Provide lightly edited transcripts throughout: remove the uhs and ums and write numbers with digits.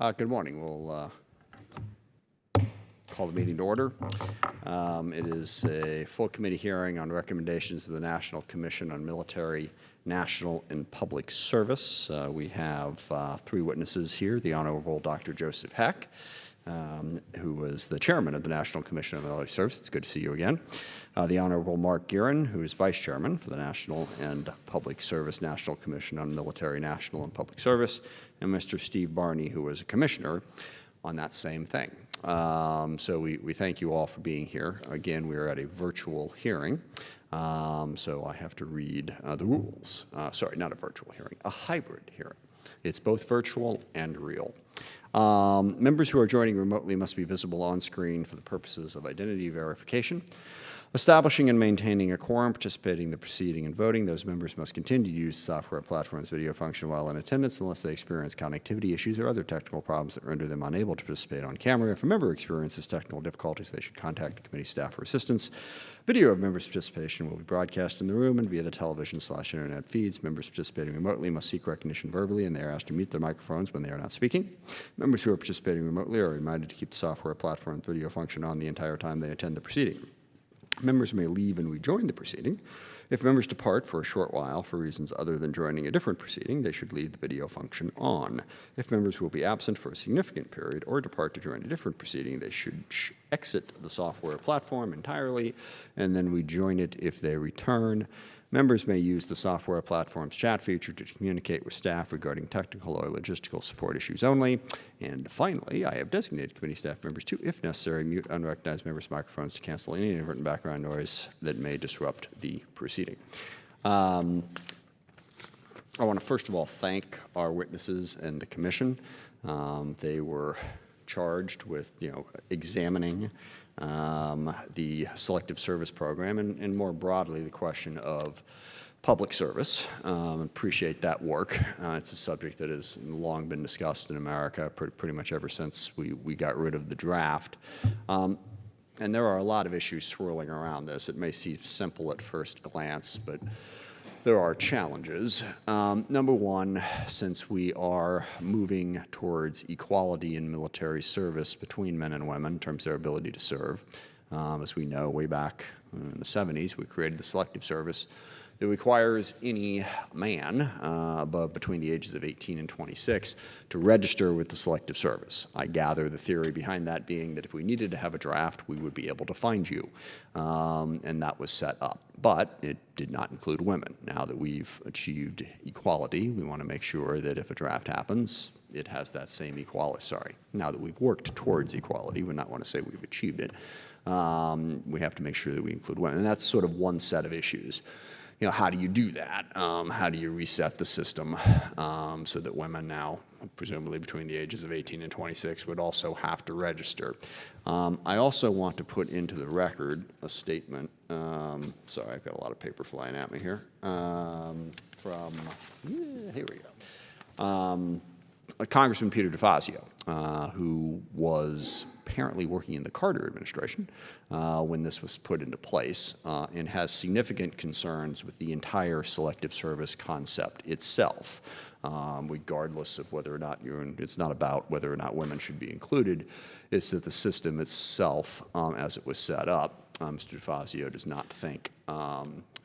Good morning. We'll call the meeting to order. It is a full committee hearing on recommendations of the National Commission on Military, National, and Public Service. We have three witnesses here: the Honorable Dr. Joseph Heck, who was the chairman of the National Commission on Military Service. It's good to see you again. The Honorable Mark Guerin, who is vice chairman for the National and Public Service National Commission on Military, National, and Public Service, and Mr. Steve Barney, who was a commissioner on that same thing. So we thank you all for being here. Again, we are at a virtual hearing, so I have to read the rules. Sorry, not a virtual hearing, a hybrid hearing. It's both virtual and real. Members who are joining remotely must be visible on screen for the purposes of identity verification. Establishing and maintaining a quorum, participating in the proceeding and voting. Those members must continue to use software platform's video function while in attendance unless they experience connectivity issues or other technical problems that render them unable to participate on camera. If a member experiences technical difficulties, they should contact the committee staff for assistance. Video of members' participation will be broadcast in the room and via the television/internet feeds. Members participating remotely must seek recognition verbally, and they are asked to mute their microphones when they are not speaking. Members who are participating remotely are reminded to keep the software platform's video function on the entire time they attend the proceeding. Members may leave and rejoin the proceeding. If members depart for a short while for reasons other than joining a different proceeding, they should leave the video function on. If members will be absent for a significant period or depart to join a different proceeding, they should exit the software platform entirely and then rejoin it if they return. Members may use the software platform's chat feature to communicate with staff regarding technical or logistical support issues only. And finally, I have designated committee staff members to, if necessary, mute unrecognized members' microphones to cancel any inadvertent background noise that may disrupt the proceeding. I want to first of all thank our witnesses and the commission. They were charged with, examining the Selective Service Program and more broadly the question of public service. Appreciate that work. It's a subject that has long been discussed in America pretty much ever since we got rid of the draft. And there are a lot of issues swirling around this. It may seem simple at first glance, but there are challenges. Number one, since we are moving towards equality in military service between men and women in terms of their ability to serve, as we know, way back in the 70s, we created the Selective Service that requires any man between the ages of 18 and 26 to register with the Selective Service. I gather the theory behind that being that if we needed to have a draft, we would be able to find you, and that was set up. But it did not include women. Now that we've achieved equality, we want to make sure that if a draft happens, it has that same equality. Sorry, now that we've worked towards equality, we not want to say we've achieved it. We have to make sure that we include women, and that's sort of one set of issues. How do you do that? How do you reset the system so that women now, presumably between the ages of 18 and 26, would also have to register? I also want to put into the record a statement. Sorry, I've got a lot of paper flying at me here. Here we go. Congressman Peter DeFazio, who was apparently working in the Carter administration when this was put into place, and has significant concerns with the entire Selective Service concept itself, regardless of whether or not it's not about whether or not women should be included. It's that the system itself, as it was set up, Mr. DeFazio does not think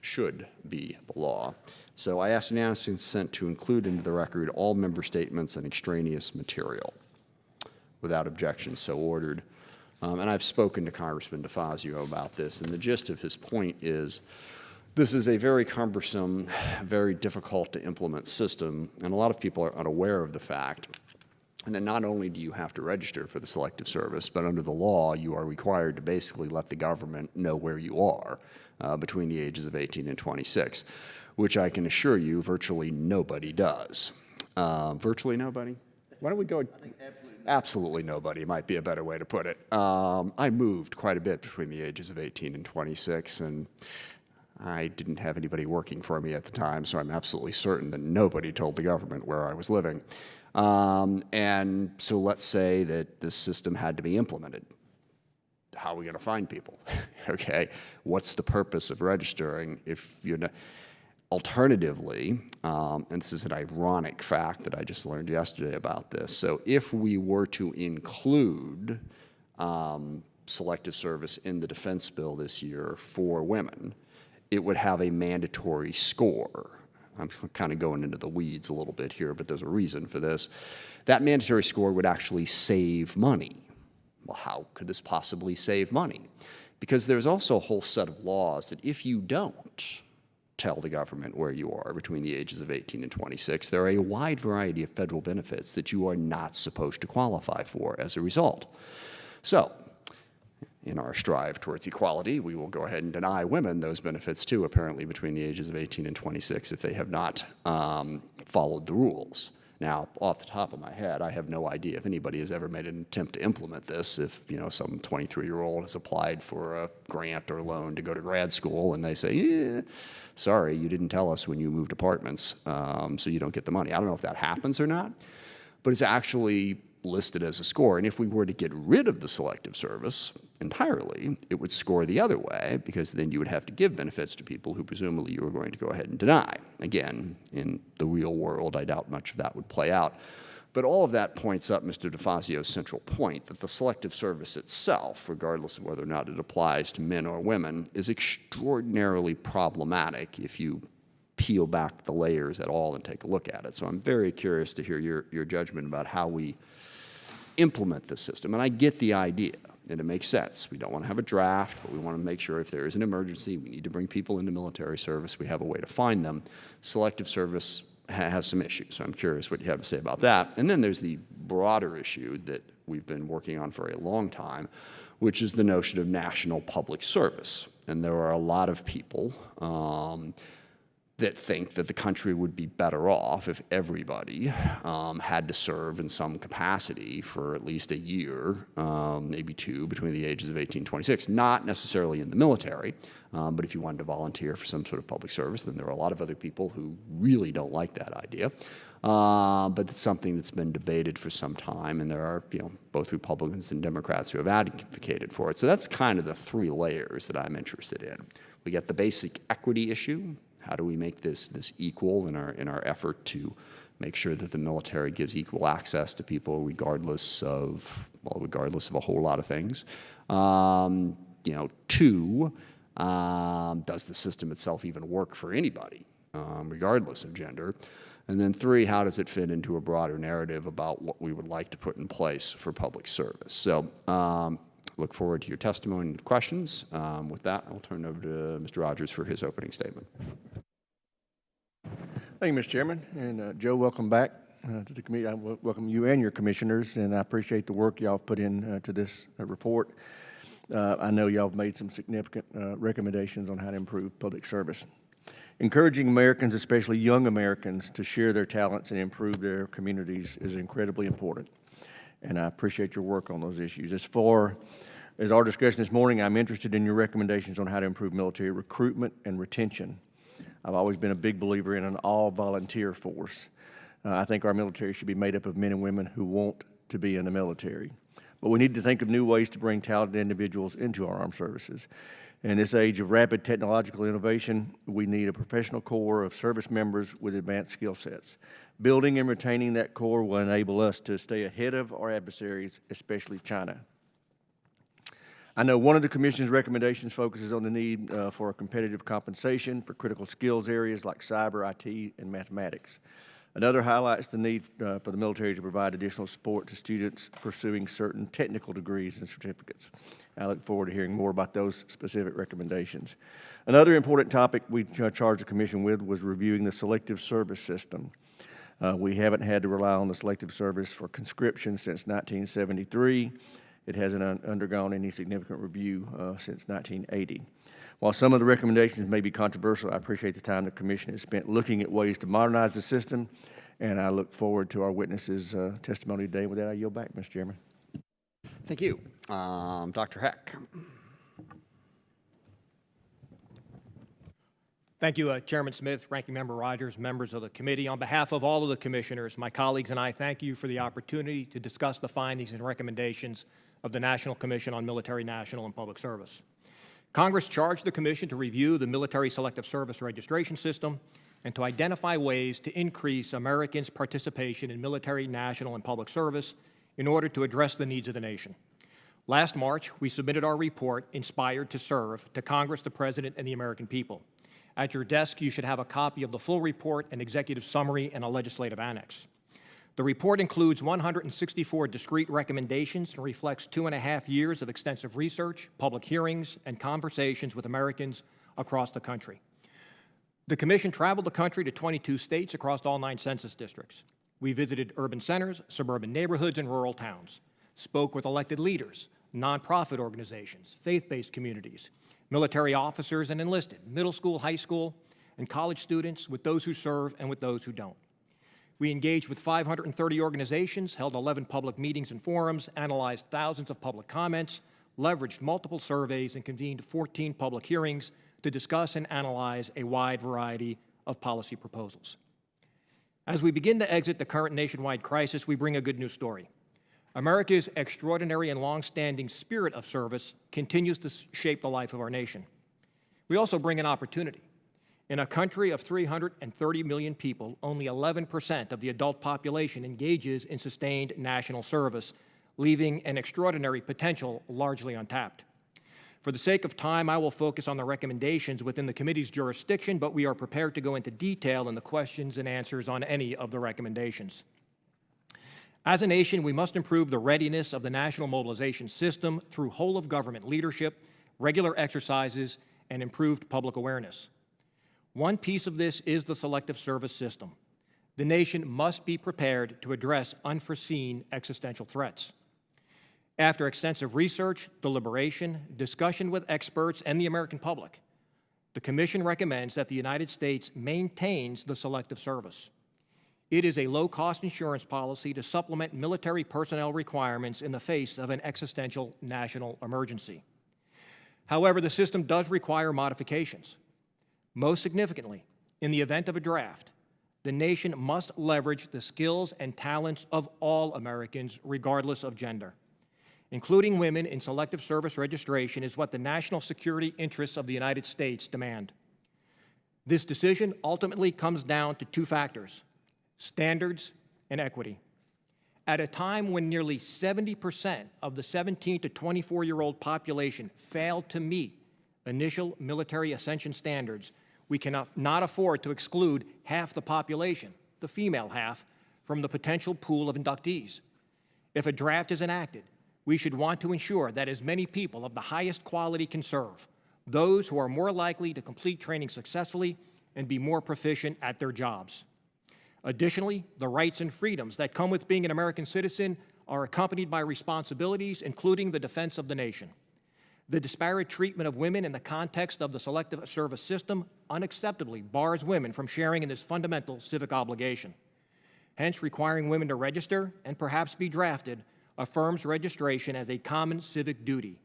should be the law. So I asked unanimous consent to include into the record all member statements and extraneous material. Without objection, so ordered. And I've spoken to Congressman DeFazio about this, and the gist of his point is this is a very cumbersome, very difficult to implement system, and a lot of people are unaware of the fact. And then not only do you have to register for the Selective Service, but under the law, you are required to basically let the government know where you are between the ages of 18 and 26, which I can assure you virtually nobody does. Virtually nobody? Why don't we go? Absolutely nobody might be a better way to put it. I moved quite a bit between the ages of 18 and 26, and I didn't have anybody working for me at the time, so I'm absolutely certain that nobody told the government where I was living. And so let's say that this system had to be implemented. How are we going to find people? Okay, what's the purpose of registering if you're not? Alternatively, and this is an ironic fact that I just learned yesterday about this, so if we were to include selective service in the defense bill this year for women, it would have a mandatory score. I'm kind of going into the weeds a little bit here, but there's a reason for this. That mandatory score would actually save money. Well, how could this possibly save money? Because there's also a whole set of laws that if you don't tell the government where you are between the ages of 18 and 26, there are a wide variety of federal benefits that you are not supposed to qualify for as a result. So, in our strive towards equality, we will go ahead and deny women those benefits too, apparently between the ages of 18 and 26 if they have not followed the rules. Now, off the top of my head, I have no idea if anybody has ever made an attempt to implement this. If, you know, some 23-year-old has applied for a grant or loan to go to grad school and they say, yeah, sorry, you didn't tell us when you moved apartments, so you don't get the money. I don't know if that happens or not, but it's actually listed as a score. And if we were to get rid of the selective service entirely, it would score the other way, because then you would have to give benefits to people who presumably you were going to go ahead and deny. Again, in the real world, I doubt much of that would play out. But all of that points up Mr. DeFazio's central point, that the selective service itself, regardless of whether or not it applies to men or women, is extraordinarily problematic if you peel back the layers at all and take a look at it. So I'm very curious to hear your judgment about how we implement this system. And I get the idea, and it makes sense. We don't want to have a draft, but we want to make sure if there is an emergency, we need to bring people into military service, we have a way to find them. Selective service has some issues, so I'm curious what you have to say about that. And then there's the broader issue that we've been working on for a long time, which is the notion of national public service. And there are a lot of people that think that the country would be better off if everybody had to serve in some capacity for at least a year, maybe two, between the ages of 18 and 26. Not necessarily in the military, but if you wanted to volunteer for some sort of public service, then there are a lot of other people who really don't like that idea. But it's something that's been debated for some time, and there are, you know, both Republicans and Democrats who have advocated for it. So that's kind of the three layers that I'm interested in. We get the basic equity issue. How do we make this equal in our effort to make sure that the military gives equal access to people regardless of a whole lot of things? You know, two, does the system itself even work for anybody, regardless of gender? And then three, how does it fit into a broader narrative about what we would like to put in place for public service? So look forward to your testimony and questions. With that, I'll turn it over to Mr. Rogers for his opening statement. Thank you, Mr. Chairman. And Joe, welcome back to the committee. I welcome you and your commissioners, and I appreciate the work y'all have put in to this report. I know y'all have made some significant recommendations on how to improve public service. Encouraging Americans, especially young Americans, to share their talents and improve their communities is incredibly important. And I appreciate your work on those issues. As far as our discussion this morning, I'm interested in your recommendations on how to improve military recruitment and retention. I've always been a big believer in an all-volunteer force. I think our military should be made up of men and women who want to be in the military. But we need to think of new ways to bring talented individuals into our armed services. In this age of rapid technological innovation, we need a professional corps of service members with advanced skill sets. Building and retaining that corps will enable us to stay ahead of our adversaries, especially China. I know one of the Commission's recommendations focuses on the need for a competitive compensation for critical skills areas like cyber, IT, and mathematics. Another highlights the need for the military to provide additional support to students pursuing certain technical degrees and certificates. I look forward to hearing more about those specific recommendations. Another important topic we charged the Commission with was reviewing the selective service system. We haven't had to rely on the selective service for conscription since 1973. It hasn't undergone any significant review since 1980. While some of the recommendations may be controversial, I appreciate the time the Commission has spent looking at ways to modernize the system, and I look forward to our witnesses' testimony today. With that, I yield back, Mr. Chairman. Thank you. Dr. Heck. Thank you, Chairman Smith, Ranking Member Rogers, members of the committee. On behalf of all of the commissioners, my colleagues and I thank you for the opportunity to discuss the findings and recommendations of the National Commission on Military, National, and Public Service. Congress charged the Commission to review the military selective service registration system and to identify ways to increase Americans' participation in military, national, and public service in order to address the needs of the nation. Last March, we submitted our report, Inspired to Serve, to Congress, the President, and the American people. At your desk, you should have a copy of the full report, an executive summary, and a legislative annex. The report includes 164 discrete recommendations and reflects 2.5 years of extensive research, public hearings, and conversations with Americans across the country. The Commission traveled the country to 22 states across all 9 census districts. We visited urban centers, suburban neighborhoods, and rural towns, spoke with elected leaders, nonprofit organizations, faith-based communities, military officers and enlisted, middle school, high school, and college students, with those who serve and with those who don't. We engaged with 530 organizations, held 11 public meetings and forums, analyzed thousands of public comments, leveraged multiple surveys, and convened 14 public hearings to discuss and analyze a wide variety of policy proposals. As we begin to exit the current nationwide crisis, we bring a good news story. America's extraordinary and long-standing spirit of service continues to shape the life of our nation. We also bring an opportunity. In a country of 330 million people, only 11% of the adult population engages in sustained national service, leaving an extraordinary potential largely untapped. For the sake of time, I will focus on the recommendations within the committee's jurisdiction, but we are prepared to go into detail in the questions and answers on any of the recommendations. As a nation, we must improve the readiness of the national mobilization system through whole-of-government leadership, regular exercises, and improved public awareness. One piece of this is the selective service system. The nation must be prepared to address unforeseen existential threats. After extensive research, deliberation, discussion with experts, and the American public, the Commission recommends that the United States maintains the selective service. It is a low-cost insurance policy to supplement military personnel requirements in the face of an existential national emergency. However, the system does require modifications. Most significantly, in the event of a draft, the nation must leverage the skills and talents of all Americans, regardless of gender. Including women in selective service registration is what the national security interests of the United States demand. This decision ultimately comes down to 2 factors: standards and equity. At a time when nearly 70% of the 17 to 24-year-old population failed to meet initial military ascension standards, we cannot afford to exclude half the population, the female half, from the potential pool of inductees. If a draft is enacted, we should want to ensure that as many people of the highest quality can serve, those who are more likely to complete training successfully and be more proficient at their jobs. Additionally, the rights and freedoms that come with being an American citizen are accompanied by responsibilities, including the defense of the nation. The disparate treatment of women in the context of the selective service system unacceptably bars women from sharing in this fundamental civic obligation. Hence, requiring women to register and perhaps be drafted affirms registration as a common civic duty.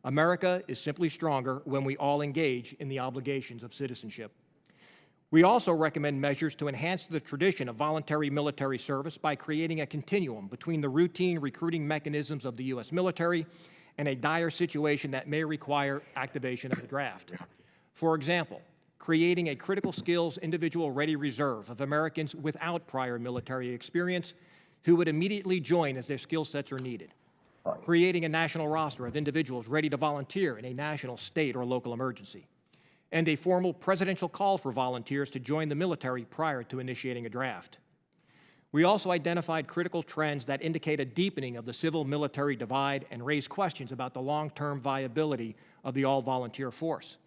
America is simply stronger when we all engage in the obligations of citizenship. We also recommend measures to enhance the tradition of voluntary military service by creating a continuum between the routine recruiting mechanisms of the U.S. military and a dire situation that may require activation of the draft. For example, creating a critical skills individual ready reserve of Americans without prior military experience who would immediately join as their skill sets are needed. Creating a national roster of individuals ready to volunteer in a national, state, or local emergency. And a formal presidential call for volunteers to join the military prior to initiating a draft. We also identified critical trends that indicate a deepening of the civil-military divide and raise questions about the long-term viability of the all-volunteer force.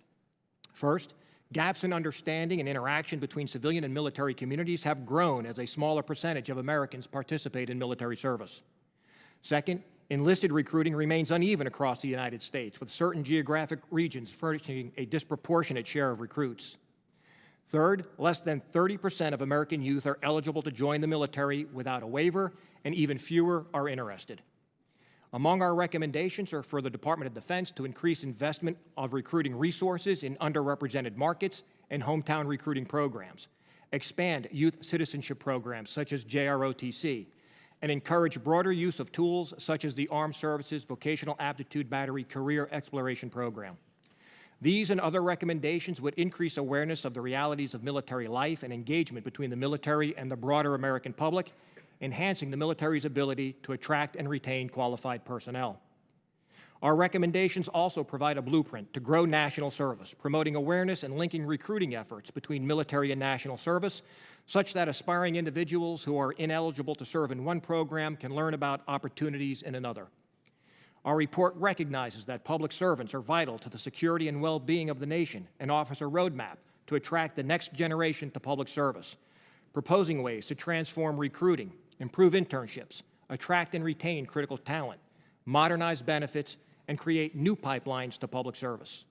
First, gaps in understanding and interaction between civilian and military communities have grown as a smaller percentage of Americans participate in military service. Second, enlisted recruiting remains uneven across the United States, with certain geographic regions furnishing a disproportionate share of recruits. Third, less than 30% of American youth are eligible to join the military without a waiver, and even fewer are interested. Among our recommendations are for the Department of Defense to increase investment of recruiting resources in underrepresented markets and hometown recruiting programs, expand youth citizenship programs such as JROTC, and encourage broader use of tools such as the Armed Services Vocational Aptitude Battery Career Exploration Program. These and other recommendations would increase awareness of the realities of military life and engagement between the military and the broader American public, enhancing the military's ability to attract and retain qualified personnel. Our recommendations also provide a blueprint to grow national service, promoting awareness and linking recruiting efforts between military and national service, such that aspiring individuals who are ineligible to serve in one program can learn about opportunities in another. Our report recognizes that public servants are vital to the security and well-being of the nation and offers a roadmap to attract the next generation to public service, proposing ways to transform recruiting, improve internships, attract and retain critical talent, modernize benefits, and create new pipelines to public service.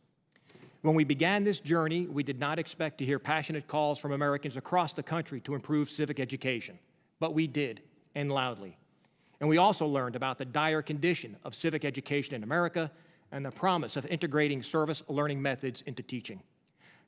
When we began this journey, we did not expect to hear passionate calls from Americans across the country to improve civic education, but we did, and loudly. And we also learned about the dire condition of civic education in America and the promise of integrating service learning methods into teaching.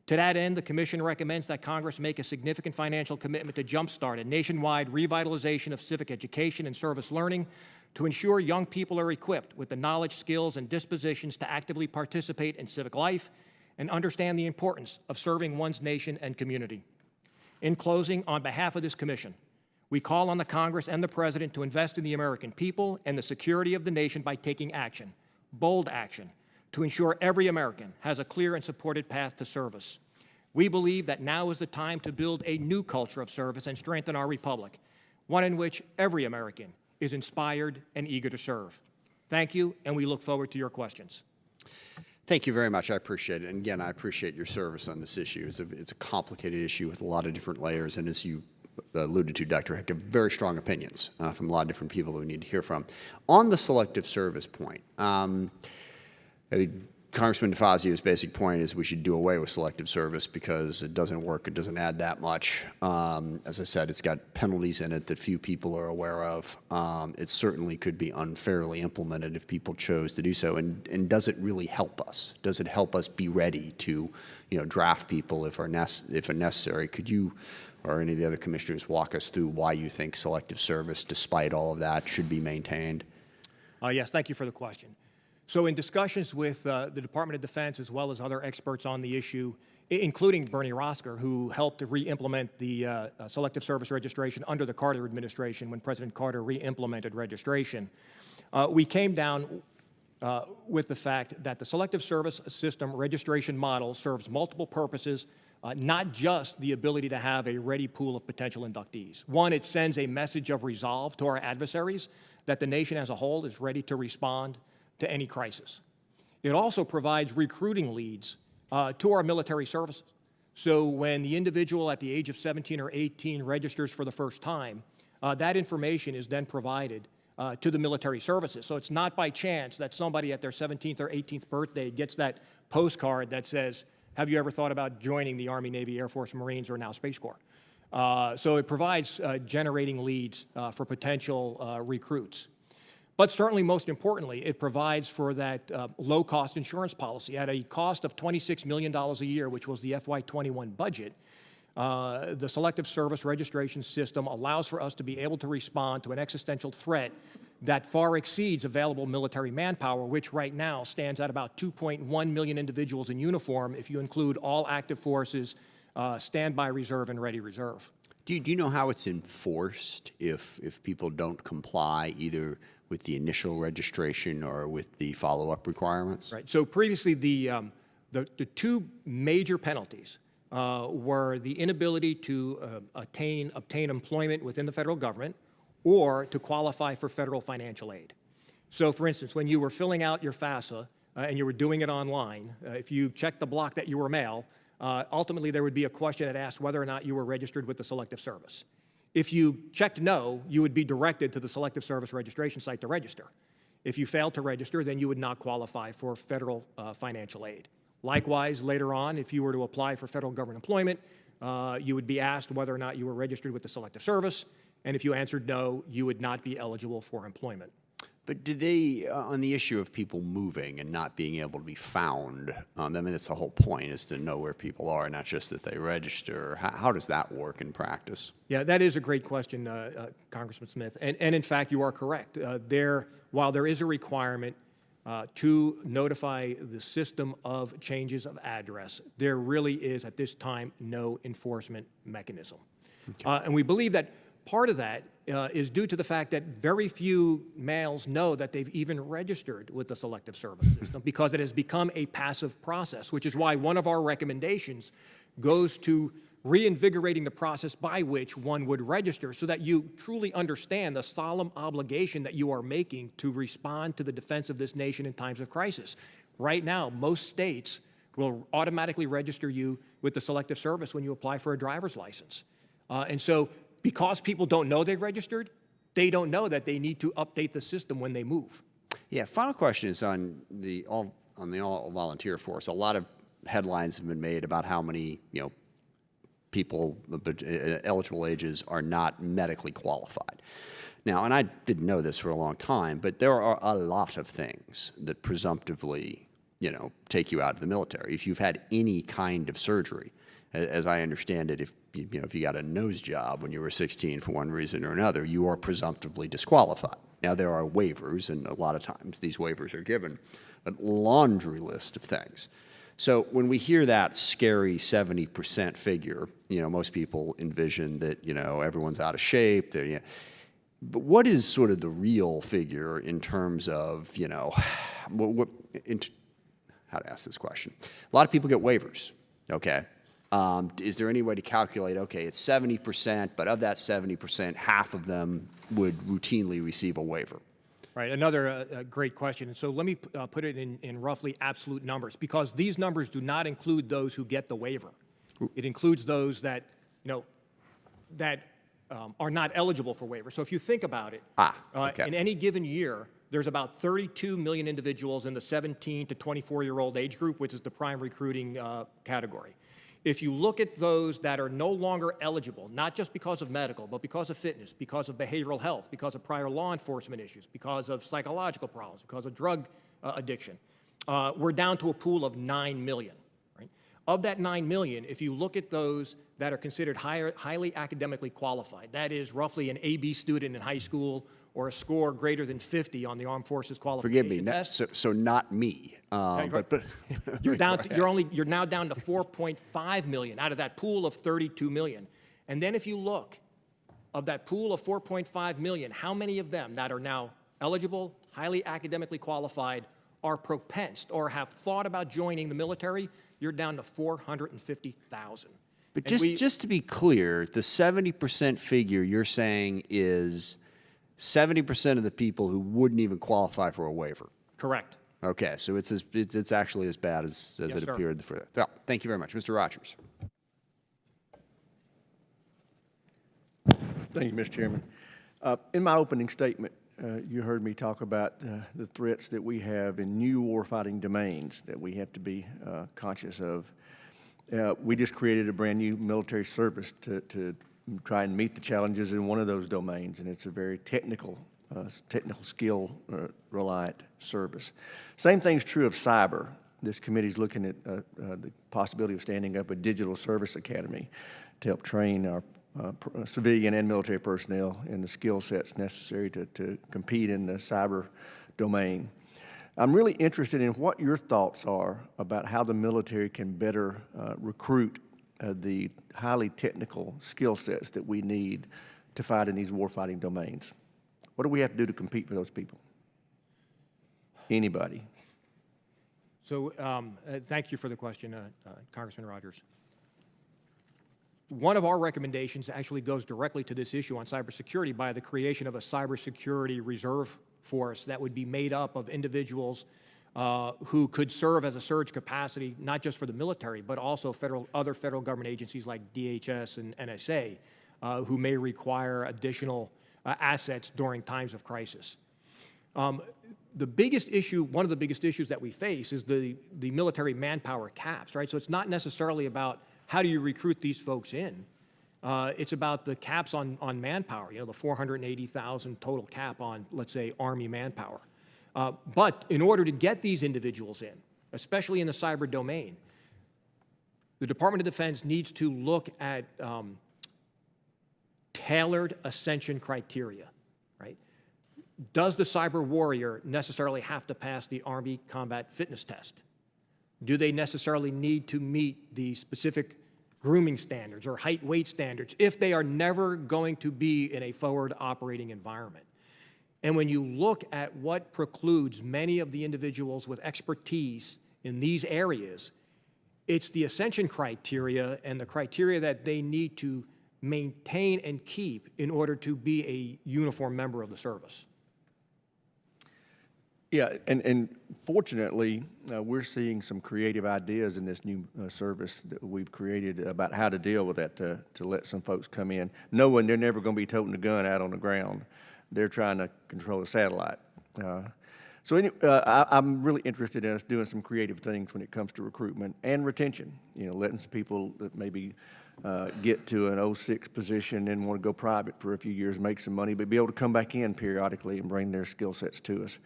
To that end, the Commission recommends that Congress make a significant financial commitment to jumpstart a nationwide revitalization of civic education and service learning to ensure young people are equipped with the knowledge, skills, and dispositions to actively participate in civic life and understand the importance of serving one's nation and community. In closing, on behalf of this Commission, we call on the Congress and the President to invest in the American people and the security of the nation by taking action, bold action, to ensure every American has a clear and supported path to service. We believe that now is the time to build a new culture of service and strengthen our republic, one in which every American is inspired and eager to serve. Thank you, and we look forward to your questions. Thank you very much. I appreciate it. And again, I appreciate your service on this issue. It's a complicated issue with a lot of different layers, and as you alluded to, Dr. Heck, have very strong opinions from a lot of different people that we need to hear from. On the selective service point, Congressman DeFazio's basic point is we should do away with selective service because it doesn't work, it doesn't add that much. As I said, it's got penalties in it that few people are aware of. It certainly could be unfairly implemented if people chose to do so. And does it really help us? Does it help us be ready to, draft people if necessary? Could you or any of the other commissioners walk us through why you think selective service, despite all of that, should be maintained? Yes, thank you for the question. So in discussions with the Department of Defense as well as other experts on the issue, including Bernie Rosker, who helped to re-implement the selective service registration under the Carter administration when President Carter re-implemented registration, we came down with the fact that the selective service system registration model serves multiple purposes, not just the ability to have a ready pool of potential inductees. One, it sends a message of resolve to our adversaries that the nation as a whole is ready to respond to any crisis. It also provides recruiting leads to our military services. So when the individual at the age of 17 or 18 registers for the first time, that information is then provided to the military services. So it's not by chance that somebody at their 17th or 18th birthday gets that postcard that says, have you ever thought about joining the Army, Navy, Air Force, Marines, or now Space Corps? So it provides generating leads for potential recruits. But certainly, most importantly, it provides for that low-cost insurance policy at a cost of $26 million a year, which was the FY21 budget. The selective service registration system allows for us to be able to respond to an existential threat that far exceeds available military manpower, which right now stands at about 2.1 million individuals in uniform if you include all active forces, standby reserve, and ready reserve. Do you know how it's enforced if people don't comply either with the initial registration or with the follow-up requirements? Right. So previously, the two major penalties were the inability to obtain employment within the federal government or to qualify for federal financial aid. So, for instance, when you were filling out your FAFSA and you were doing it online, if you checked the block that you were male, ultimately there would be a question that asked whether or not you were registered with the Selective Service. If you checked no, you would be directed to the Selective Service registration site to register. If you failed to register, then you would not qualify for federal financial aid. Likewise, later on, if you were to apply for federal government employment, you would be asked whether or not you were registered with the Selective Service, and if you answered no, you would not be eligible for employment. But do they, on the issue of people moving and not being able to be found, I mean, that's the whole point, is to know where people are, not just that they register. How does that work in practice? Yeah, that is a great question, Congressman Smith. And in fact, you are correct. While there is a requirement to notify the system of changes of address. There really is, at this time, no enforcement mechanism. And we believe that part of that is due to the fact that very few males know that they've even registered with the Selective Service System because it has become a passive process, which is why one of our recommendations goes to reinvigorating the process by which one would register so that you truly understand the solemn obligation that you are making to respond to the defense of this nation in times of crisis. Right now, most states will automatically register you with the Selective Service when you apply for a driver's license. And so because people don't know they registered, they don't know that they need to update the system when they move. Yeah, final question is on the all-volunteer force. A lot of headlines have been made about how many, people, eligible ages are not medically qualified. Now, and I didn't know this for a long time, but there are a lot of things that presumptively, take you out of the military. If you've had any kind of surgery, as I understand it, if you got a nose job when you were 16 for one reason or another, you are presumptively disqualified. Now, there are waivers, and a lot of times these waivers are given, a laundry list of things. So when we hear that scary 70% figure, most people envision that, everyone's out of shape. But what is sort of the real figure in terms of, how to ask this question? A lot of people get waivers, okay? Is there any way to calculate, okay, it's 70%, but of that 70%, half of them would routinely receive a waiver? Right, another great question. And so let me put it in roughly absolute numbers, because these numbers do not include those who get the waiver. It includes those that, are not eligible for waiver. So if you think about it, okay. in any given year, there's about 32 million individuals in the 17 to 24-year-old age group, which is the prime recruiting category. If you look at those that are no longer eligible, not just because of medical, but because of fitness, because of behavioral health, because of prior law enforcement issues, because of psychological problems, because of drug addiction, we're down to a pool of 9 million. Right? Of that 9 million, if you look at those that are considered highly academically qualified, that is roughly an AB student in high school or a score greater than 50 on the Armed Forces qualification Forgive me, test. so not me. But You're now down to 4.5 million out of that pool of 32 million. And then if you look of that pool of 4.5 million, how many of them that are now eligible, highly academically qualified, are propensed or have thought about joining the military? You're down to 450,000. But just to be clear, the 70% figure you're saying is 70% of the people who wouldn't even qualify for a waiver. Correct. Okay, so it's actually as bad as Yes, it sir. appeared. Well, thank you very much. Mr. Rogers. Thank you, Mr. Chairman. In my opening statement, you heard me talk about the threats that we have in new warfighting domains that we have to be conscious of. We just created a brand new military service to try and meet the challenges in one of those domains, and it's a very technical skill reliant service. Same thing's true of cyber. This committee's looking at the possibility of standing up a digital service academy to help train our civilian and military personnel in the skill sets necessary to compete in the cyber domain. I'm really interested in what your thoughts are about how the military can better recruit the highly technical skill sets that we need to fight in these warfighting domains. What do we have to do to compete for those people? Anybody? So thank you for the question, Congressman Rogers. One of our recommendations actually goes directly to this issue on cybersecurity by the creation of a cybersecurity reserve force that would be made up of individuals who could serve as a surge capacity, not just for the military, but also other federal government agencies like DHS and NSA, who may require additional assets during times of crisis. The biggest issue, one of the biggest issues that we face is the military manpower caps, right? So it's not necessarily about how do you recruit these folks in. It's about the caps on manpower, the 480,000 total cap on, let's say, Army manpower. But in order to get these individuals in, especially in the cyber domain, the Department of Defense needs to look at tailored ascension criteria, right? does the cyber warrior necessarily have to pass the Army combat fitness test? Do they necessarily need to meet the specific grooming standards or height weight standards if they are never going to be in a forward operating environment? And when you look at what precludes many of the individuals with expertise in these areas, it's the ascension criteria and the criteria that they need to maintain and keep in order to be a uniform member of the service. Yeah, and fortunately, we're seeing some creative ideas in this new service that we've created about how to deal with that to let some folks come in, knowing they're never going to be toting a gun out on the ground. They're trying to control a satellite. I'm really interested in us doing some creative things when it comes to recruitment and retention. You know, letting some people that maybe get to an 06 position and want to go private for a few years, make some money, but be able to come back in periodically and bring their skill sets to us.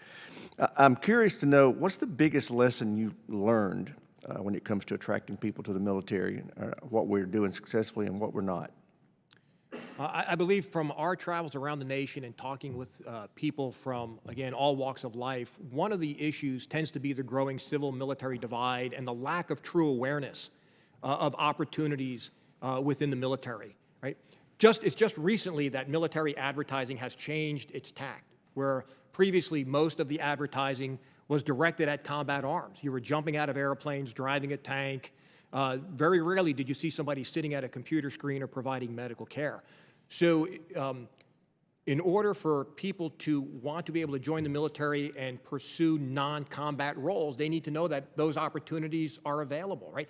I'm curious to know, what's the biggest lesson you learned when it comes to attracting people to the military, what we're doing successfully and what we're not? I believe from our travels around the nation and talking with people from, again, all walks of life, one of the issues tends to be the growing civil-military divide and the lack of true awareness of opportunities within the military, right? It's just recently that military advertising has changed its tact, where previously most of the advertising was directed at combat arms. You were jumping out of airplanes, driving a tank. Very rarely did you see somebody sitting at a computer screen or providing medical care. So in order for people to want to be able to join the military and pursue non-combat roles, they need to know that those opportunities are available, right?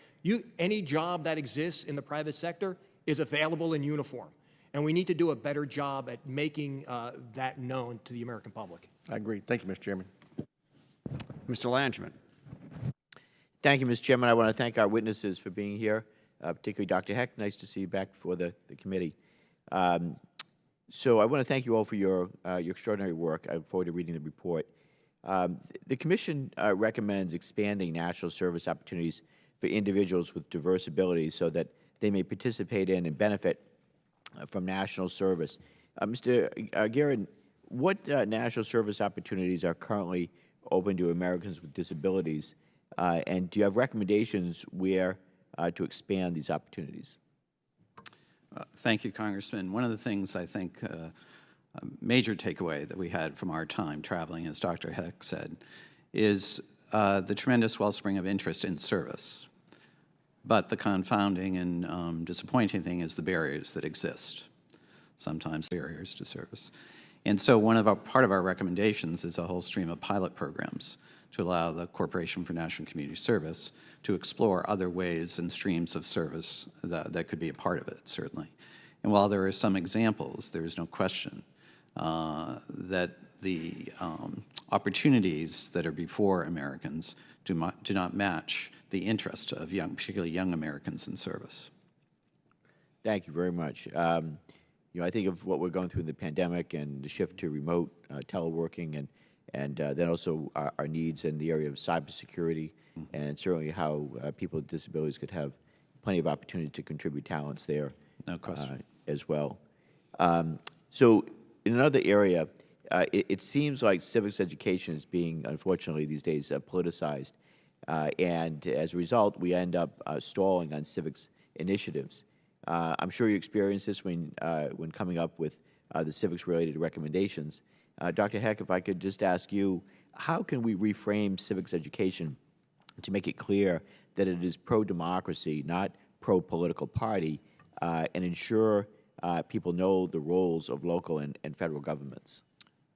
Any job that exists in the private sector is available in uniform. And we need to do a better job at making that known to the American public. I agree. Thank you, Mr. Chairman. Mr. Langevin. Thank you, Mr. Chairman. I want to thank our witnesses for being here, particularly Dr. Heck. Nice to see you back before the committee. So I want to thank you all for your extraordinary work. I look forward to reading the report. The Commission recommends expanding national service opportunities for individuals with diverse abilities so that they may participate in and benefit from national service. Mr. Guerin, what national service opportunities are currently open to Americans with disabilities, and do you have recommendations where to expand these opportunities? Thank you, Congressman. One of the things I think a major takeaway that we had from our time traveling, as Dr. Heck said, is the tremendous wellspring of interest in service. But the confounding and disappointing thing is the barriers that exist, sometimes barriers to service. And so part of our recommendations is a whole stream of pilot programs to allow the Corporation for National Community Service to explore other ways and streams of service that could be a part of it, certainly. And while there are some examples, there is no question that the opportunities that are before Americans do not match the interest of particularly young Americans in service. Thank you very much. You know, I think of what we're going through in the pandemic and the shift to remote teleworking, and then also our needs in the area of cybersecurity, and certainly how people with disabilities could have plenty of opportunity to contribute talents there. No question. As well. So in another area, it seems like civics education is being, unfortunately these days, politicized. And as a result, we end up stalling on civics initiatives. I'm sure you experienced this when coming up with the civics-related recommendations. Dr. Heck, if I could just ask you, how can we reframe civics education to make it clear that it is pro-democracy, not pro-political party, and ensure people know the roles of local and federal governments?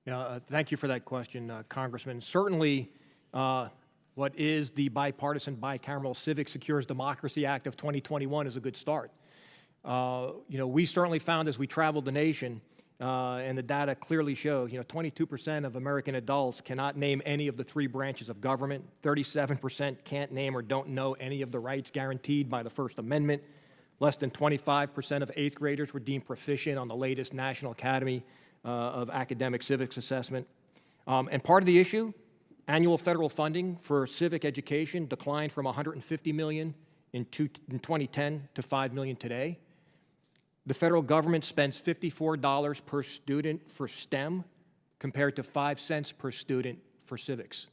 Yeah, thank you for that question, Congressman. Certainly, what is the bipartisan, bicameral Civic Secures Democracy Act of 2021 is a good start. You know, we certainly found as we traveled the nation, and the data clearly shows, 22% of American adults cannot name any of the 3 branches of government. 37% can't name or don't know any of the rights guaranteed by the First Amendment. Less than 25% of 8th graders were deemed proficient on the latest National Academy of Academic Civics Assessment. And part of the issue, annual federal funding for civic education declined from $150 million in 2010 to $5 million today. The federal government spends $54 per student for STEM, compared to 5 cents per student for civics.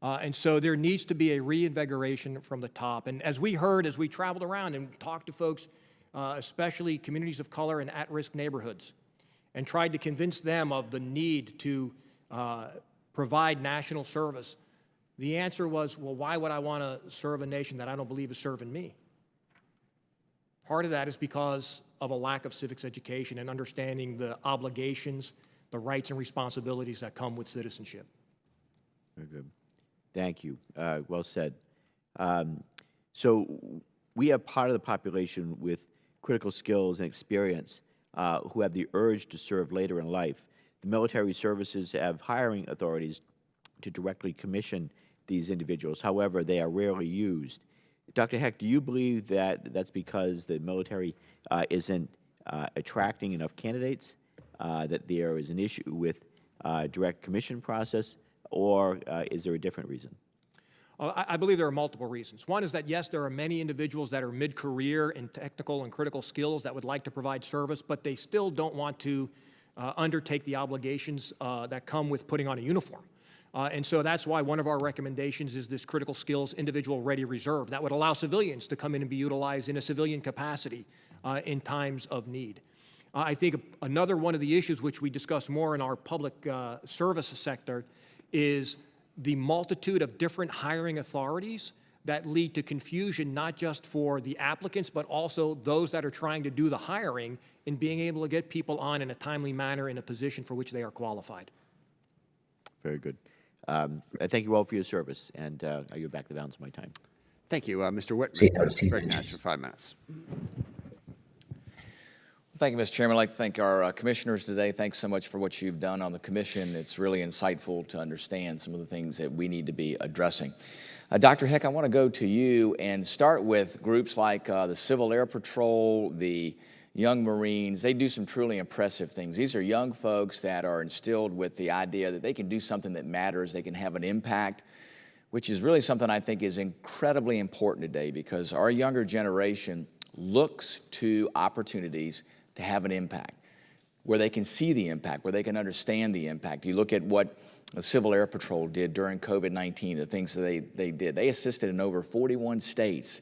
And so there needs to be a reinvigoration from the top. And as we heard, as we traveled around and talked to folks, especially communities of color and at-risk neighborhoods, and tried to convince them of the need to provide national service, the answer was, well, why would I want to serve a nation that I don't believe is serving me? Part of that is because of a lack of civics education and understanding the obligations, the rights and responsibilities that come with citizenship. Very good. Thank you. Well said. So we have part of the population with critical skills and experience who have the urge to serve later in life. The military services have hiring authorities to directly commission these individuals. However, they are rarely used. Dr. Heck, do you believe that that's because the military isn't attracting enough candidates, that there is an issue with direct commission process, or is there a different reason? I believe there are multiple reasons. One is that, yes, there are many individuals that are mid-career in technical and critical skills that would like to provide service, but they still don't want to undertake the obligations that come with putting on a uniform. And so that's why one of our recommendations is this critical skills individual ready reserve that would allow civilians to come in and be utilized in a civilian capacity in times of need. I think another one of the issues which we discuss more in our public service sector is the multitude of different hiring authorities that lead to confusion, not just for the applicants, but also those that are trying to do the hiring in being able to get people on in a timely manner in a position for which they are qualified. Very good. I thank you all for your service, and I yield back the balance of my time. Thank you. Mr. Whitman, recognized for 5 minutes. Thank you, Mr. Chairman. I'd like to thank our commissioners today. Thanks so much for what you've done on the commission. It's really insightful to understand some of the things that we need to be addressing. Dr. Heck, I want to go to you and start with groups like the Civil Air Patrol, the Young Marines. They do some truly impressive things. These are young folks that are instilled with the idea that they can do something that matters, they can have an impact, which is really something I think is incredibly important today because our younger generation looks to opportunities to have an impact, where they can see the impact, where they can understand the impact. You look at what the Civil Air Patrol did during COVID-19, the things that they did. They assisted in over 41 states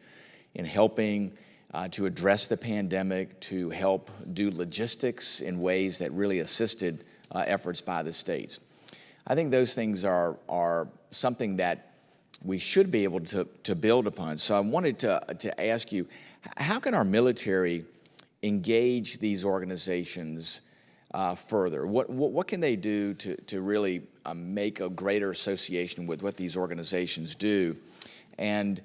in helping to address the pandemic, to help do logistics in ways that really assisted efforts by the states. I think those things are something that we should be able to build upon. So I wanted to ask you, how can our military engage these organizations further? What can they do to really make a greater association with what these organizations do? And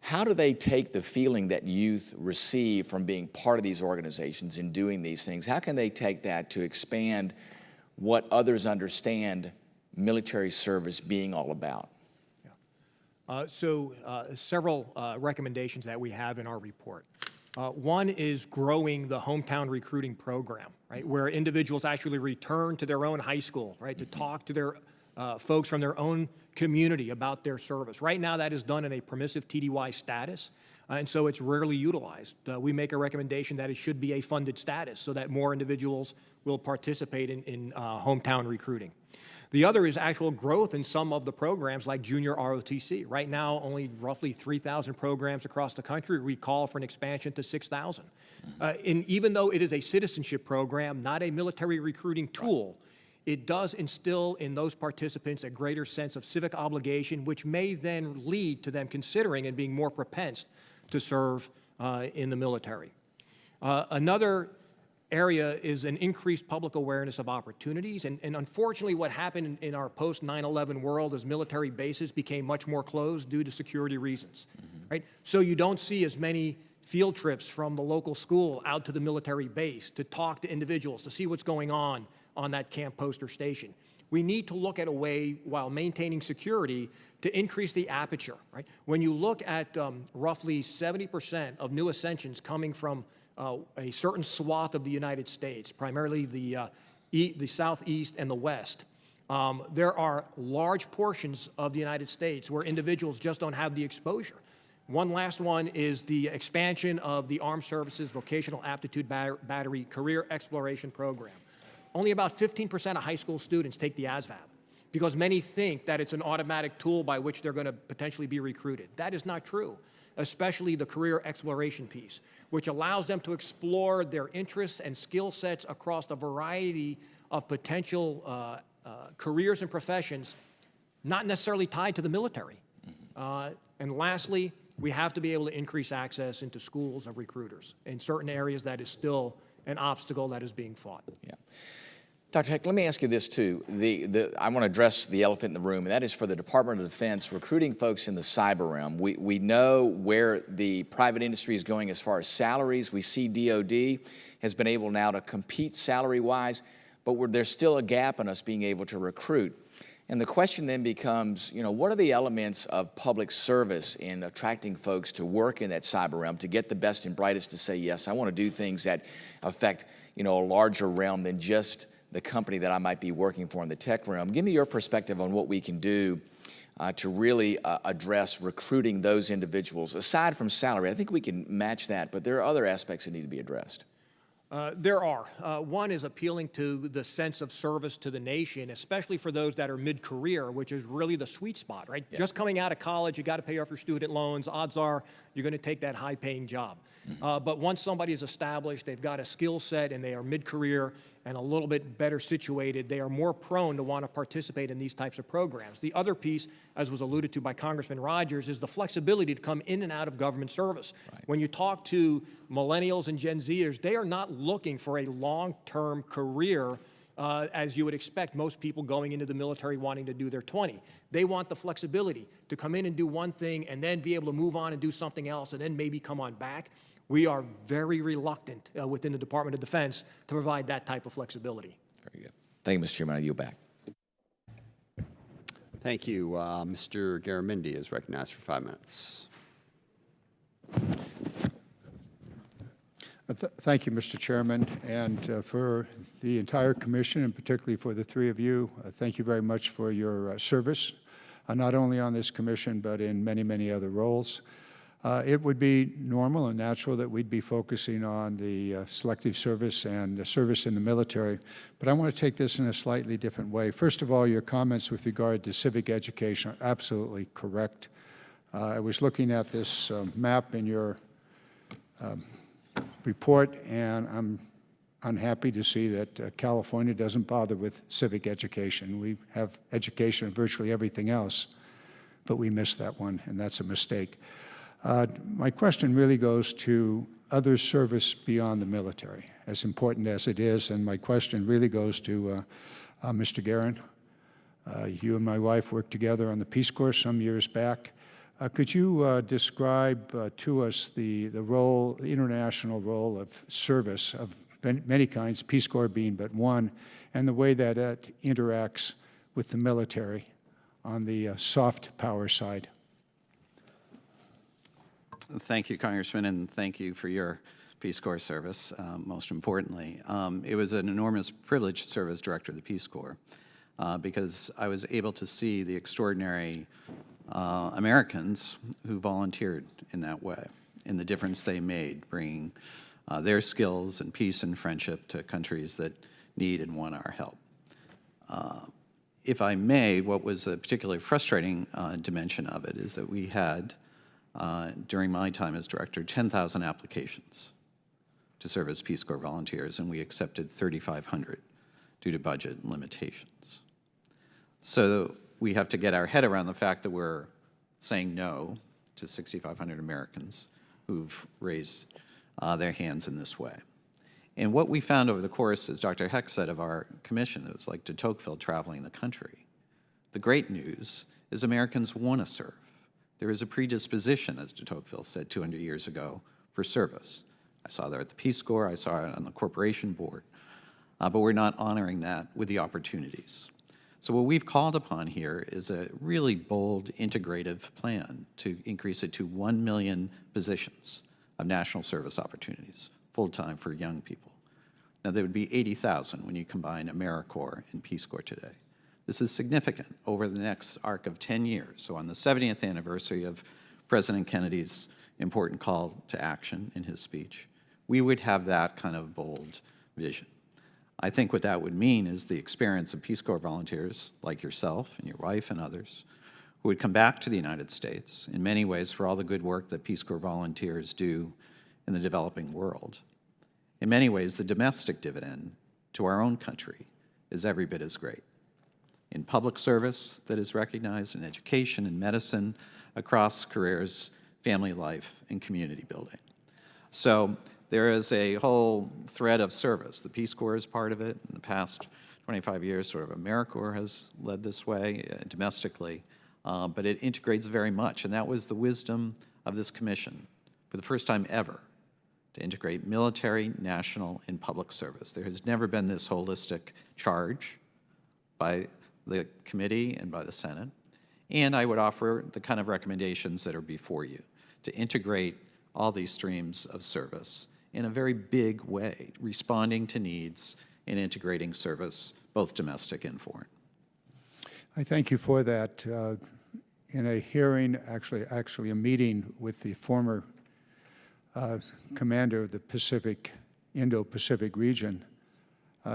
how do they take the feeling that youth receive from being part of these organizations and doing these things? How can they take that to expand what others understand military service being all about? Several recommendations that we have in our report. One is growing the hometown recruiting program, right, where individuals actually return to their own high school, right, to talk to their folks from their own community about their service. Right now, that is done in a permissive TDY status, and so it's rarely utilized. We make a recommendation that it should be a funded status so that more individuals will participate in hometown recruiting. The other is actual growth in some of the programs like junior ROTC. Right now, only roughly 3,000 programs across the country. We call for an expansion to 6,000. And even though it is a citizenship program, not a military recruiting tool, it does instill in those participants a greater sense of civic obligation, which may then lead to them considering and being more propense to serve in the military. Another area is an increased public awareness of opportunities. And unfortunately, what happened in our post-9/11 world is military bases became much more closed due to security reasons, right? So you don't see as many field trips from the local school out to the military base to talk to individuals, to see what's going on that camp post or station. We need to look at a way, while maintaining security, to increase the aperture, right? When you look at roughly 70% of new ascensions coming from a certain swath of the United States, primarily the Southeast and the West, there are large portions of the United States where individuals just don't have the exposure. One last one is the expansion of the Armed Services Vocational Aptitude Battery Career Exploration Program. only about 15% of high school students take the ASVAB because many think that it's an automatic tool by which they're going to potentially be recruited. That is not true, especially the career exploration piece, which allows them to explore their interests and skill sets across a variety of potential careers and professions, not necessarily tied to the military. And lastly, we have to be able to increase access into schools of recruiters. In certain areas, that is still an obstacle that is being fought. Yeah. Dr. Heck, let me ask you this too. I want to address the elephant in the room, and that is for the Department of Defense recruiting folks in the cyber realm. We know where the private industry is going as far as salaries. We see DOD has been able now to compete salary-wise, but there's still a gap in us being able to recruit. And the question then becomes, what are the elements of public service in attracting folks to work in that cyber realm, to get the best and brightest to say, yes, I want to do things that affect, a larger realm than just the company that I might be working for in the tech realm. Give me your perspective on what we can do to really address recruiting those individuals. Aside from salary, I think we can match that, but there are other aspects that need to be addressed. There are. One is appealing to the sense of service to the nation, especially for those that are mid-career, which is really the sweet spot, right? Yeah. Just coming out of college, you got to pay off your student loans. Odds are you're going to take that high-paying job. But once somebody is established, they've got a skill set, and they are mid-career and a little bit better situated, they are more prone to want to participate in these types of programs. The other piece, as was alluded to by Congressman Rogers, is the flexibility to come in and out of government service. Right. When you talk to millennials and Gen Zers, they are not looking for a long-term career as you would expect most people going into the military wanting to do their 20. They want the flexibility to come in and do one thing and then be able to move on and do something else and then maybe come on back. We are very reluctant within the Department of Defense to provide that type of flexibility. Very good. Thank you, Mr. Chairman. I yield back. Thank you. Mr. Garamendi is recognized for 5 minutes. Thank you, Mr. Chairman, and for the entire commission, and particularly for the three of you, thank you very much for your service, not only on this commission, but in many, many other roles. It would be normal and natural that we'd be focusing on the selective service and the service in the military, but I want to take this in a slightly different way. First of all, your comments with regard to civic education are absolutely correct. I was looking at this map in your report, and I'm unhappy to see that California doesn't bother with civic education. We have education in virtually everything else, but we missed that one, and that's a mistake. My question really goes to other service beyond the military, as important as it is, and my question really goes to Mr. Guerin. You and my wife worked together on the Peace Corps some years back. Could you describe to us the role, the international role of service of many kinds, Peace Corps being but one, and the way that it interacts with the military on the soft power side? Thank you, Congressman, and thank you for your Peace Corps service, most importantly. It was an enormous privilege to serve as Director of the Peace Corps because I was able to see the extraordinary Americans who volunteered in that way and the difference they made, bringing their skills and peace and friendship to countries that need and want our help. If I may, what was a particularly frustrating dimension of it is that we had during my time as director, 10,000 applications to serve as Peace Corps volunteers, and we accepted 3,500 due to budget limitations. So we have to get our head around the fact that we're saying no to 6,500 Americans who've raised their hands in this way. And what we found over the course, as Dr. Heck said, of our commission, it was like de Tocqueville traveling the country. The great news is Americans want to serve. There is a predisposition, as de Tocqueville said 200 years ago, for service. I saw that at the Peace Corps, I saw it on the corporation board, but we're not honoring that with the opportunities. So what we've called upon here is a really bold, integrative plan to increase it to 1 million positions of national service opportunities, full-time for young people. Now, there would be 80,000 when you combine AmeriCorps and Peace Corps today. This is significant over the next arc of 10 years. So on the 70th anniversary of President Kennedy's important call to action in his speech, we would have that kind of bold vision. I think what that would mean is the experience of Peace Corps volunteers like yourself and your wife and others who would come back to the United States, in many ways for all the good work that Peace Corps volunteers do in the developing world. In many ways, the domestic dividend to our own country is every bit as great. In public service that is recognized, in education and medicine, across careers, family life, and community building. So there is a whole thread of service. The Peace Corps is part of it. In the past 25 years, sort of AmeriCorps has led this way domestically, but it integrates very much. And that was the wisdom of this commission, for the first time ever, to integrate military, national, and public service. There has never been this holistic charge by the committee and by the Senate. And I would offer the kind of recommendations that are before you to integrate all these streams of service in a very big way, responding to needs and integrating service, both domestic and foreign. I thank you for that. In a hearing, actually a meeting with the former commander of the Indo-Pacific region,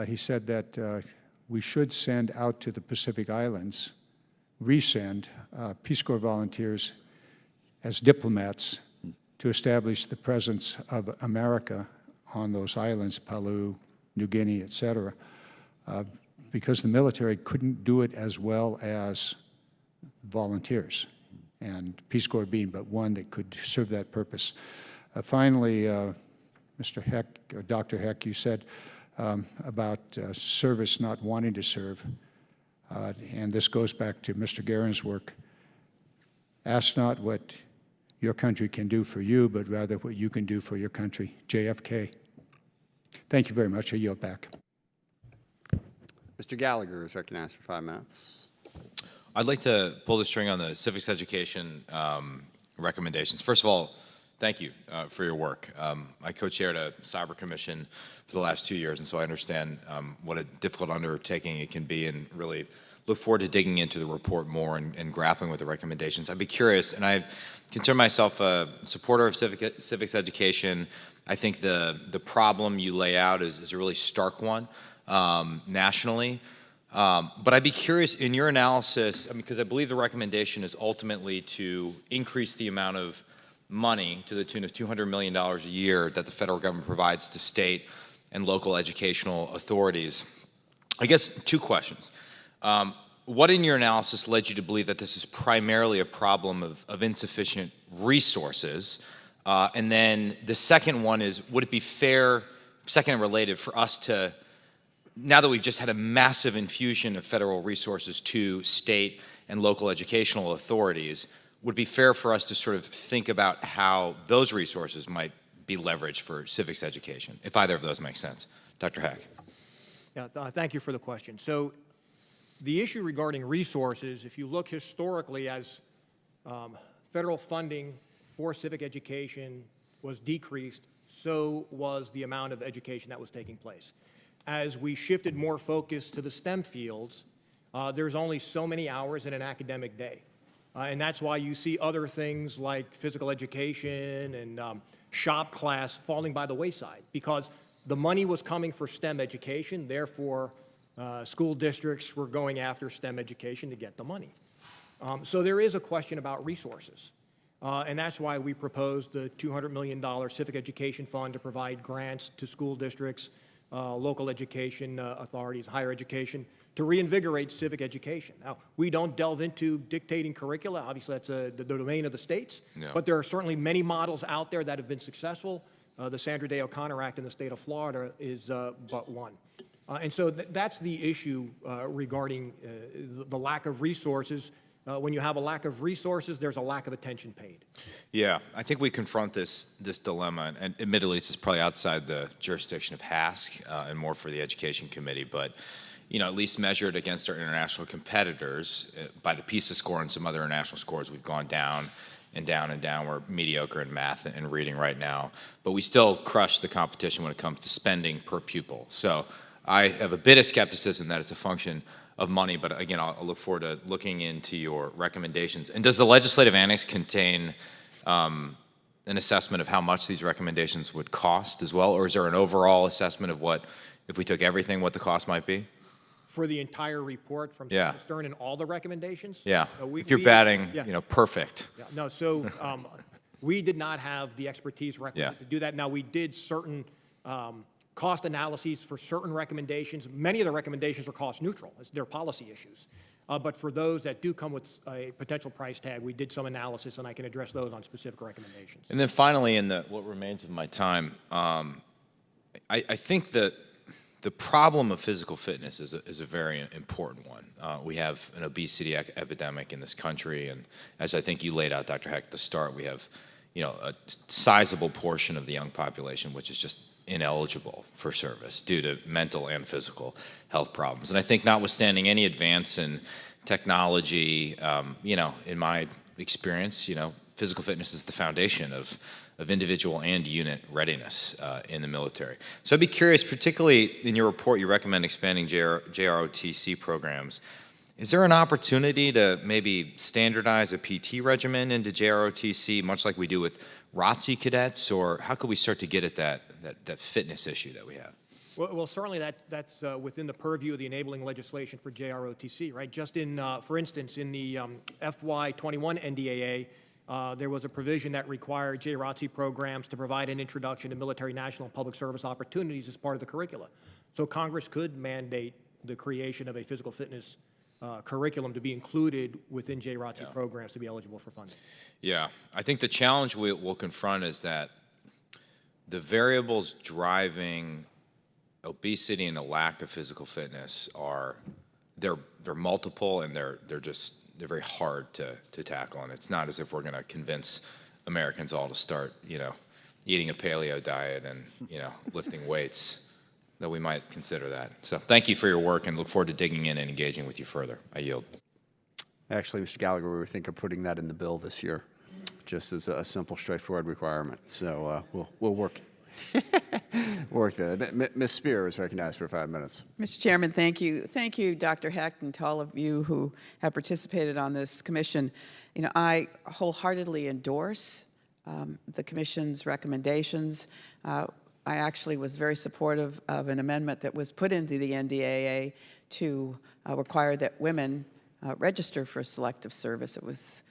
he said that we should send out to the Pacific Islands, resend Peace Corps volunteers as diplomats to establish the presence of America on those islands, Palau, New Guinea, et cetera, because the military couldn't do it as well as volunteers, and Peace Corps being but one that could serve that purpose. Finally, Mr. Heck, or Dr. Heck, you said about service not wanting to serve, and this goes back to Mr. Guerin's work. Ask not what your country can do for you, but rather what you can do for your country. JFK. Thank you very much. I yield back. Mr. Gallagher is recognized for 5 minutes. I'd like to pull the string on the civics education recommendations. First of all, thank you for your work. I co-chaired a cyber commission for the last 2 years, and so I understand what a difficult undertaking it can be, and really look forward to digging into the report more and grappling with the recommendations. I'd be curious, and I consider myself a supporter of civics education. I think the problem you lay out is a really stark one nationally. But I'd be curious in your analysis, because I believe the recommendation is ultimately to increase the amount of money to the tune of $200 million a year that the federal government provides to state and local educational authorities. I guess 2 questions. What in your analysis led you to believe that this is primarily a problem of insufficient resources? And then the second one is, would it be fair, second and related, for us to, now that we've just had a massive infusion of federal resources to state and local educational authorities, would it be fair for us to sort of think about how those resources might be leveraged for civics education, if either of those makes sense? Dr. Heck. Yeah, thank you for the question. So the issue regarding resources, if you look historically as federal funding for civic education was decreased, so was the amount of education that was taking place. As we shifted more focus to the STEM fields, there's only so many hours in an academic day. And that's why you see other things like physical education and shop class falling by the wayside, because the money was coming for STEM education, therefore school districts were going after STEM education to get the money. So there is a question about resources. And that's why we proposed the $200 million Civic Education Fund to provide grants to school districts, local education authorities, higher education, to reinvigorate civic education. Now, we don't delve into dictating curricula. Obviously, that's the domain of the states. Yeah. But there are certainly many models out there that have been successful. The Sandra Day O'Connor Act in the state of Florida is but one. And so that's the issue regarding the lack of resources. When you have a lack of resources, there's a lack of attention paid. Yeah, I think we confront this dilemma, and admittedly, this is probably outside the jurisdiction of HASC and more for the Education Committee, but at least measured against our international competitors by the PISA score and some other international scores, we've gone down and down and down. We're mediocre in math and reading right now, but we still crush the competition when it comes to spending per pupil. So I have a bit of skepticism that it's a function of money, but again, I'll look forward to looking into your recommendations. And does the legislative annex contain an assessment of how much these recommendations would cost as well, or is there an overall assessment of what If we took everything, what the cost might be? For the entire report from Yeah. Stern and all the recommendations? Yeah. We- If you're we- batting, yeah. perfect. Yeah, no, so we did not have the expertise requisite Yeah. to do that. Now, we did certain cost analyses for certain recommendations. Many of the recommendations are cost neutral. They're policy issues. But for those that do come with a potential price tag, we did some analysis, and I can address those on specific recommendations. And then finally, in what remains of my time, I think that the problem of physical fitness is a very important one. We have an obesity epidemic in this country, and as I think you laid out, Dr. Heck, at the start, we have, a sizable portion of the young population which is just ineligible for service due to mental and physical health problems. And I think, notwithstanding any advance in technology, in my experience, physical fitness is the foundation of individual and unit readiness in the military. So I'd be curious, particularly in your report, you recommend expanding JROTC programs. Is there an opportunity to maybe standardize a PT regimen into JROTC, much like we do with ROTC cadets, or how could we start to get at that fitness issue that we have? Well, certainly that's within the purview of the enabling legislation for JROTC, right? Just in, for instance, in the FY21 NDAA, there was a provision that required JROTC programs to provide an introduction to military, national, and public service opportunities as part of the curricula. So Congress could mandate the creation of a physical fitness curriculum to be included within JROTC programs to be eligible for funding. Yeah, I think the challenge we'll confront is that the variables driving obesity and the lack of physical fitness they're multiple, and they're very hard to tackle. And it's not as if we're going to convince Americans all to start, eating a paleo diet and, lifting weights, though we might consider that. So thank you for your work, and look forward to digging in and engaging with you further. I yield. Actually, Mr. Gallagher, we were thinking of putting that in the bill this year, just as a simple, straightforward requirement. So we'll work there. Ms. Spear is recognized for 5 minutes. Mr. Chairman, thank you. Thank you, Dr. Heck, and to all of you who have participated on this commission. I wholeheartedly endorse the commission's recommendations. I actually was very supportive of an amendment that was put into the NDAA to require that women register for selective service. It was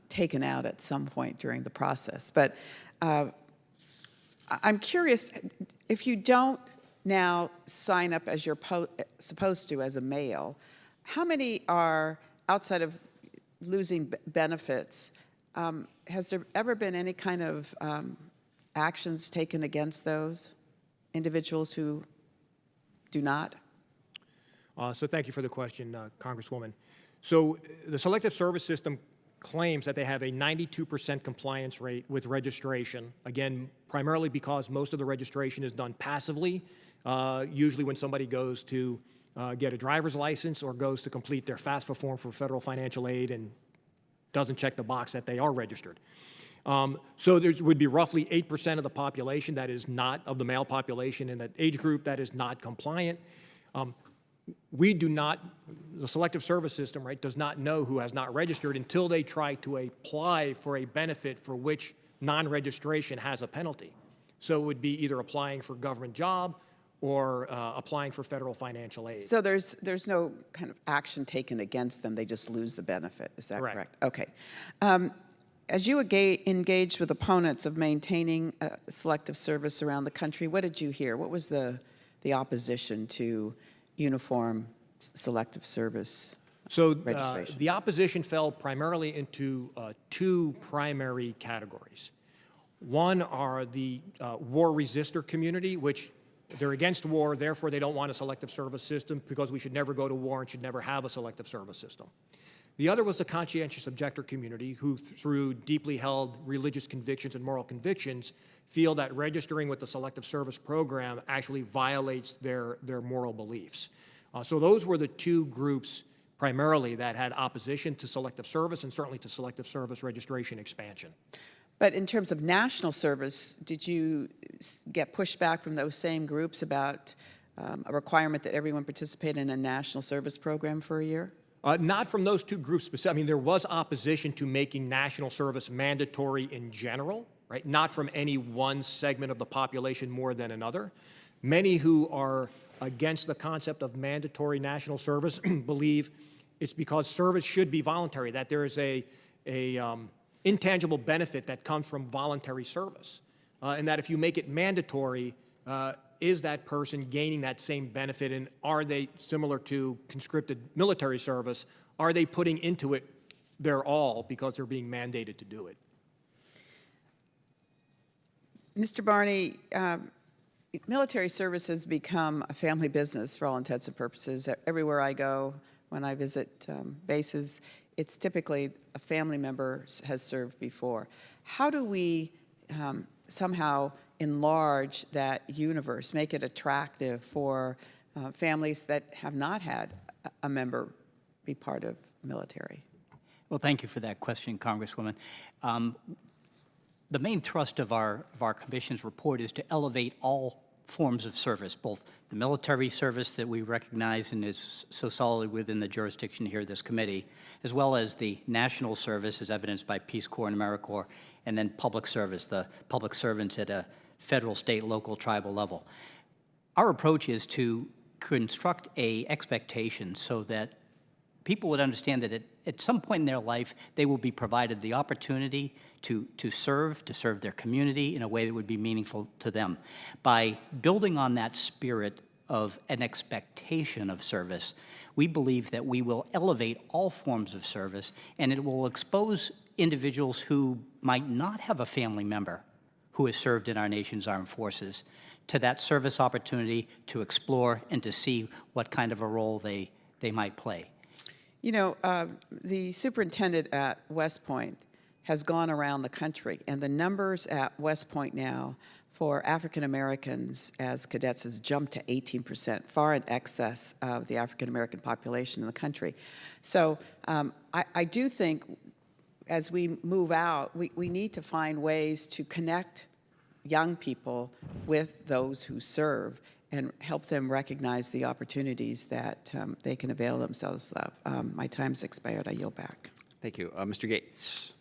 taken out at some point during the process. But I'm curious, if you don't now sign up as you're supposed to as a male, how many are, outside of losing benefits, has there ever been any kind of actions taken against those individuals who do not? So thank you for the question, Congresswoman. So the Selective Service System claims that they have a 92% compliance rate with registration, again, primarily because most of the registration is done passively, usually when somebody goes to get a driver's license or goes to complete their FAFSA form for federal financial aid and doesn't check the box that they are registered. So there would be roughly 8% of the population that is not, of the male population in that age group, that is not compliant. We do not, the Selective Service System, right, does not know who has not registered until they try to apply for a benefit for which non-registration has a penalty. So it would be either applying for a government job or applying for federal financial aid. So there's no kind of action taken against them, they just lose the benefit, is that correct? Okay. As you engaged with opponents of maintaining selective service around the country, what did you hear? What was the opposition to uniform selective service So registration? the opposition fell primarily into two primary categories. One are the war resistor community, which they're against war, therefore they don't want a selective service system because we should never go to war and should never have a selective service system. The other was the conscientious objector community, who through deeply held religious convictions and moral convictions feel that registering with the Selective Service Program actually violates their moral beliefs. So those were the two groups primarily that had opposition to selective service and certainly to selective service registration expansion. But in terms of national service, did you get pushback from those same groups about a requirement that everyone participate in a national service program for a year? Not from those two groups specifically. I mean, there was opposition to making national service mandatory in general, right? Not from any one segment of the population more than another. Many who are against the concept of mandatory national service believe it's because service should be voluntary, that there is a intangible benefit that comes from voluntary service, and that if you make it mandatory, is that person gaining that same benefit, and are they, similar to conscripted military service, are they putting into it their all because they're being mandated to do it? Mr. Barney, military service has become a family business for all intents and purposes. Everywhere I go, when I visit bases, it's typically a family member has served before. How do we somehow enlarge that universe, make it attractive for families that have not had a member be part of military? Well, thank you for that question, Congresswoman. The main thrust of our Commission's report is to elevate all forms of service, both the military service that we recognize and is so solidly within the jurisdiction here of this committee, as well as the national service as evidenced by Peace Corps and AmeriCorps, and then public service, the public servants at a federal, state, local, tribal level. Our approach is to construct an expectation so that people would understand that at some point in their life, they will be provided the opportunity to serve their community in a way that would be meaningful to them. By building on that spirit of an expectation of service, we believe that we will elevate all forms of service, and it will expose individuals who might not have a family member who has served in our nation's armed forces to that service opportunity to explore and to see what kind of a role they might play. You know, the superintendent at West Point has gone around the country, and the numbers at West Point now for African Americans as cadets has jumped to 18%, far in excess of the African American population in the country. So I do think as we move out, we need to find ways to connect young people with those who serve and help them recognize the opportunities that they can avail themselves of. My time's expired. I yield back. Thank you. Mr. Gates.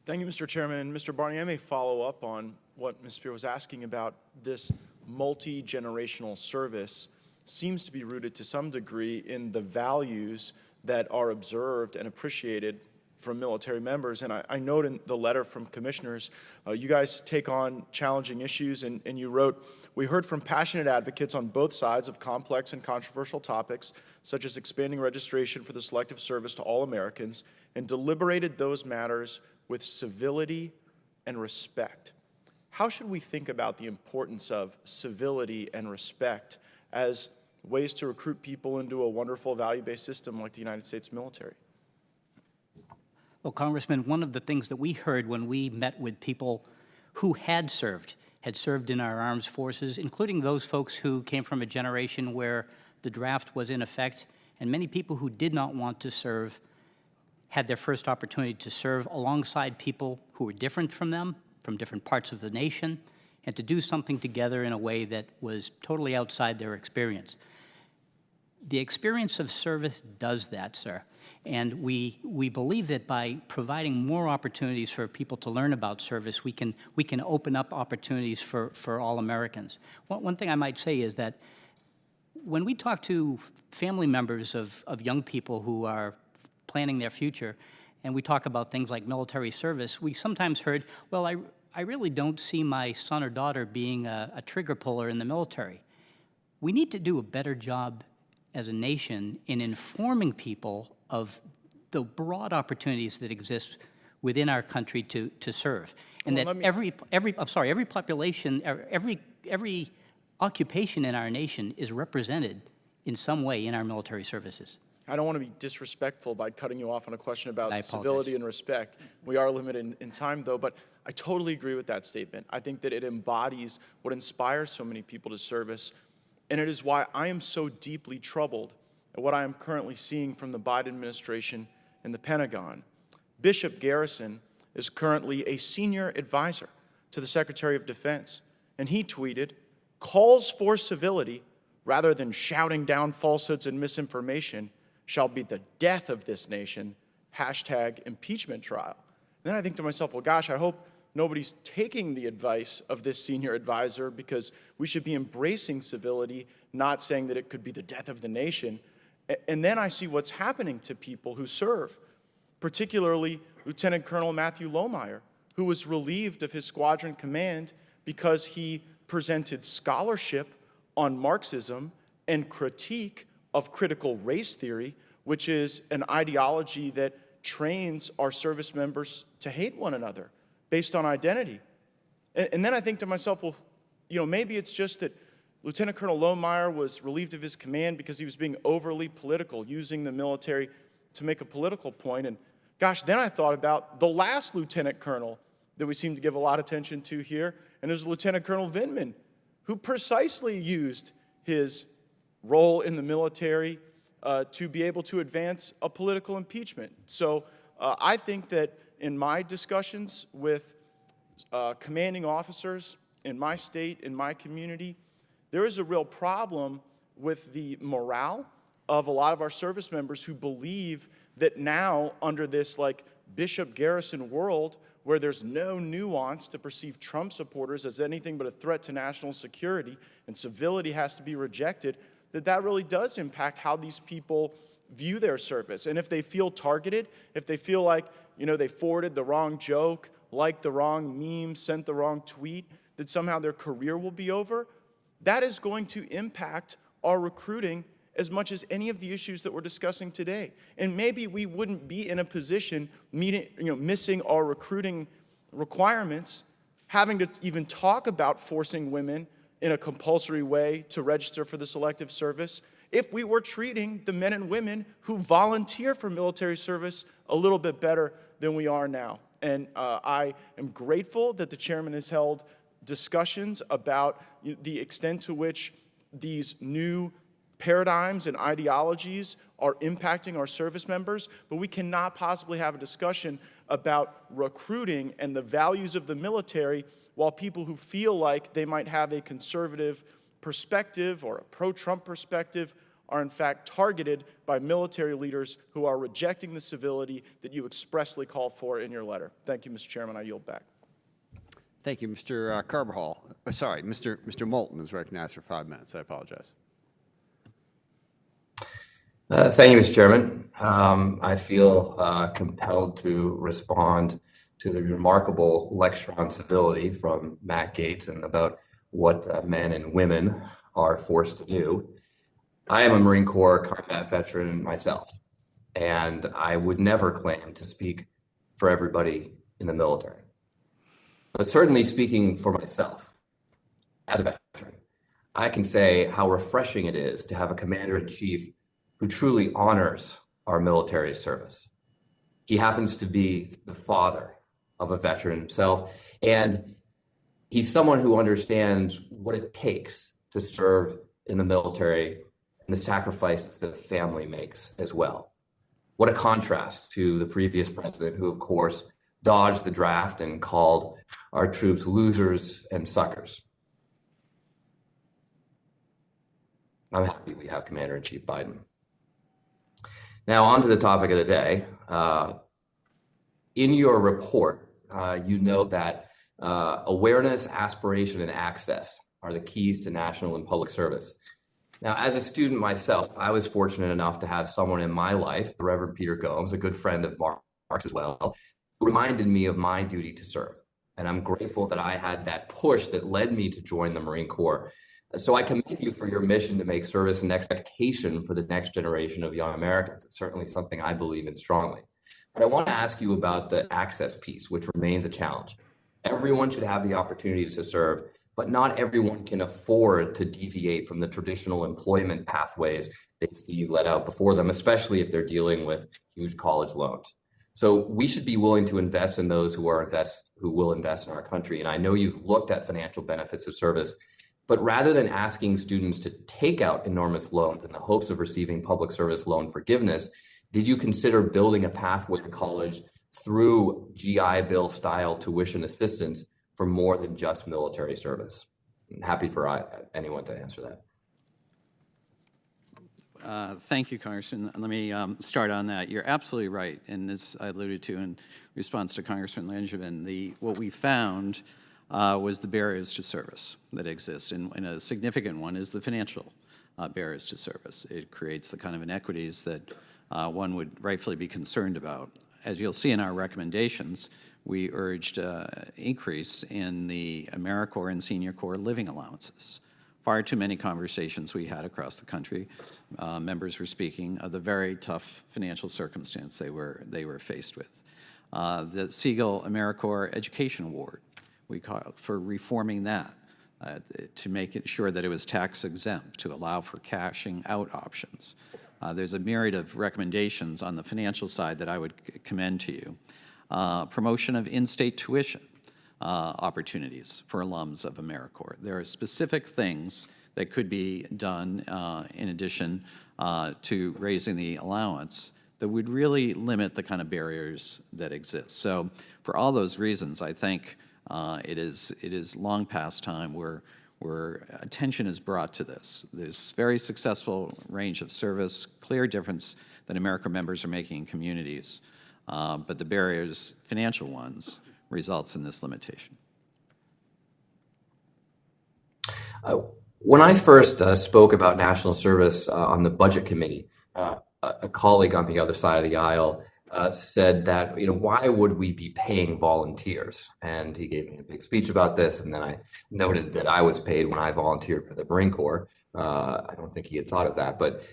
Thank you, Mr. Chairman. Mr. Barney, I may follow up on what Ms. Spear was asking about. This multi-generational service seems to be rooted to some degree in the values that are observed and appreciated from military members. And I note in the letter from commissioners, you guys take on challenging issues, and you wrote, "We heard from passionate advocates on both sides of complex and controversial topics, such as expanding registration for the Selective Service to all Americans, and deliberated those matters with civility and respect." How should we think about the importance of civility and respect as ways to recruit people into a wonderful value-based system like the United States military? Well, Congressman, one of the things that we heard when we met with people who had served in our armed forces, including those folks who came from a generation where the draft was in effect, and many people who did not want to serve had their first opportunity to serve alongside people who were different from them, from different parts of the nation, and to do something together in a way that was totally outside their experience. The experience of service does that, sir. And we believe that by providing more opportunities for people to learn about service, we can open up opportunities for all Americans. One thing I might say is that when we talk to family members of young people who are planning their future, and we talk about things like military service, we sometimes heard, well, I really don't see my son or daughter being a trigger puller in the military. We need to do a better job as a nation in informing people of the broad opportunities that exist within our country to serve, and well, that every population, every occupation in our nation is represented in some way in our military services. I don't want to be disrespectful by cutting you off on a question about I civility apologize. and respect. We are limited in time, though, but I totally agree with that statement. I think that it embodies what inspires so many people to service, and it is why I am so deeply troubled at what I am currently seeing from the Biden administration and the Pentagon. Bishop Garrison is currently a senior advisor to the Secretary of Defense, and he tweeted, "Calls for civility rather than shouting down falsehoods and misinformation shall be the death of this nation, #impeachment trial." Then I think to myself, well, gosh, I hope nobody's taking the advice of this senior advisor, because we should be embracing civility, not saying that it could be the death of the nation. And then I see what's happening to people who serve, particularly Lieutenant Colonel Matthew Lohmeyer, who was relieved of his squadron command because he presented scholarship on Marxism and critique of critical race theory, which is an ideology that trains our service members to hate one another based on identity. And then I think to myself, well, maybe it's just that Lieutenant Colonel Lohmeyer was relieved of his command because he was being overly political, using the military to make a political point. And gosh, then I thought about the last lieutenant colonel that we seem to give a lot of attention to here, and it was Lieutenant Colonel Vindman, who precisely used his role in the military to be able to advance a political impeachment. So I think that in my discussions with commanding officers in my state, in my community, there is a real problem with the morale of a lot of our service members who believe that now, under this Bishop Garrison world, where there's no nuance to perceive Trump supporters as anything but a threat to national security, and civility has to be rejected, that really does impact how these people view their service. And if they feel targeted, if they feel like, they forwarded the wrong joke, liked the wrong meme, sent the wrong tweet, that somehow their career will be over, that is going to impact our recruiting as much as any of the issues that we're discussing today. And maybe we wouldn't be in a position missing our recruiting requirements, having to even talk about forcing women in a compulsory way to register for the Selective Service, if we were treating the men and women who volunteer for military service a little bit better than we are now. And I am grateful that the chairman has held discussions about the extent to which these new paradigms and ideologies are impacting our service members, but we cannot possibly have a discussion about recruiting and the values of the military while people who feel like they might have a conservative perspective or a pro-Trump perspective are in fact targeted by military leaders who are rejecting the civility that you expressly called for in your letter. Thank you, Mr. Chairman. I yield back. Thank you, Mr. Carbajal. Sorry, Mr. Moulton is recognized for 5 minutes. I apologize. Thank you, Mr. Chairman. I feel compelled to respond to the remarkable lecture on civility from Matt Gates and about what men and women are forced to do. I am a Marine Corps combat veteran myself, and I would never claim to speak for everybody in the military. But certainly speaking for myself, as a veteran, I can say how refreshing it is to have a commander-in-chief who truly honors our military service. He happens to be the father of a veteran himself, and he's someone who understands what it takes to serve in the military and the sacrifices that a family makes as well. What a contrast to the previous president, who of course dodged the draft and called our troops losers and suckers. I'm happy we have Commander-in-Chief Biden. Now, on to the topic of the day. In your report, you note that awareness, aspiration, and access are the keys to national and public service. Now, as a student myself, I was fortunate enough to have someone in my life, the Reverend Peter Gomes, a good friend of Mark's as well, who reminded me of my duty to serve. And I'm grateful that I had that push that led me to join the Marine Corps. So I commend you for your mission to make service an expectation for the next generation of young Americans. It's certainly something I believe in strongly. But I want to ask you about the access piece, which remains a challenge. Everyone should have the opportunity to serve, but not everyone can afford to deviate from the traditional employment pathways they see let out before them, especially if they're dealing with huge college loans. So we should be willing to invest in those who will invest in our country. And I know you've looked at financial benefits of service, but rather than asking students to take out enormous loans in the hopes of receiving public service loan forgiveness, did you consider building a pathway to college through GI Bill style tuition assistance for more than just military service? I'm happy for anyone to answer that. Thank you, Congressman. Let me start on that. You're absolutely right, and as I alluded to in response to Congressman Langevin, what we found was the barriers to service that exist, and a significant one is the financial barriers to service. It creates the kind of inequities that one would rightfully be concerned about. As you'll see in our recommendations, we urged increase in the AmeriCorps and Senior Corps living allowances. Far too many conversations we had across the country, members were speaking of the very tough financial circumstance they were faced with. The Siegel AmeriCorps Education Award, we called for reforming that to make it sure that it was tax exempt, to allow for cashing out options. There's a myriad of recommendations on the financial side that I would commend to you. Promotion of in-state tuition opportunities for alums of AmeriCorps. There are specific things that could be done in addition to raising the allowance that would really limit the kind of barriers that exist. So for all those reasons, I think it is long past time where attention is brought to this. There's very successful range of service, clear difference that AmeriCorps members are making in communities, but the barriers, financial ones, results in this limitation. When I first spoke about national service on the budget committee, a colleague on the other side of the aisle said that, why would we be paying volunteers? And he gave me a big speech about this, and then I noted that I was paid when I volunteered for the Marine Corps. I don't think he had thought of that, but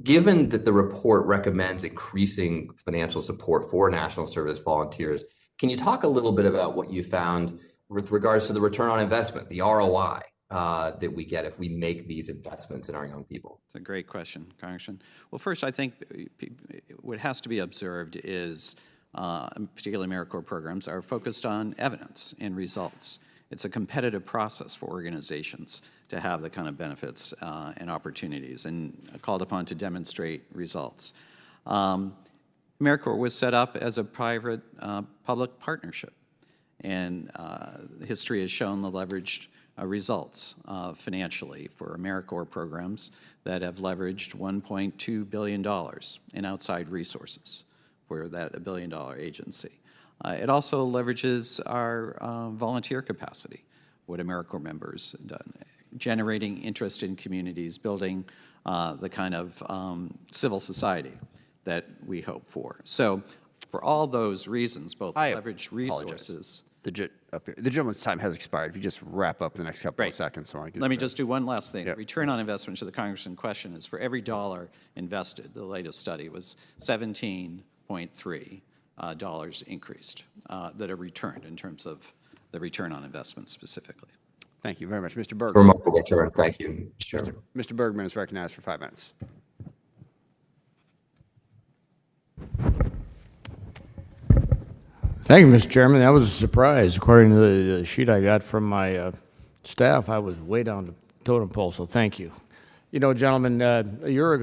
given that the report recommends increasing financial support for national service volunteers, can you talk a little bit about what you found with regards to the return on investment, the ROI that we get if we make these investments in our young people? It's a great question, Congressman. Well, first, I think what has to be observed is, particularly AmeriCorps programs, are focused on evidence and results. It's a competitive process for organizations to have the kind of benefits and opportunities and called upon to demonstrate results. AmeriCorps was set up as a private-public partnership, and history has shown the leveraged results financially for AmeriCorps programs that have leveraged $1.2 billion in outside resources for that $1 billion agency. It also leverages our volunteer capacity, what AmeriCorps members have done, generating interest in communities, building the kind of civil society that we hope for. So for all those reasons, both leverage resources. The gentleman's time has expired. If you just wrap up the next couple of seconds. So Let me just do one last thing. Yep. Return on investment to the congressman's question is for every dollar invested, the latest study was $17.3 increased that are returned in terms of the return on investment specifically. Thank you very much. Mr. Bergman. Remarkable return. Thank you, Mr. Chairman. Mr. Bergman is recognized for 5 minutes. Thank you, Mr. Chairman. That was a surprise. According to the sheet I got from my staff, I was way down the totem pole, so thank you. Gentlemen, over a year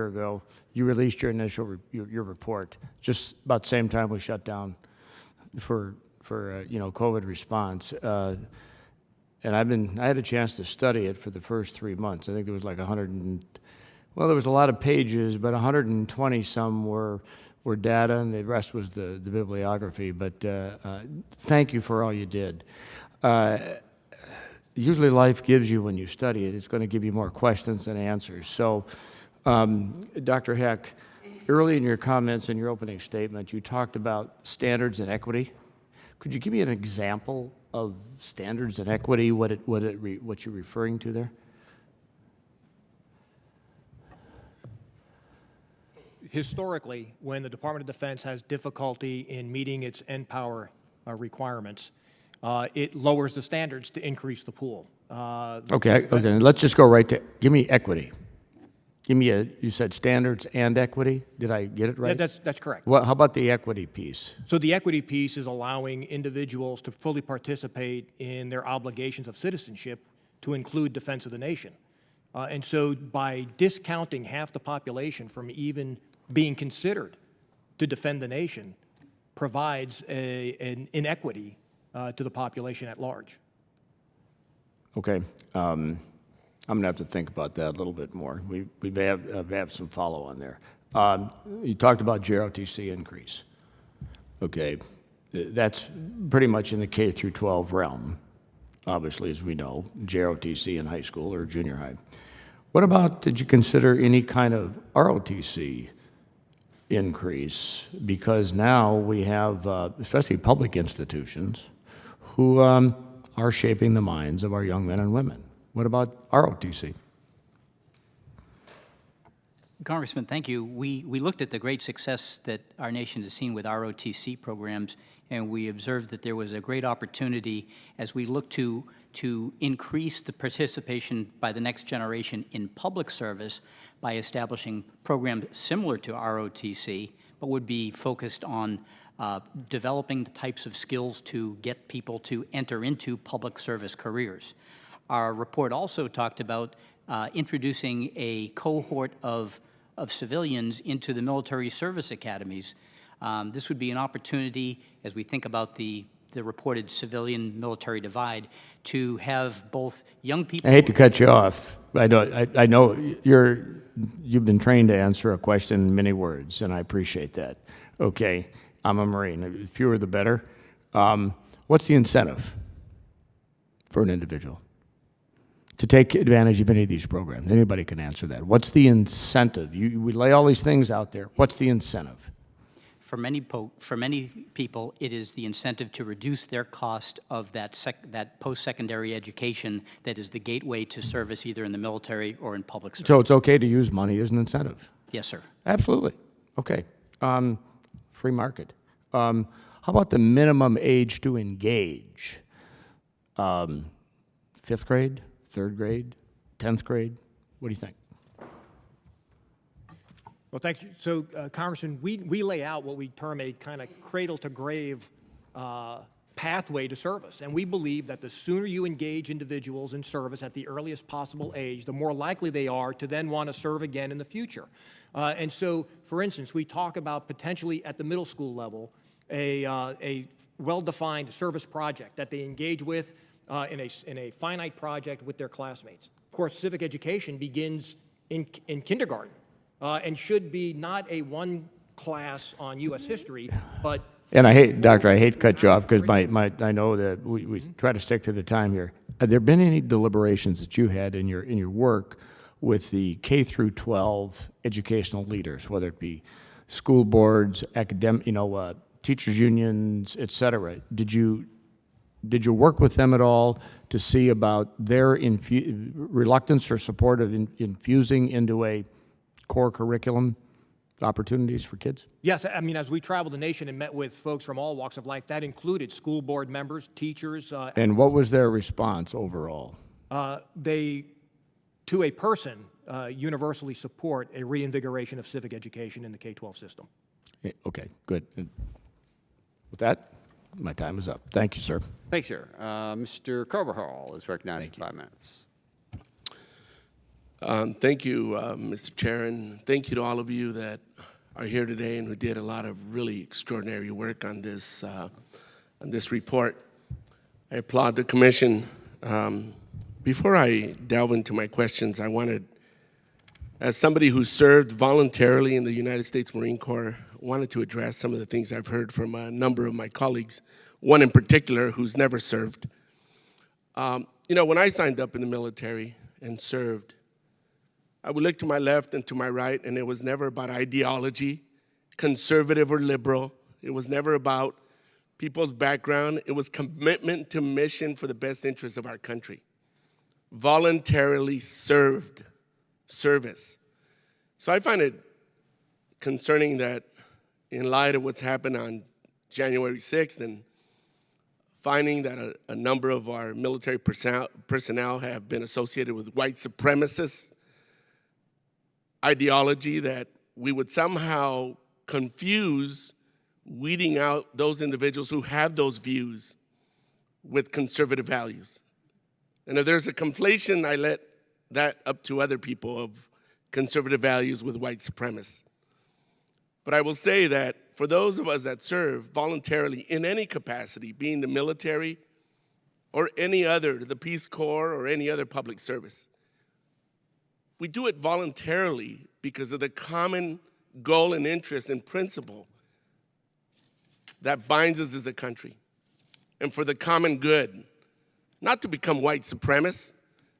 ago, you released your initial your report, just about the same time we shut down for COVID response. And I had a chance to study it for the first 3 months. I think there was like there was a lot of pages, but 120 some were data, and the rest was the bibliography. But thank you for all you did. Usually life gives you, when you study it, it's going to give you more questions than answers. So, Dr. Heck, early in your comments in your opening statement, you talked about standards and equity. Could you give me an example of standards and equity, what you're referring to there? Historically, when the Department of Defense has difficulty in meeting its end power requirements, it lowers the standards to increase the pool. Okay, let's just go right to, give me equity. Give me you said standards and equity? Did I get it right? Yeah, that's correct. Well, how about the equity piece? So the equity piece is allowing individuals to fully participate in their obligations of citizenship, to include defense of the nation. And so by discounting half the population from even being considered to defend the nation provides an inequity to the population at large. Okay. I'm going to have to think about that a little bit more. We may have some follow-on there. You talked about JROTC increase. Okay, that's pretty much in the K through 12 realm, obviously, as we know, JROTC in high school or junior high. What about, did you consider any kind of ROTC increase? Because now we have, especially public institutions, who are shaping the minds of our young men and women. What about ROTC? Congressman, thank you. We looked at the great success that our nation has seen with ROTC programs, and we observed that there was a great opportunity as we look to increase the participation by the next generation in public service by establishing programs similar to ROTC, but would be focused on developing the types of skills to get people to enter into public service careers. Our report also talked about introducing a cohort of civilians into the military service academies. This would be an opportunity, as we think about the reported civilian-military divide, to have both young people... I hate to cut you off. I know you've been trained to answer a question in many words, and I appreciate that. Okay, I'm a Marine. The fewer the better. What's the incentive for an individual to take advantage of any of these programs? Anybody can answer that. What's the incentive? We lay all these things out there. What's the incentive? For many people, it is the incentive to reduce their cost of that post-secondary education that is the gateway to service either in the military or in public service. So it's okay to use money as an incentive? Yes, sir. Absolutely. Okay. Free market. How about the minimum age to engage? 5th grade, 3rd grade, 10th grade? What do you think? Well, thank you. So, Congressman, we lay out what we term a kind of cradle-to-grave pathway to service. And we believe that the sooner you engage individuals in service at the earliest possible age, the more likely they are to then want to serve again in the future. And so, for instance, we talk about potentially at the middle school level a well-defined service project that they engage with in a finite project with their classmates. Of course, civic education begins in kindergarten. And should be not a one class on U.S. history, but... And I hate, Doctor, I hate to cut you off because I know that we try to stick to the time here. Have there been any deliberations that you had in your work with the K through 12 educational leaders, whether it be school boards, academic, teachers unions, et cetera? Did you work with them at all to see about their reluctance or support of infusing into a core curriculum opportunities for kids? Yes, I mean, as we traveled the nation and met with folks from all walks of life, that included school board members, teachers. And what was their response overall? They, to a person, universally support a reinvigoration of civic education in the K-12 system. Okay, good. And with that, my time is up. Thank you, sir. Thanks, sir. Mr. Carvajal is recognized for 5 minutes. Thank you, Mr. Chair, and thank you to all of you that are here today and who did a lot of really extraordinary work on this report. I applaud the commission. Before I delve into my questions, I wanted, as somebody who served voluntarily in the United States Marine Corps, wanted to address some of the things I've heard from a number of my colleagues, one in particular who's never served. When I signed up in the military and served, I would look to my left and to my right, and it was never about ideology, conservative or liberal. It was never about people's background. It was commitment to mission for the best interests of our country. Voluntarily served, service. So I find it concerning that in light of what's happened on January 6th and finding that a number of our military personnel have been associated with white supremacists ideology, that we would somehow confuse weeding out those individuals who have those views with conservative values. And if there's a conflation, I let that up to other people of conservative values with white supremacists. But I will say that for those of us that serve voluntarily in any capacity, being the military or any other, the Peace Corps or any other public service, we do it voluntarily because of the common goal and interest and principle that binds us as a country, and for the common good, not to become white supremacists,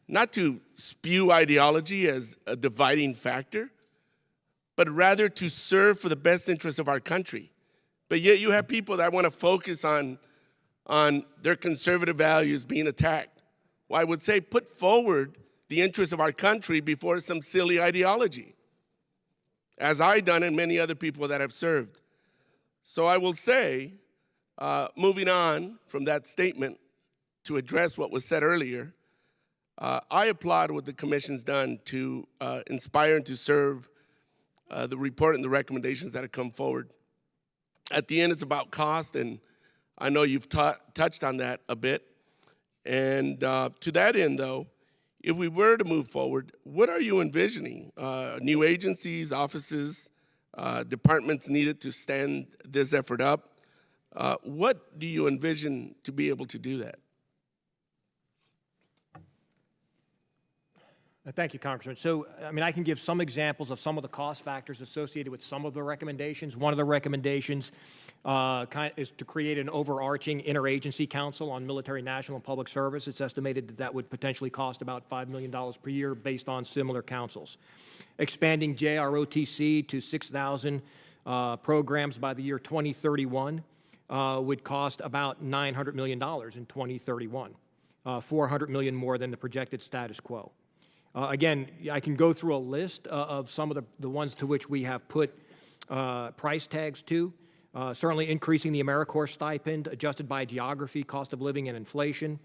not to spew ideology as a dividing factor, but rather to serve for the best interest of our country. But yet you have people that want to focus on their conservative values being attacked. Well, I would say put forward the interests of our country before some silly ideology, as I done and many other people that have served. So I will say, moving on from that statement to address what was said earlier, I applaud what the commission's done to inspire and to serve the report and the recommendations that have come forward. At the end, it's about cost, and I know you've touched on that a bit. And to that end, though, if we were to move forward, what are you envisioning? New agencies, offices, departments needed to stand this effort up? What do you envision to be able to do that? Thank you, Congressman. So, I mean, I can give some examples of some of the cost factors associated with some of the recommendations. One of the recommendations is to create an overarching interagency council on military, national, and public service. It's estimated that that would potentially cost about $5 million per year based on similar councils. Expanding JROTC to 6,000 programs by the year 2031 would cost about $900 million in 2031, $400 million more than the projected status quo. Again, I can go through a list of some of the ones to which we have put price tags to. Certainly increasing the AmeriCorps stipend, adjusted by geography, cost of living, and inflation,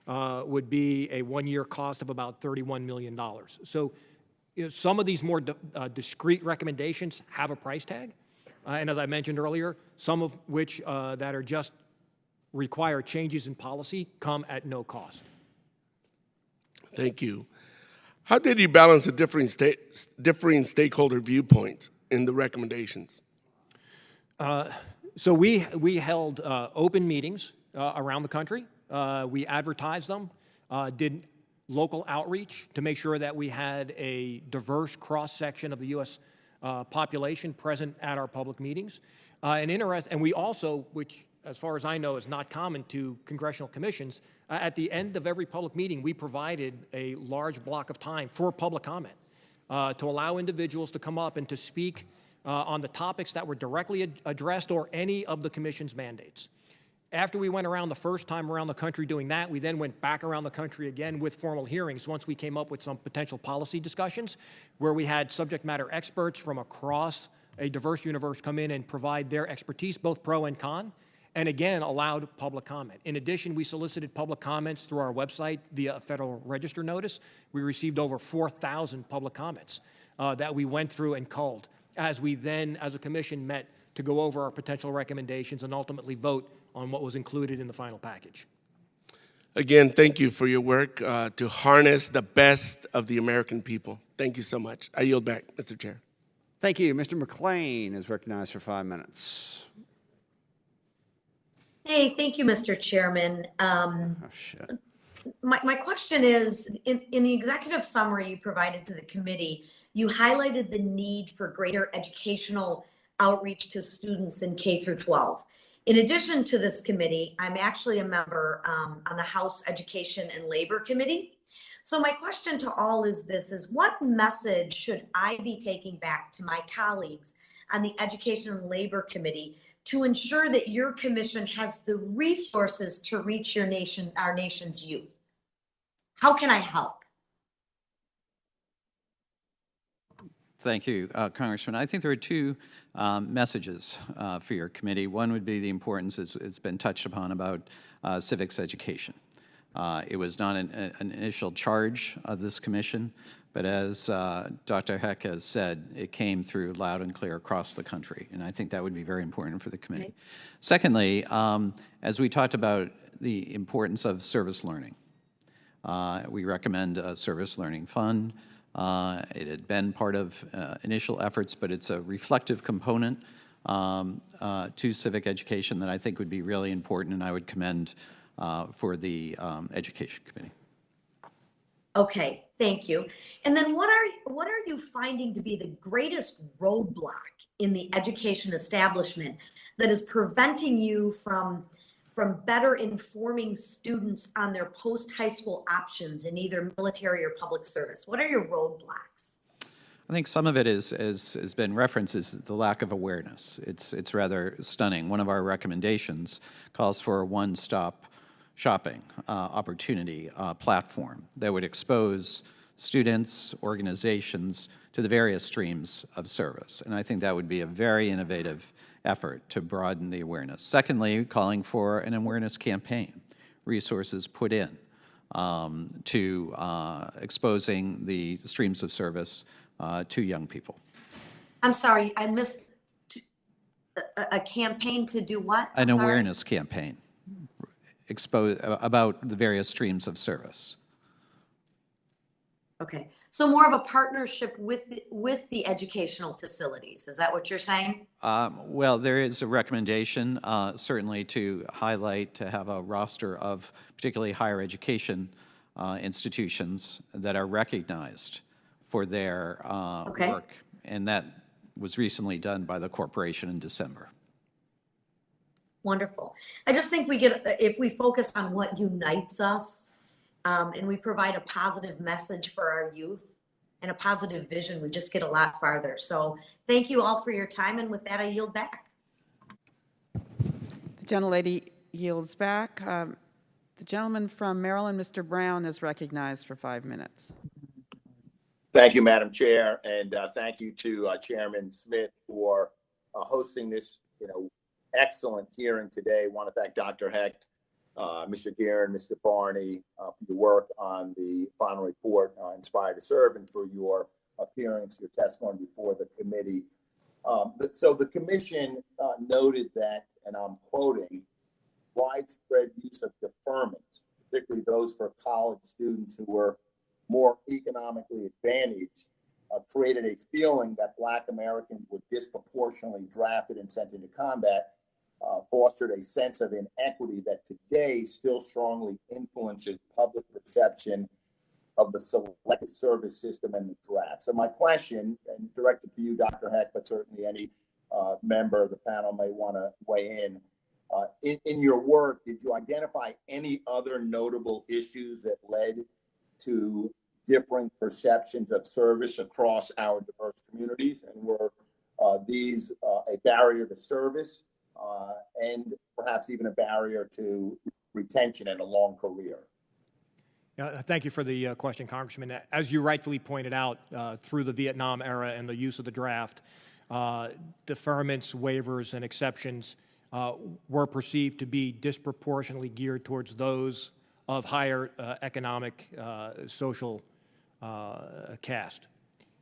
would be a one-year cost of about $31 million. So, you know, some of these more discrete recommendations have a price tag. And as I mentioned earlier, some of which that are just require changes in policy come at no cost. Thank you. How did you balance the differing stakeholder viewpoints in the recommendations? So we held open meetings around the country. We advertised them, did local outreach to make sure that we had a diverse cross-section of the U.S. Population present at our public meetings. And we also, which as far as I know is not common to congressional commissions, at the end of every public meeting, we provided a large block of time for public comment to allow individuals to come up and to speak on the topics that were directly addressed or any of the commission's mandates. After we went around the first time around the country doing that, we then went back around the country again with formal hearings once we came up with some potential policy discussions where we had subject matter experts from across a diverse universe come in and provide their expertise, both pro and con, and again, allowed public comment. In addition, we solicited public comments through our website via a Federal Register notice. We received over 4,000 public comments that we went through and culled as we then, as a commission, met to go over our potential recommendations and ultimately vote on what was included in the final package. Again, thank you for your work to harness the best of the American people. Thank you so much. I yield back, Mr. Chair. Thank you. Mr. McLean is recognized for 5 minutes. Hey, thank you, Mr. Chairman. My question is, in the executive summary you provided to the committee, you highlighted the need for greater educational outreach to students in K through 12. In addition to this committee, I'm actually a member on the House Education and Labor Committee. So my question to all is this, is what message should I be taking back to my colleagues on the Education and Labor Committee to ensure that your commission has the resources to reach our nation's youth? How can I help? Thank you, Congressman. I think there are two messages for your committee. One would be the importance, it's been touched upon, about civics education. It was not an initial charge of this commission, but as Dr. Heck has said, it came through loud and clear across the country, and I think that would be very important for the committee. Okay. Secondly, as we talked about the importance of service learning, we recommend a service learning fund. It had been part of initial efforts, but it's a reflective component to civic education that I think would be really important, and I would commend for the Education Committee. Okay, thank you. And then what you finding to be the greatest roadblock in the education establishment that is preventing you from better informing students on their post-high school options in either military or public service? What are your roadblocks? I think some of it has been referenced is the lack of awareness. It's rather stunning. One of our recommendations calls for a one-stop shopping opportunity platform that would expose students, organizations to the various streams of service. And I think that would be a very innovative effort to broaden the awareness. Secondly, calling for an awareness campaign, resources put in to exposing the streams of service to young people. I'm sorry, I missed a campaign to do what? An awareness campaign about the various streams of service. Okay, so more of a partnership with the educational facilities. Is that what you're saying? Well, there is a recommendation certainly to highlight, to have a roster of particularly higher education institutions that are recognized for their work. And that was recently done by the corporation in December. Wonderful. I just think if we focus on what unites us, and we provide a positive message for our youth and a positive vision, we just get a lot farther. So thank you all for your time. And with that, I yield back. The gentlelady yields back. The gentleman from Maryland, Mr. Brown, is recognized for 5 minutes. Thank you, Madam Chair, and thank you to Chairman Smith for hosting this, excellent hearing today. I want to thank Dr. Hecht, Mr. Guerin, Mr. Barney, for your work on the final report, Inspired to Serve, and for your appearance, your testimony before the committee. So the commission noted that, and I'm quoting, widespread use of deferments, particularly those for college students who were more economically advantaged, created a feeling that Black Americans were disproportionately drafted and sent into combat, fostered a sense of inequity that today still strongly influences public perception of the selective service system and the draft. So my question, and directed to you, Dr. Hecht, but certainly any member of the panel may want to weigh in. In your work, did you identify any other notable issues that led to differing perceptions of service across our diverse communities? And were these a barrier to service and perhaps even a barrier to retention and a long career? Thank you for the question, Congressman. As you rightfully pointed out, through the Vietnam era and the use of the draft, deferments, waivers, and exceptions were perceived to be disproportionately geared towards those of higher economic, social caste.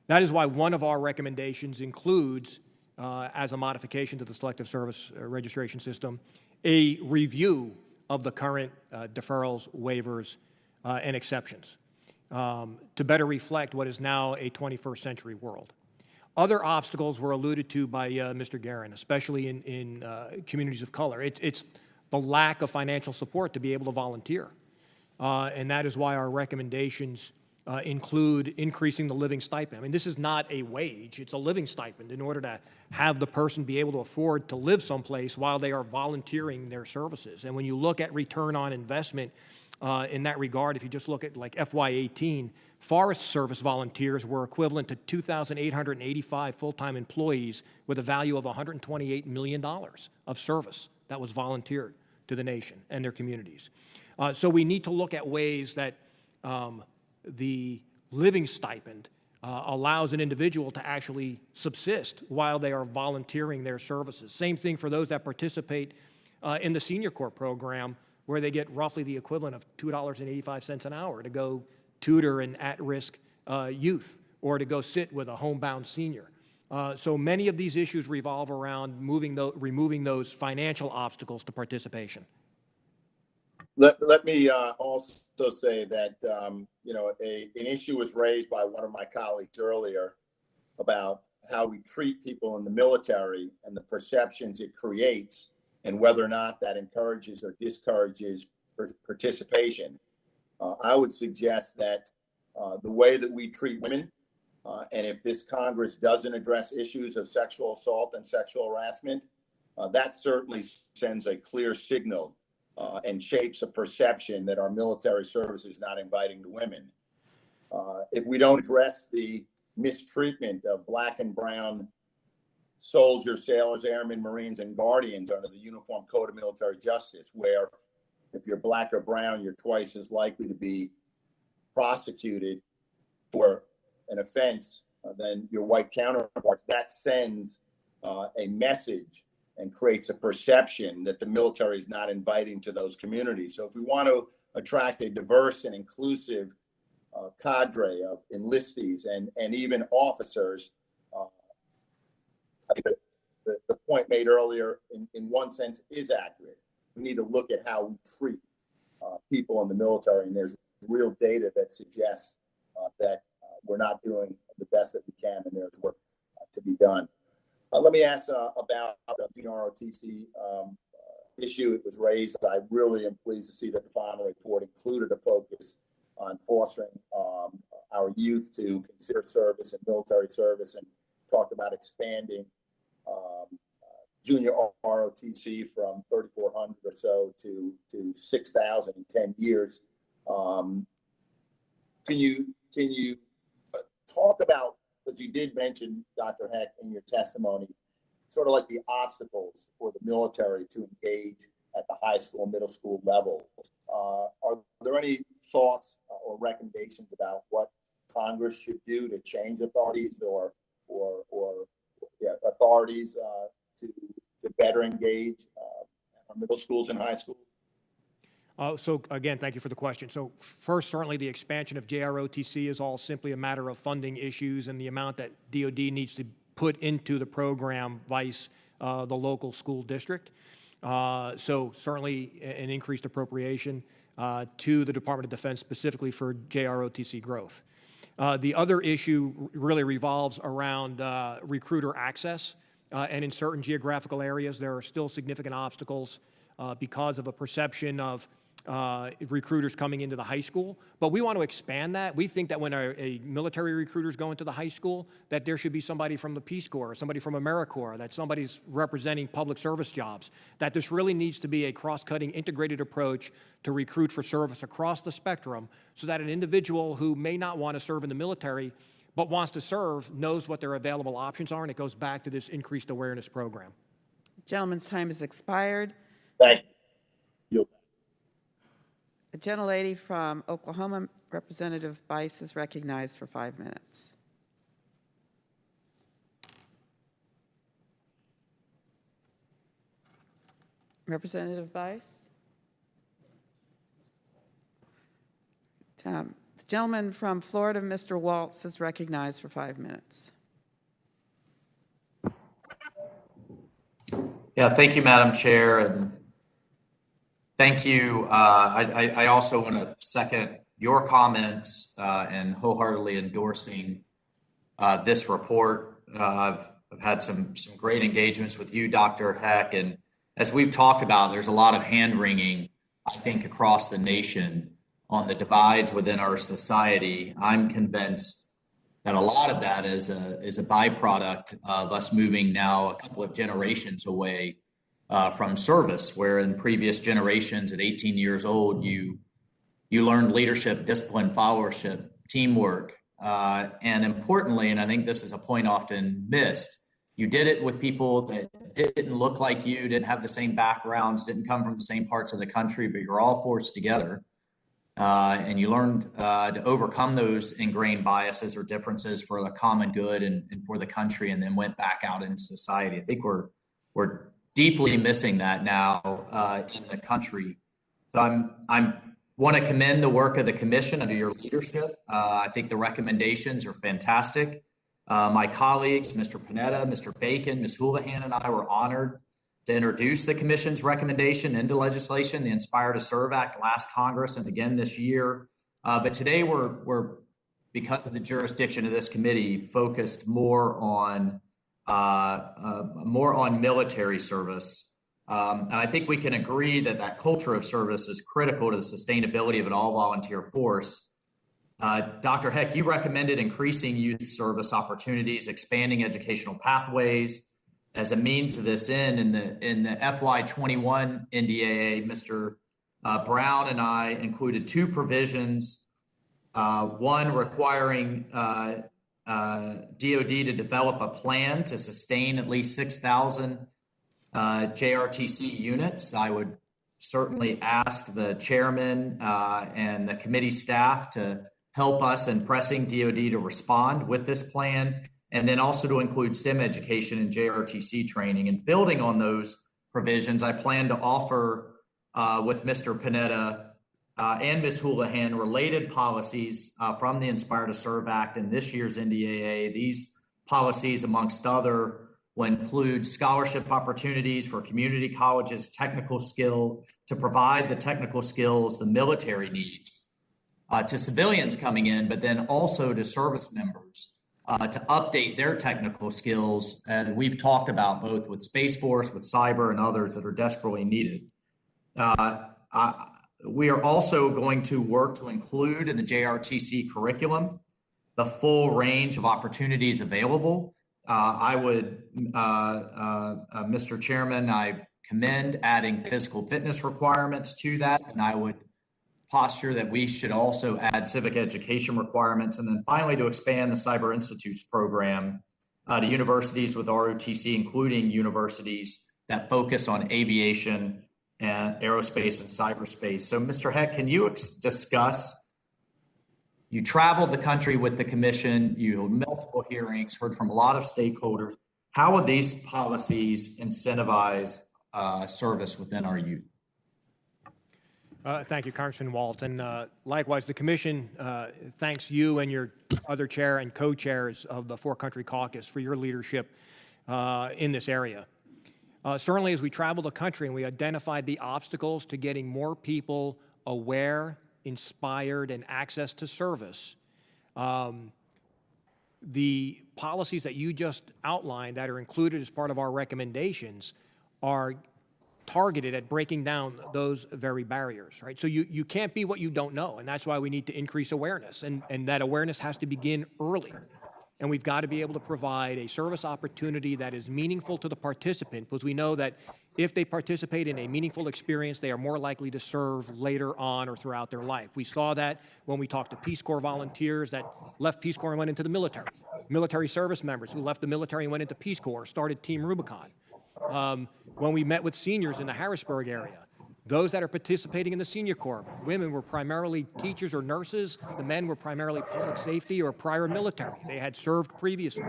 That is why one of our recommendations includes, as a modification to the Selective Service Registration System, a review of the current deferrals, waivers, and exceptions to better reflect what is now a 21st century world. Other obstacles were alluded to by Mr. Guerin, especially in communities of color. It's the lack of financial support to be able to volunteer. And that is why our recommendations include increasing the living stipend. I mean, this is not a wage, it's a living stipend in order to have the person be able to afford to live someplace while they are volunteering their services. And when you look at return on investment in that regard, if you just look at like FY18, Forest Service volunteers were equivalent to 2,885 full-time employees with a value of $128 million of service that was volunteered to the nation and their communities. So we need to look at ways that the living stipend allows an individual to actually subsist while they are volunteering their services. Same thing for those that participate in the Senior Corps program, where they get roughly the equivalent of $2.85 an hour to go tutor an at-risk youth or to go sit with a homebound senior. So many of these issues revolve around removing those financial obstacles to participation. Let me also say that, an issue was raised by one of my colleagues earlier about how we treat people in the military and the perceptions it creates and whether or not that encourages or discourages participation. I would suggest that the way that we treat women And if this Congress doesn't address issues of sexual assault and sexual harassment, that certainly sends a clear signal and shapes a perception that our military service is not inviting to women. If we don't address the mistreatment of Black and brown soldiers, sailors, airmen, Marines, and Guardians under the Uniform Code of Military Justice, where if you're Black or brown, you're twice as likely to be prosecuted for an offense than your white counterparts, that sends a message and creates a perception that the military is not inviting to those communities. So if we want to attract a diverse and inclusive cadre of enlistees and even officers, I think the point made earlier in one sense is accurate. We need to look at how we treat people in the military, and there's real data that suggests that we're not doing the best that we can, and there's work to be done. Let me ask about the ROTC issue. It was raised. I really am pleased to see that the final report included a focus on fostering our youth to consider service and military service, and talked about expanding junior ROTC from 3,400 or so to 6,000 in 10 years. Can you talk about, because you did mention, Dr. Heck, in your testimony, sort of like the obstacles for the military to engage at the high school, middle school level. Are there any thoughts or recommendations about what Congress should do to change authorities or authorities to better engage our middle schools and high schools? So again, thank you for the question. So first, certainly the expansion of JROTC is all simply a matter of funding issues and the amount that DoD needs to put into the program vice the local school district. So certainly an increased appropriation to the Department of Defense specifically for JROTC growth. The other issue really revolves around recruiter access, and in certain geographical areas there are still significant obstacles because of a perception of recruiters coming into the high school, but we want to expand that. We think that when a military recruiters go into the high school, that there should be somebody from the Peace Corps, or somebody from AmeriCorps, that somebody's representing public service jobs, that this really needs to be a cross-cutting, integrated approach to recruit for service across the spectrum, so that an individual who may not want to serve in the military but wants to serve knows what their available options are, and it goes back to this increased awareness program. Gentleman's time has expired. Thank you. The gentlelady from Oklahoma, Representative Bice, is recognized for 5 minutes. Representative Bice? The gentleman from Florida, Mr. Waltz, is recognized for 5 minutes. Yeah, thank you, Madam Chair, and thank you. I also want to second your comments and wholeheartedly endorsing this report. I've had some great engagements with you, Dr. Heck, and as we've talked about, there's a lot of hand-wringing, I think, across the nation on the divides within our society. I'm convinced that a lot of that is a byproduct of us moving now a couple of generations away from service, where in previous generations at 18 years old, you learned leadership, discipline, followership, teamwork, and importantly, and I think this is a point often missed, you did it with people that didn't look like you, didn't have the same backgrounds, didn't come from the same parts of the country, but you're all forced together. And you learned to overcome those ingrained biases or differences for the common good and for the country, and then went back out into society. I think we're deeply missing that now in the country. So I want to commend the work of the commission under your leadership. I think the recommendations are fantastic. My colleagues, Mr. Panetta, Mr. Bacon, Ms. Houlihan, and I were honored to introduce the commission's recommendation into legislation, the Inspire to Serve Act, last Congress and again this year. But today we're, because of the jurisdiction of this committee, focused more on military service. And I think we can agree that culture of service is critical to the sustainability of an all-volunteer force. Dr. Heck, you recommended increasing youth service opportunities, expanding educational pathways as a means to this end. In the FY21 NDAA, Mr. Brown and I included two provisions, one requiring DOD to develop a plan to sustain at least 6,000 JRTC units. I would certainly ask the chairman and the committee staff to help us in pressing DOD to respond with this plan, and then also to include STEM education and JRTC training. And building on those provisions, I plan to offer with Mr. Panetta and Ms. Houlihan related policies from the Inspire to Serve Act in this year's NDAA. These policies, amongst other, will include scholarship opportunities for community colleges, technical skill, to provide the technical skills the military needs to civilians coming in, but then also to service members to update their technical skills that we've talked about both with Space Force, with cyber, and others that are desperately needed. We are also going to work to include in the JRTC curriculum the full range of opportunities available. I would, Mr. Chairman, I commend adding physical fitness requirements to that, and I would posture that we should also add civic education requirements, and then finally to expand the Cyber Institutes program to universities with ROTC, including universities that focus on aviation and aerospace and cyberspace. So, Mr. Heck, can you discuss, you traveled the country with the commission, you had multiple hearings, heard from a lot of stakeholders. How would these policies incentivize service within our youth? Thank you, Congressman Waltz. And likewise, the commission thanks you and your other chair and co-chairs of the Four Country Caucus for your leadership in this area. Certainly, as we traveled the country and we identified the obstacles to getting more people aware, inspired, and access to service, the policies that you just outlined that are included as part of our recommendations are targeted at breaking down those very barriers, right? So you can't be what you don't know, and that's why we need to increase awareness, and that awareness has to begin early. And we've got to be able to provide a service opportunity that is meaningful to the participant, because we know that if they participate in a meaningful experience, they are more likely to serve later on or throughout their life. We saw that when we talked to Peace Corps volunteers that left Peace Corps and went into the military, military service members who left the military and went into Peace Corps, started Team Rubicon. When we met with seniors in the Harrisburg area, those that are participating in the Senior Corps, women were primarily teachers or nurses, the men were primarily public safety or prior military. They had served previously.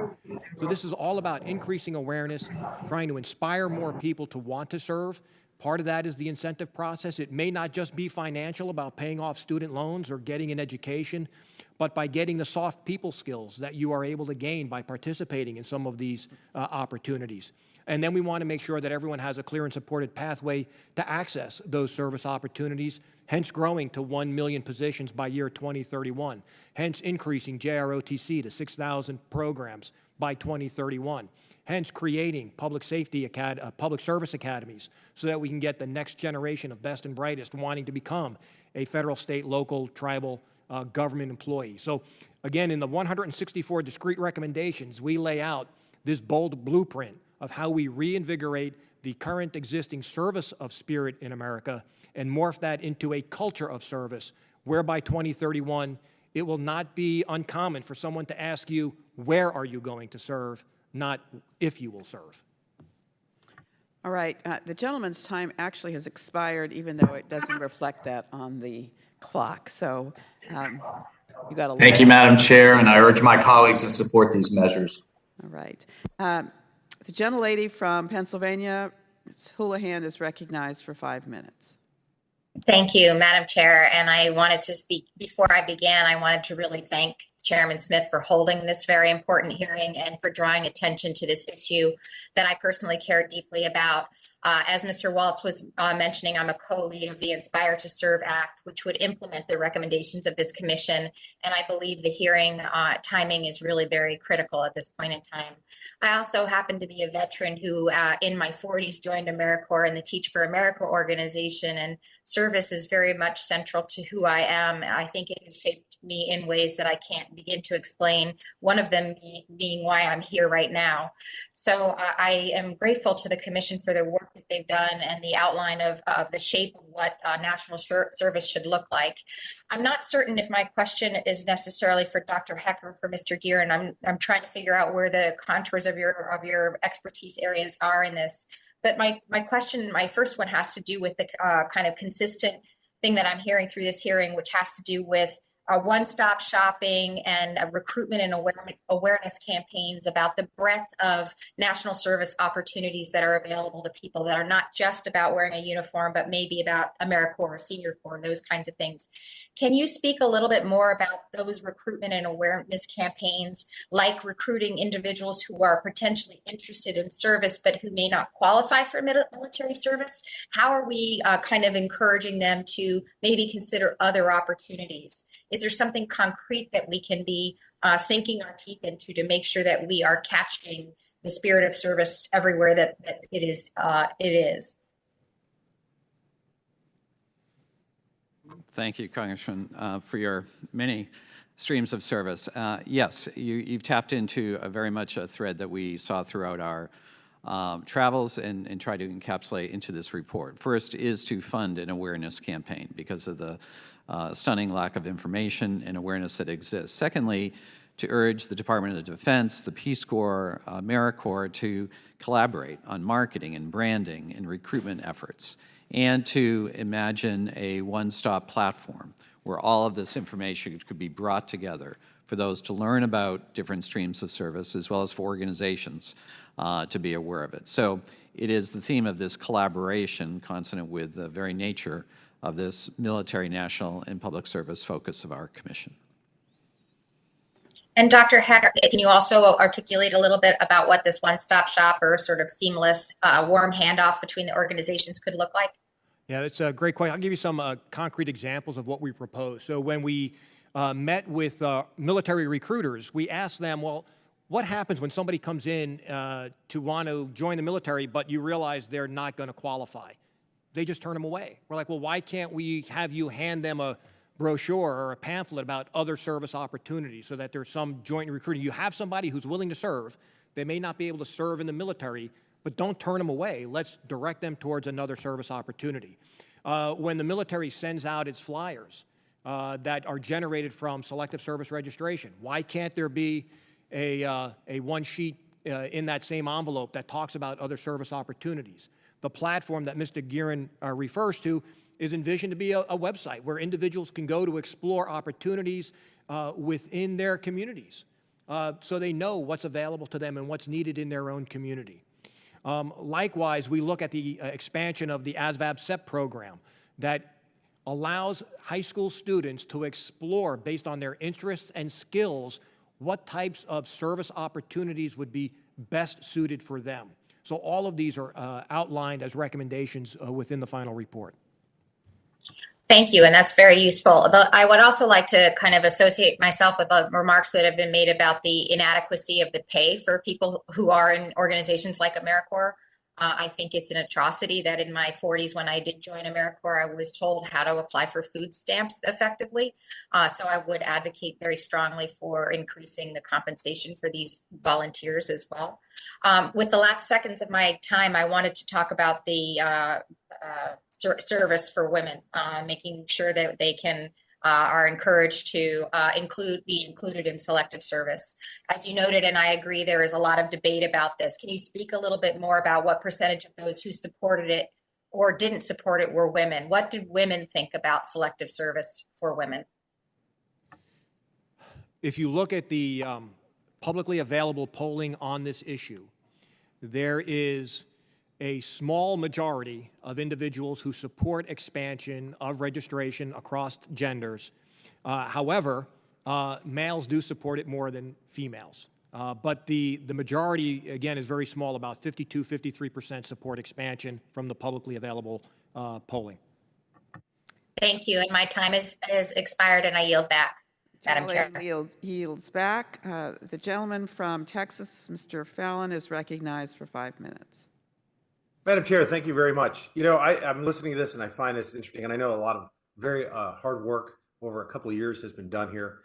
So this is all about increasing awareness, trying to inspire more people to want to serve. Part of that is the incentive process. It may not just be financial, about paying off student loans or getting an education, but by getting the soft people skills that you are able to gain by participating in some of these opportunities. And then we want to make sure that everyone has a clear and supported pathway to access those service opportunities, hence growing to 1 million positions by year 2031, hence increasing JROTC to 6,000 programs by 2031, hence creating public service academies so that we can get the next generation of best and brightest wanting to become a federal, state, local, tribal government employee. So again, in the 164 discrete recommendations, we lay out this bold blueprint of how we reinvigorate the current existing service of spirit in America and morph that into a culture of service, where by 2031, it will not be uncommon for someone to ask you, where are you going to serve, not if you will serve. All right, the gentleman's time actually has expired, even though it doesn't reflect that on the clock. So you got a Thank you, Madam Chair, and I urge my colleagues to support these measures. All right. The gentlelady from Pennsylvania, Ms. Houlihan, is recognized for 5 minutes. Thank you, Madam Chair. And I wanted to speak, before I began, I wanted to really thank Chairman Smith for holding this very important hearing and for drawing attention to this issue that I personally care deeply about. As Mr. Waltz was mentioning, I'm a co-lead of the Inspire to Serve Act, which would implement the recommendations of this commission And I believe the hearing timing is really very critical at this point in time. I also happen to be a veteran who in my 40s joined AmeriCorps and the Teach for America organization, and service is very much central to who I am. I think it has shaped me in ways that I can't begin to explain, one of them being why I'm here right now. So I am grateful to the Commission for the work that they've done and the outline of the shape of what national service should look like. I'm not certain if my question is necessarily for Dr. Heck or for Mr. Gearin. I'm trying to figure out where the contours of your expertise areas are in this. But my question, my first one, has to do with the kind of consistent thing that I'm hearing through this hearing, which has to do with one-stop shopping and recruitment and awareness campaigns about the breadth of national service opportunities that are available to people, that are not just about wearing a uniform, but maybe about AmeriCorps or Senior Corps, those kinds of things. Can you speak a little bit more about those recruitment and awareness campaigns, like recruiting individuals who are potentially interested in service but who may not qualify for military service? How are we kind of encouraging them to maybe consider other opportunities? Is there something concrete that we can be sinking our teeth into to make sure that we are catching the spirit of service everywhere that it is? Thank you, Congressman, for your many streams of service. Yes, you've tapped into very much a thread that we saw throughout our travels and try to encapsulate into this report. First is to fund an awareness campaign because of the stunning lack of information and awareness that exists. Secondly, to urge the Department of Defense, the Peace Corps, AmeriCorps to collaborate on marketing and branding and recruitment efforts, and to imagine a one-stop platform where all of this information could be brought together for those to learn about different streams of service, as well as for organizations to be aware of it. So it is the theme of this collaboration, consonant with the very nature of this military, national, and public service focus of our commission. And Dr. Heck, can you also articulate a little bit about what this one-stop shop or sort of seamless, warm handoff between the organizations could look like? Yeah, that's a great question. I'll give you some concrete examples of what we propose. So when we met with military recruiters, we asked them, well, what happens when somebody comes in to want to join the military, but you realize they're not going to qualify? They just turn them away. We're like, well, why can't we have you hand them a brochure or a pamphlet about other service opportunities so that there's some joint recruiting? You have somebody who's willing to serve. They may not be able to serve in the military, but don't turn them away. Let's direct them towards another service opportunity. When the military sends out its flyers that are generated from selective service registration, why can't there be a one sheet in that same envelope that talks about other service opportunities? The platform that Mr. Gearin refers to is envisioned to be a website where individuals can go to explore opportunities within their communities so they know what's available to them and what's needed in their own community. Likewise, we look at the expansion of the ASVAB-CEP program that allows high school students to explore, based on their interests and skills, what types of service opportunities would be best suited for them. So all of these are outlined as recommendations within the final report. Thank you, and that's very useful. I would also like to kind of associate myself with the remarks that have been made about the inadequacy of the pay for people who are in organizations like AmeriCorps. I think it's an atrocity that in my 40s, when I did join AmeriCorps, I was told how to apply for food stamps effectively. So I would advocate very strongly for increasing the compensation for these volunteers as well. With the last seconds of my time, I wanted to talk about the service for women, making sure that they can are encouraged to be included in selective service. As you noted, and I agree, there is a lot of debate about this. Can you speak a little bit more about what percentage of those who supported it or didn't support it were women? What did women think about selective service for women? If you look at the publicly available polling on this issue, there is a small majority of individuals who support expansion of registration across genders. However, males do support it more than females. But the majority, again, is very small. About 52, 53% support expansion from the publicly available polling. Thank you. And my time is expired, and I yield back. Madam Chair. Yields back. The gentleman from Texas, Mr. Fallon, is recognized for 5 minutes. Madam Chair, thank you very much. You know, I'm listening to this and I find this interesting, and I know a lot of very hard work over a couple of years has been done here.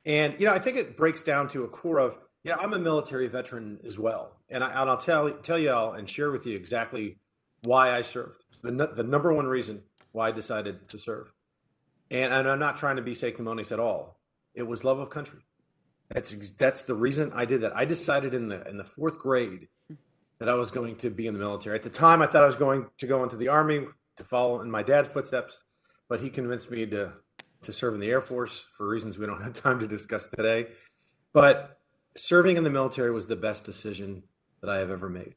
And, you know, I think it breaks down to a core of, you know, I'm a military veteran as well. And I'll tell y'all and share with you exactly why I served. The number one reason why I decided to serve. And I'm not trying to be sanctimonious at all. It was love of country. That's the reason I did that. I decided in the fourth grade that I was going to be in the military. At the time, I thought I was going to go into the Army to follow in my dad's footsteps, but he convinced me to serve in the Air Force for reasons we don't have time to discuss today. But serving in the military was the best decision that I have ever made.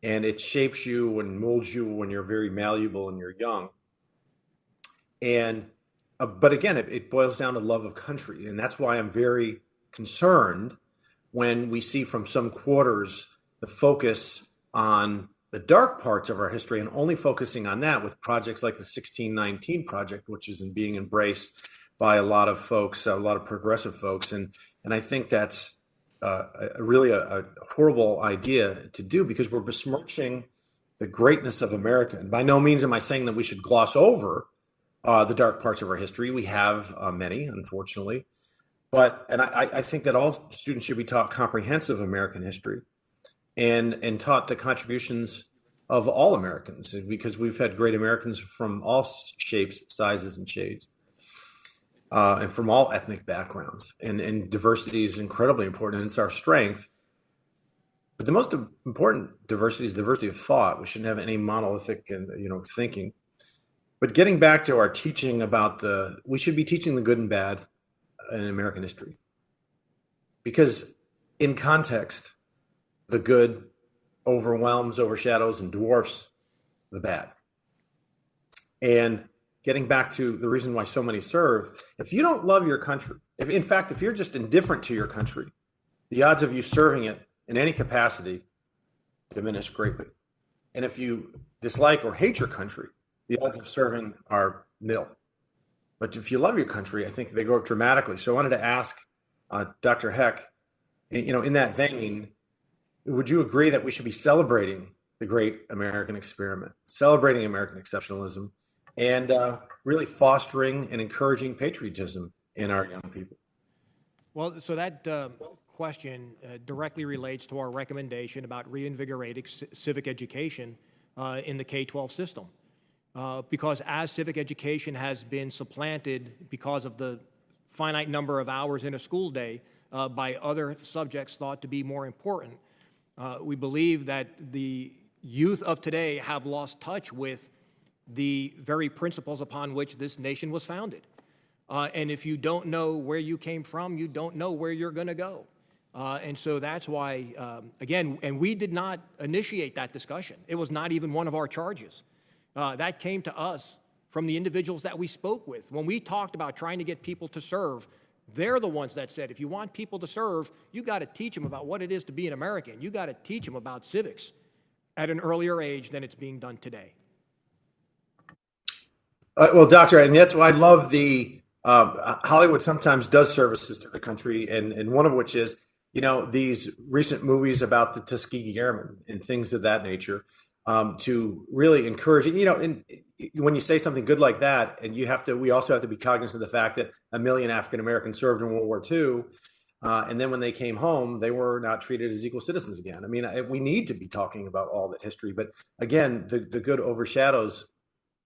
And it shapes you and molds you when you're very malleable and you're young. And but again, it boils down to love of country. And that's why I'm very concerned when we see from some quarters the focus on the dark parts of our history and only focusing on that with projects like the 1619 project, which is being embraced by a lot of folks, a lot of progressive folks. And I think that's really a horrible idea to do, because we're besmirching the greatness of America. And by no means am I saying that we should gloss over the dark parts of our history. We have many, unfortunately. And I think that all students should be taught comprehensive American history and taught the contributions of all Americans, because we've had great Americans from all shapes, sizes, and shades, and from all ethnic backgrounds. And diversity is incredibly important, and it's our strength. But the most important diversity is diversity of thought. We shouldn't have any monolithic thinking. But getting back to our teaching about we should be teaching the good and bad in American history. Because in context, the good overwhelms, overshadows, and dwarfs the bad. And getting back to the reason why so many serve, if you don't love your country, if you're just indifferent to your country, the odds of you serving it in any capacity diminish greatly. And if you dislike or hate your country, the odds of serving are nil. But if you love your country, I think they go up dramatically. So I wanted to ask Dr. Heck, in that vein, would you agree that we should be celebrating the great American experiment, celebrating American exceptionalism, and really fostering and encouraging patriotism in our young people? Well, so that question directly relates to our recommendation about reinvigorating civic education in the K-12 system. Because as civic education has been supplanted because of the finite number of hours in a school day by other subjects thought to be more important, we believe that the youth of today have lost touch with the very principles upon which this nation was founded. And if you don't know where you came from, you don't know where you're going to go. And so that's why, again, and we did not initiate that discussion. It was not even one of our charges. That came to us from the individuals that we spoke with. When we talked about trying to get people to serve, they're the ones that said, if you want people to serve, you got to teach them about what it is to be an American. You got to teach them about civics at an earlier age than it's being done today. Well, Doctor, and that's why I love the Hollywood sometimes does services to the country, and one of which is, these recent movies about the Tuskegee Airmen and things of that nature, to really encourage, and when you say something good like that, and we also have to be cognizant of the fact that 1 million African Americans served in World War II, and then when they came home, they were not treated as equal citizens again. I mean, we need to be talking about all that history, but again, the good overshadows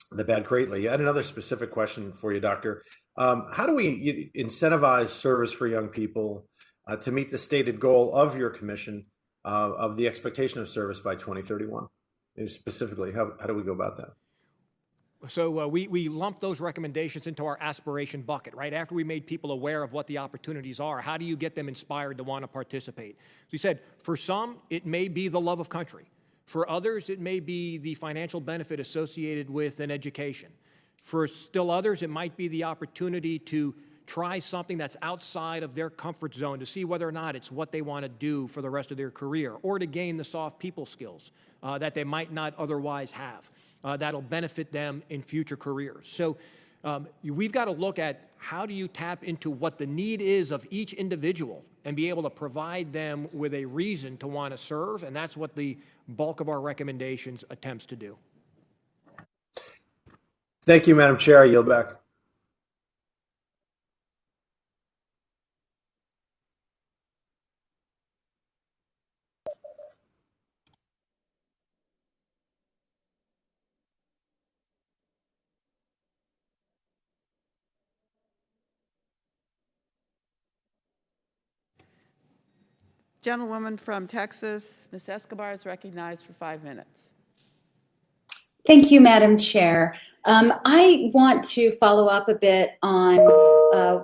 the bad greatly. I had another specific question for you, Doctor. How do we incentivize service for young people to meet the stated goal of your commission of the expectation of service by 2031? Specifically, how do we go about that? So we lumped those recommendations into our aspiration bucket, right? After we made people aware of what the opportunities are, how do you get them inspired to want to participate? So we said, for some, it may be the love of country. For others, it may be the financial benefit associated with an education. For still others, it might be the opportunity to try something that's outside of their comfort zone to see whether or not it's what they want to do for the rest of their career, or to gain the soft people skills that they might not otherwise have. That'll benefit them in future careers. So we've got to look at how do you tap into what the need is of each individual and be able to provide them with a reason to want to serve, and that's what the bulk of our recommendations attempts to do. Thank you, Madam Chair. I yield back. Gentlewoman from Texas, Ms. Escobar is recognized for 5 minutes. Thank you, Madam Chair. I want to follow up a bit on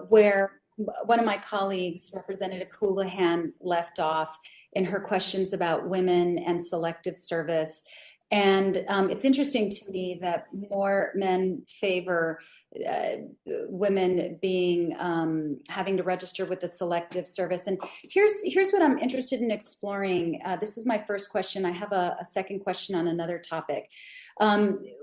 where one of my colleagues, Representative Houlihan, left off in her questions about women and selective service. And it's interesting to me that more men favor women being having to register with the selective service. And here's what I'm interested in exploring. This is my first question. I have a second question on another topic.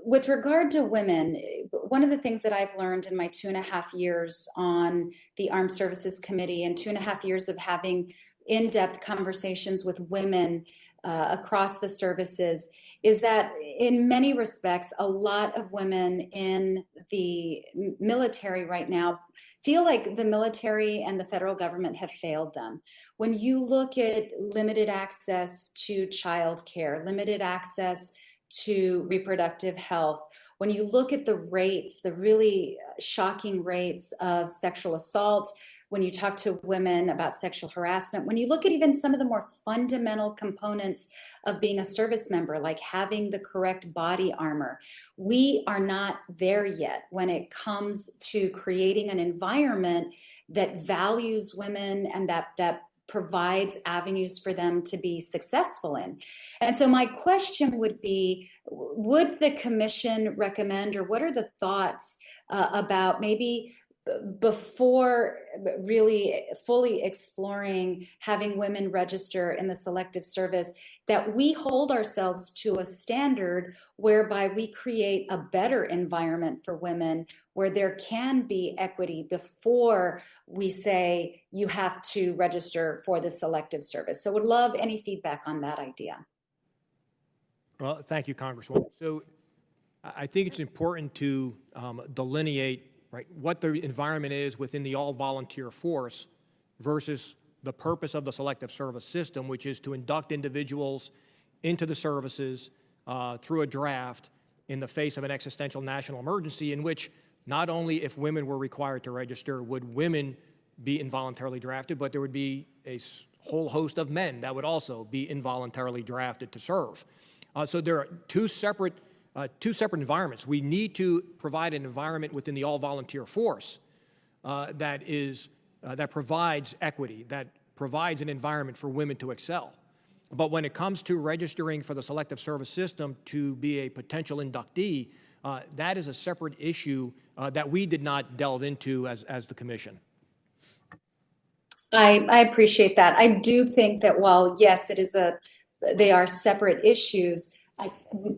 With regard to women, one of the things that I've learned in my 2.5 years on the Armed Services Committee and 2.5 years of having in-depth conversations with women across the services is that in many respects, a lot of women in the military right now feel like the military and the federal government have failed them. When you look at limited access to childcare, limited access to reproductive health, when you look at the rates, the really shocking rates of sexual assault, when you talk to women about sexual harassment, when you look at even some of the more fundamental components of being a service member, like having the correct body armor, we are not there yet when it comes to creating an environment that values women and that provides avenues for them to be successful in. And so my question would be, would the commission recommend, or what are the thoughts about maybe before really fully exploring having women register in the selective service, that we hold ourselves to a standard whereby we create a better environment for women where there can be equity before we say you have to register for the selective service. So would love any feedback on that idea. Well, thank you, Congresswoman. So I think it's important to delineate what the environment is within the all-volunteer force versus the purpose of the selective service system, which is to induct individuals into the services through a draft in the face of an existential national emergency, in which not only if women were required to register would women be involuntarily drafted, but there would be a whole host of men that would also be involuntarily drafted to serve. So there are two separate environments. We need to provide an environment within the all-volunteer force that provides equity, that provides an environment for women to excel. But when it comes to registering for the selective service system to be a potential inductee, that is a separate issue that we did not delve into as the commission. I appreciate that. I do think that while, yes, they are separate issues,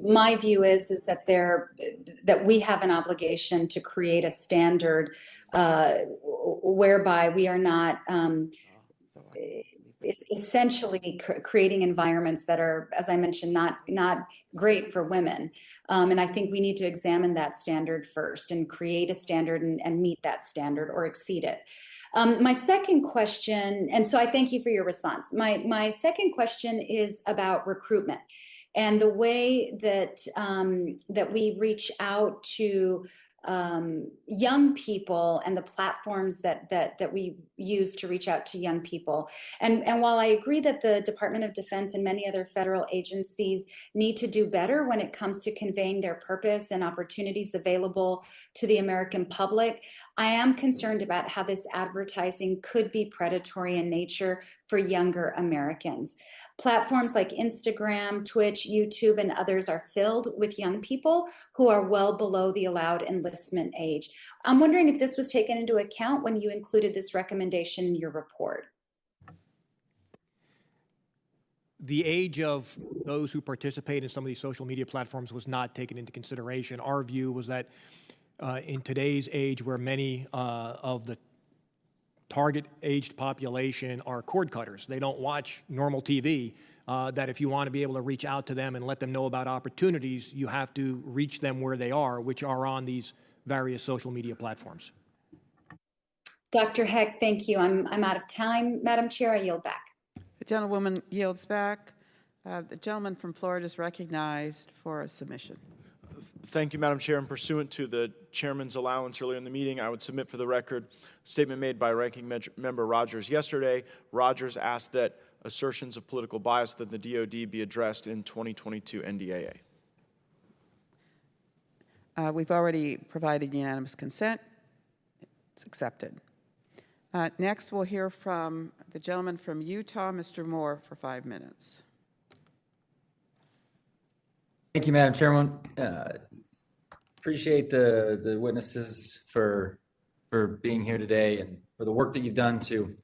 my view is that that we have an obligation to create a standard whereby we are not essentially creating environments that are, as I mentioned, not great for women. And I think we need to examine that standard first and create a standard and meet that standard or exceed it. My second question, and so I thank you for your response. My second question is about recruitment and the way that that we reach out to young people and the platforms that we use to reach out to young people. And while I agree that the Department of Defense and many other federal agencies need to do better when it comes to conveying their purpose and opportunities available to the American public, I am concerned about how this advertising could be predatory in nature for younger Americans. Platforms like Instagram, Twitch, YouTube, and others are filled with young people who are well below the allowed enlistment age. I'm wondering if this was taken into account when you included this recommendation in your report. The age of those who participate in some of these social media platforms was not taken into consideration. Our view was that in today's age where many of the target-aged population are cord cutters. They don't watch normal TV, that if you want to be able to reach out to them and let them know about opportunities, you have to reach them where they are, which are on these various social media platforms. Dr. Heck, thank you. I'm out of time. Madam Chair, I yield back. The gentlewoman yields back. The gentleman from Florida is recognized for a submission. Thank you, Madam Chair. And pursuant to the chairman's allowance earlier in the meeting, I would submit for the record a statement made by Ranking Member Rogers yesterday. Rogers asked that assertions of political bias within the DoD be addressed in 2022 NDAA. We've already provided unanimous consent. It's accepted. Next, we'll hear from the gentleman from Utah, Mr. Moore, for 5 minutes. Thank you, Madam Chairman. Appreciate the witnesses for being here today and for the work that you've done to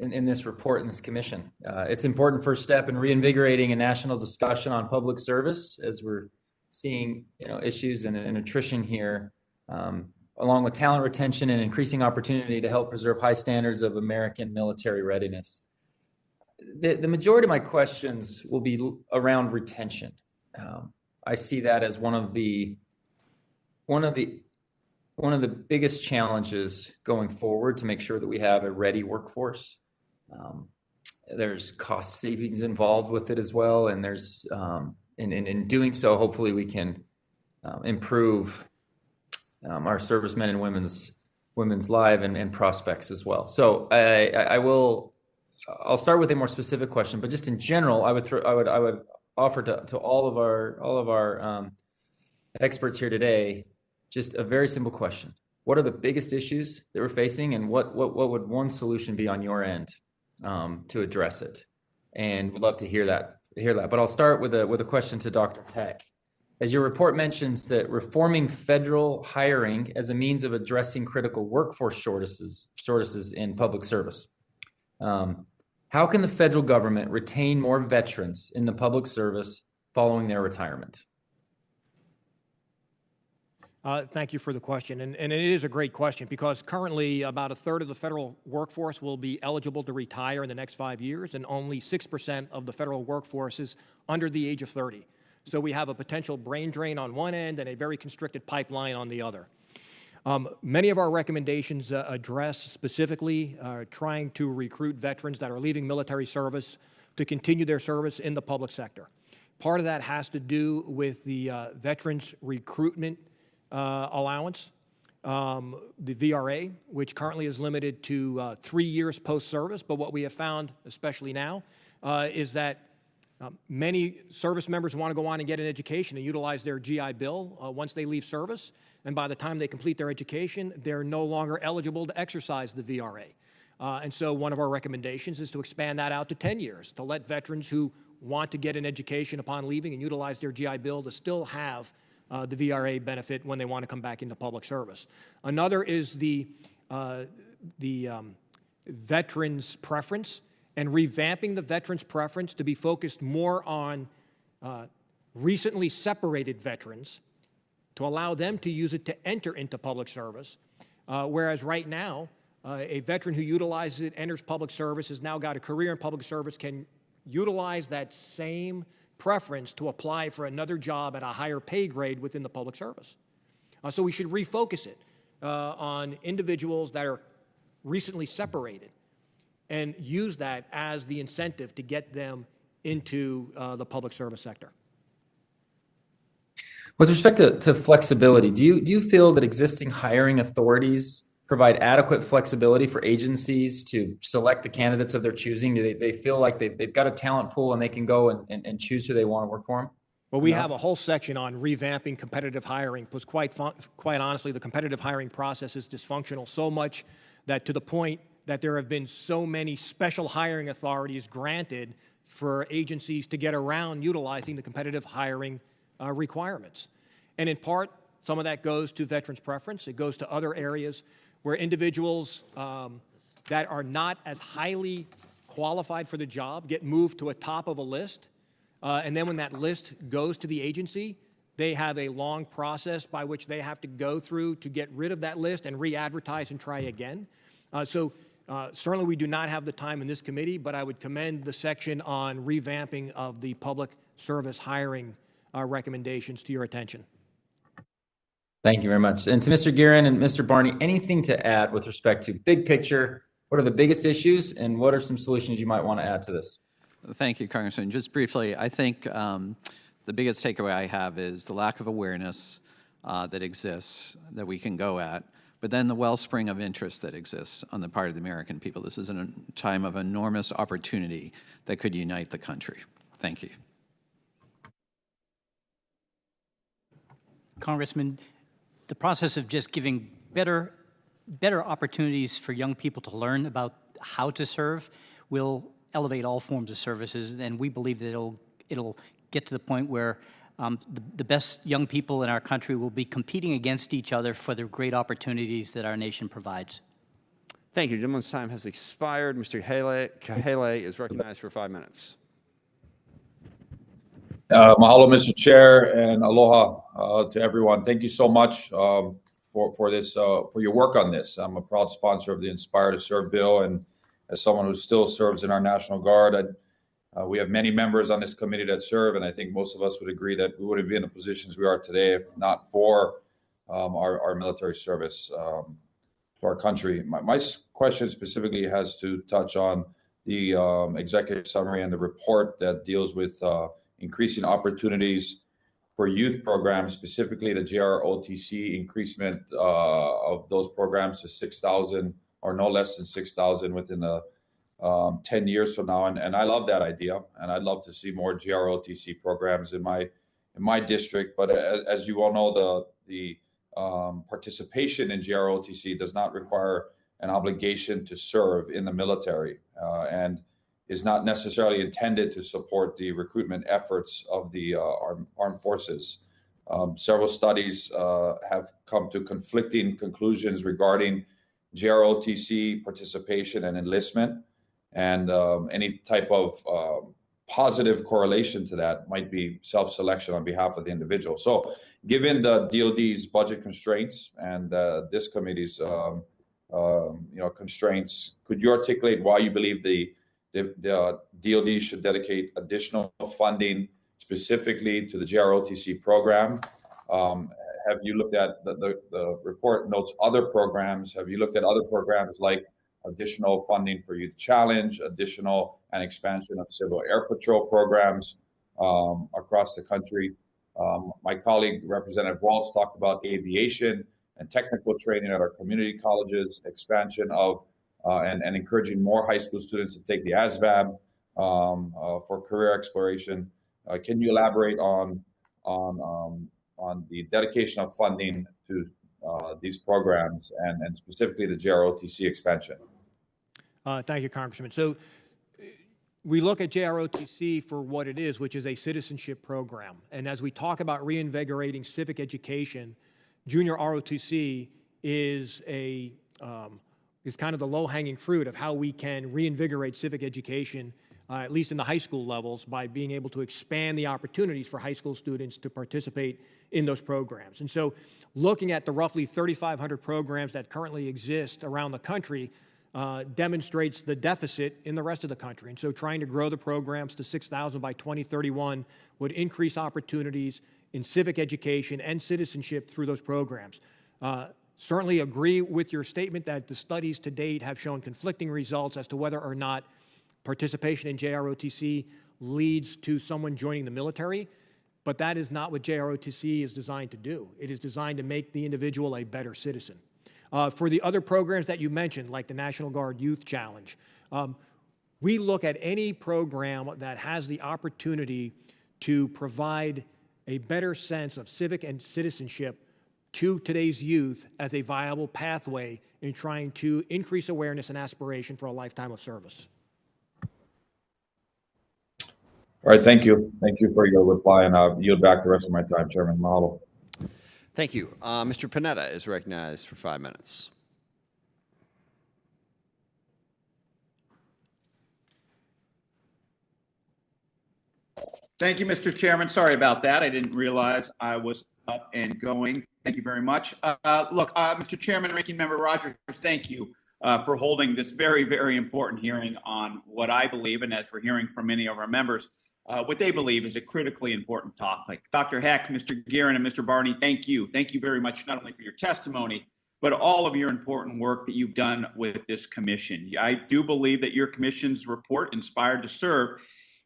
in this report in this commission. It's an important first step in reinvigorating a national discussion on public service as we're seeing issues and attrition here, along with talent retention and increasing opportunity to help preserve high standards of American military readiness. The majority of my questions will be around retention. I see that as one of the biggest challenges going forward to make sure that we have a ready workforce. There's cost savings involved with it as well, and there's in doing so, hopefully we can improve our servicemen and women's lives and prospects as well. So I'll start with a more specific question, but just in general, I would offer to all of our experts here today just a very simple question: what are the biggest issues that we're facing, and what would one solution be on your end to address it? And we'd love to hear that. But I'll start with a question to Dr. Heck. As your report mentions that reforming federal hiring as a means of addressing critical workforce shortages in public service, how can the federal government retain more veterans in the public service following their retirement? Thank you for the question. And it is a great question because currently about a third of the federal workforce will be eligible to retire in the next 5 years, and only 6% of the federal workforce is under the age of 30. So we have a potential brain drain on one end and a very constricted pipeline on the other. Many of our recommendations address specifically trying to recruit veterans that are leaving military service to continue their service in the public sector. Part of that has to do with the Veterans Recruitment Allowance, the VRA, which currently is limited to 3 years post-service. But what we have found, especially now, is that many service members want to go on and get an education and utilize their GI Bill once they leave service. And by the time they complete their education, they're no longer eligible to exercise the VRA. And so one of our recommendations is to expand that out to 10 years, to let veterans who want to get an education upon leaving and utilize their GI Bill to still have the VRA benefit when they want to come back into public service. Another is the veterans preference, and revamping the veterans preference to be focused more on recently separated veterans, to allow them to use it to enter into public service, whereas right now, a veteran who utilizes it, enters public service, has now got a career in public service, can utilize that same preference to apply for another job at a higher pay grade within the public service. So we should refocus it on individuals that are recently separated and use that as the incentive to get them into the public service sector. With respect to flexibility, do you feel that existing hiring authorities provide adequate flexibility for agencies to select the candidates of their choosing? Do they feel like they've got a talent pool and they can go and choose who they want to work for them? Well, we have a whole section on revamping competitive hiring, because quite honestly, the competitive hiring process is dysfunctional so much that to the point that there have been so many special hiring authorities granted for agencies to get around utilizing the competitive hiring requirements. And in part, some of that goes to veterans preference. It goes to other areas where individuals that are not as highly qualified for the job get moved to a top of a list. And then when that list goes to the agency, they have a long process by which they have to go through to get rid of that list and re-advertise and try again. Certainly we do not have the time in this committee, but I would commend the section on revamping of the public service hiring recommendations to your attention. Thank you very much. And to Mr. Guerin and Mr. Barney, anything to add with respect to big picture? What are the biggest issues, and what are some solutions you might want to add to this? Thank you, Congressman. Just briefly, I think the biggest takeaway I have is the lack of awareness that exists that we can go at, but then the wellspring of interest that exists on the part of the American people. This is a time of enormous opportunity that could unite the country. Thank you. Congressman, the process of just giving better opportunities for young people to learn about how to serve will elevate all forms of services, and we believe that it'll get to the point where the best young people in our country will be competing against each other for the great opportunities that our nation provides. Thank you. The gentleman's time has expired. Mr. Kahele is recognized for 5 minutes. Mahalo, Mr. Chair, and aloha to everyone. Thank you so much for your work on this. I'm a proud sponsor of the Inspire to Serve bill, and as someone who still serves in our National Guard, we have many members on this committee that serve, and I think most of us would agree that we wouldn't be in the positions we are today if not for our military service to our country. My question specifically has to touch on the executive summary and the report that deals with increasing opportunities for youth programs, specifically the JROTC increasement of those programs to 6,000 or no less than 6,000 within 10 years from now. And I love that idea, and I'd love to see more JROTC programs in my district. But as you all know, the participation in JROTC does not require an obligation to serve in the military, and is not necessarily intended to support the recruitment efforts of the armed forces. Several studies have come to conflicting conclusions regarding JROTC participation and enlistment, and any type of positive correlation to that might be self-selection on behalf of the individual. So given the DoD's budget constraints and this committee's constraints, could you articulate why you believe the DoD should dedicate additional funding specifically to the JROTC program? Have you looked at the report notes other programs? Have you looked at other programs like additional funding for Youth Challenge, additional and expansion of Civil Air Patrol programs across the country? My colleague, Representative Waltz, talked about aviation and technical training at our community colleges, expansion of and encouraging more high school students to take the ASVAB for career exploration. Can you elaborate on the dedication of funding to these programs and specifically the JROTC expansion? Thank you, Congressman. So we look at JROTC for what it is, which is a citizenship program. And as we talk about reinvigorating civic education, junior ROTC is kind of the low-hanging fruit of how we can reinvigorate civic education, at least in the high school levels, by being able to expand the opportunities for high school students to participate in those programs. And so looking at the roughly 3,500 programs that currently exist around the country demonstrates the deficit in the rest of the country. And so trying to grow the programs to 6,000 by 2031 would increase opportunities in civic education and citizenship through those programs. Certainly agree with your statement that the studies to date have shown conflicting results as to whether or not participation in JROTC leads to someone joining the military, but that is not what JROTC is designed to do. It is designed to make the individual a better citizen. For the other programs that you mentioned, like the National Guard Youth Challenge, we look at any program that has the opportunity to provide a better sense of civic and citizenship to today's youth as a viable pathway in trying to increase awareness and aspiration for a lifetime of service. All right, thank you. Thank you for your reply, and I'll yield back the rest of my time, Chairman Mahalo. Thank you. Mr. Panetta is recognized for 5 minutes. Thank you, Mr. Chairman. Sorry about that. I didn't realize I was up and going. Thank you very much. Mr. Chairman, Ranking Member Rogers, thank you for holding this very, very important hearing on what I believe, and as we're hearing from many of our members, what they believe is a critically important topic. Dr. Heck, Mr. Guerin, and Mr. Barney, thank you. Thank you very much, not only for your testimony, but all of your important work that you've done with this commission. I do believe that your commission's report, Inspired to Serve,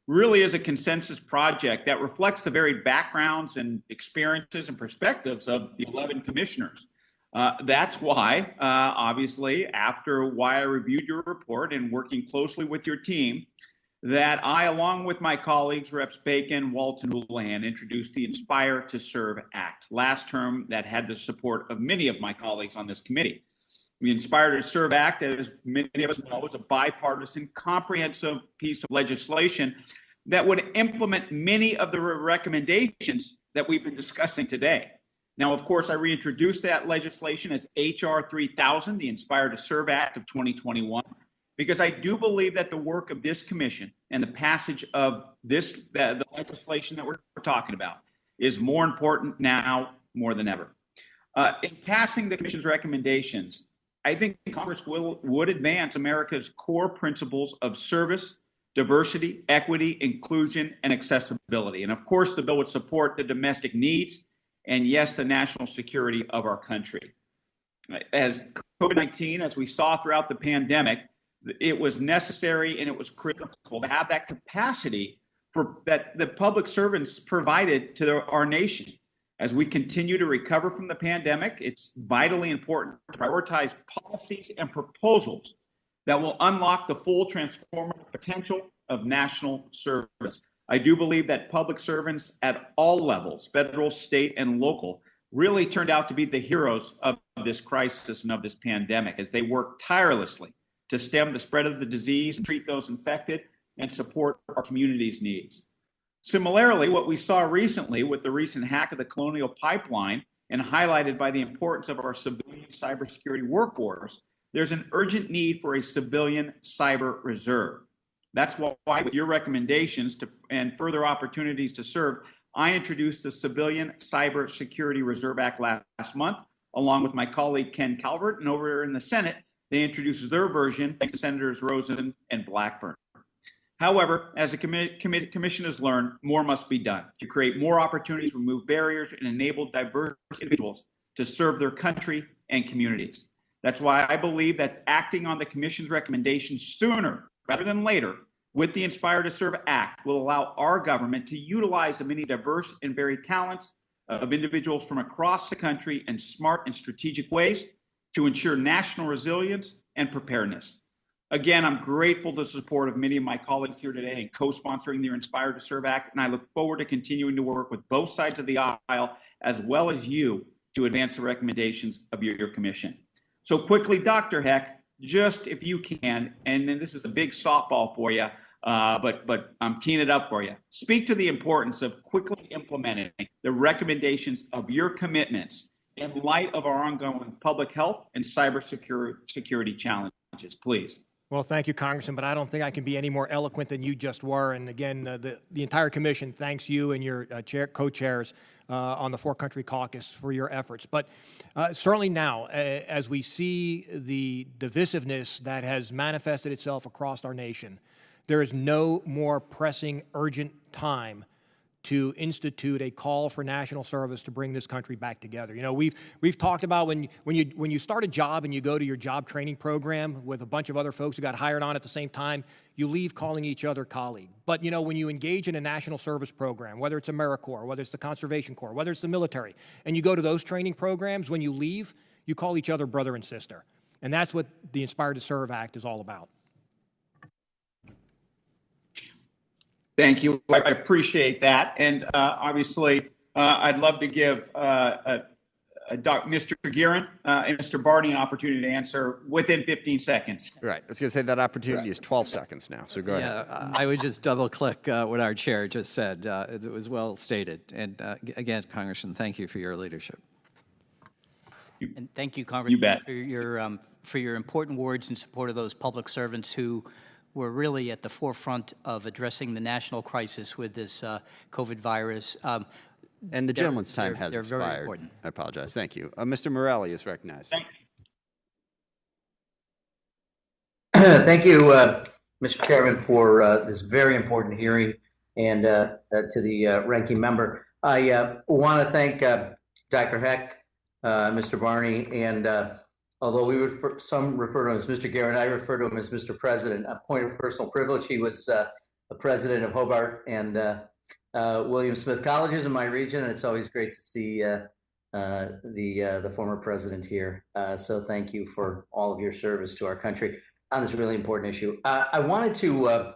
really is a consensus project that reflects the varied backgrounds and experiences and perspectives of the 11 commissioners. That's why, obviously, after why I reviewed your report and working closely with your team, that I, along with my colleagues, Reps Bacon, Waltz, and Houlihan, introduced the Inspire to Serve Act. Last term, that had the support of many of my colleagues on this committee. The Inspire to Serve Act, as many of us know, is a bipartisan, comprehensive piece of legislation that would implement many of the recommendations that we've been discussing today. Now, of course, I reintroduced that legislation as H.R. 3000, the Inspire to Serve Act of 2021, because I do believe that the work of this commission and the passage of the legislation that we're talking about is more important now more than ever. In passing the commission's recommendations, I think Congress would advance America's core principles of service, diversity, equity, inclusion, and accessibility. And of course, the bill would support the domestic needs and, yes, the national security of our country. As COVID-19, as we saw throughout the pandemic, it was necessary and it was critical to have that capacity that the public servants provided to our nation. As we continue to recover from the pandemic, it's vitally important to prioritize policies and proposals that will unlock the full transformative potential of national service. I do believe that public servants at all levels, federal, state, and local, really turned out to be the heroes of this crisis and of this pandemic as they work tirelessly to stem the spread of the disease, treat those infected, and support our community's needs. Similarly, what we saw recently with the recent hack of the Colonial Pipeline and highlighted by the importance of our civilian cybersecurity workforce, there's an urgent need for a civilian cyber reserve. That's why, with your recommendations and further opportunities to serve, I introduced the Civilian Cybersecurity Reserve Act last month, along with my colleague Ken Calvert, and over in the Senate, they introduced their version, thanks to Senators Rosen and Blackburn. However, as the commission has learned, more must be done to create more opportunities, remove barriers, and enable diverse individuals to serve their country and communities. That's why I believe that acting on the commission's recommendations sooner rather than later with the Inspire to Serve Act will allow our government to utilize the many diverse and varied talents of individuals from across the country in smart and strategic ways to ensure national resilience and preparedness. Again, I'm grateful to the support of many of my colleagues here today in co-sponsoring the Inspire to Serve Act, and I look forward to continuing to work with both sides of the aisle as well as you to advance the recommendations of your commission. So quickly, Dr. Heck, just if you can, and this is a big softball for you, but I'm teeing it up for you. Speak to the importance of quickly implementing the recommendations of your commitments in light of our ongoing public health and cybersecurity challenges, please. Well, thank you, Congressman, but I don't think I can be any more eloquent than you just were. And again, the entire commission thanks you and your co-chairs on the Four Country Caucus for your efforts. But certainly now, as we see the divisiveness that has manifested itself across our nation, there is no more pressing, urgent time to institute a call for national service to bring this country back together. You know, we've talked about when you start a job and you go to your job training program with a bunch of other folks who got hired on at the same time, you leave calling each other colleague. But you know, when you engage in a national service program, whether it's AmeriCorps, whether it's the Conservation Corps, whether it's the military, and you go to those training programs, when you leave, you call each other brother and sister. And that's what the Inspire to Serve Act is all about. Thank you. I appreciate that. And obviously, I'd love to give Mr. Guerin and Mr. Barney an opportunity to answer within 15 seconds. Right. I was going to say that opportunity is 12 seconds now, so go ahead. Yeah, I would just double click what our chair just said. It was well stated. And again, Congressman, thank you for your leadership. And thank you, Congressman, bet. for your important words in support of those public servants who we're really at the forefront of addressing the national crisis with this COVID virus. And the gentleman's time has they're expired. very important. I apologize. Thank you. Mr. Morelli is recognized. Thank you, Mr. Chairman, for this very important hearing, and to the ranking member. I want to thank Dr. Heck, Mr. Barney, and although some refer to him as Mr. Guerin, I refer to him as Mr. President. A point of personal privilege, he was the president of Hobart and William Smith Colleges in my region, and it's always great to see the former president here. So thank you for all of your service to our country on this really important issue. I wanted to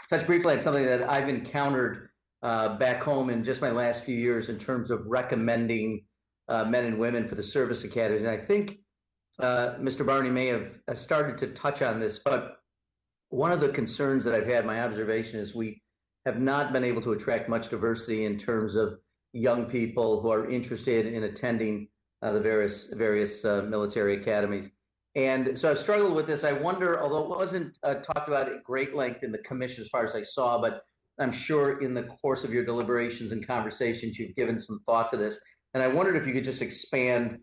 touch briefly on something that I've encountered back home in just my last few years in terms of recommending men and women for the service academies. And I think Mr. Barney may have started to touch on this, but one of the concerns that I've had, my observation, is we have not been able to attract much diversity in terms of young people who are interested in attending the various military academies. And so I've struggled with this. I wonder, although it wasn't talked about at great length in the commission as far as I saw, but I'm sure in the course of your deliberations and conversations, you've given some thought to this. And I wondered if you could just expand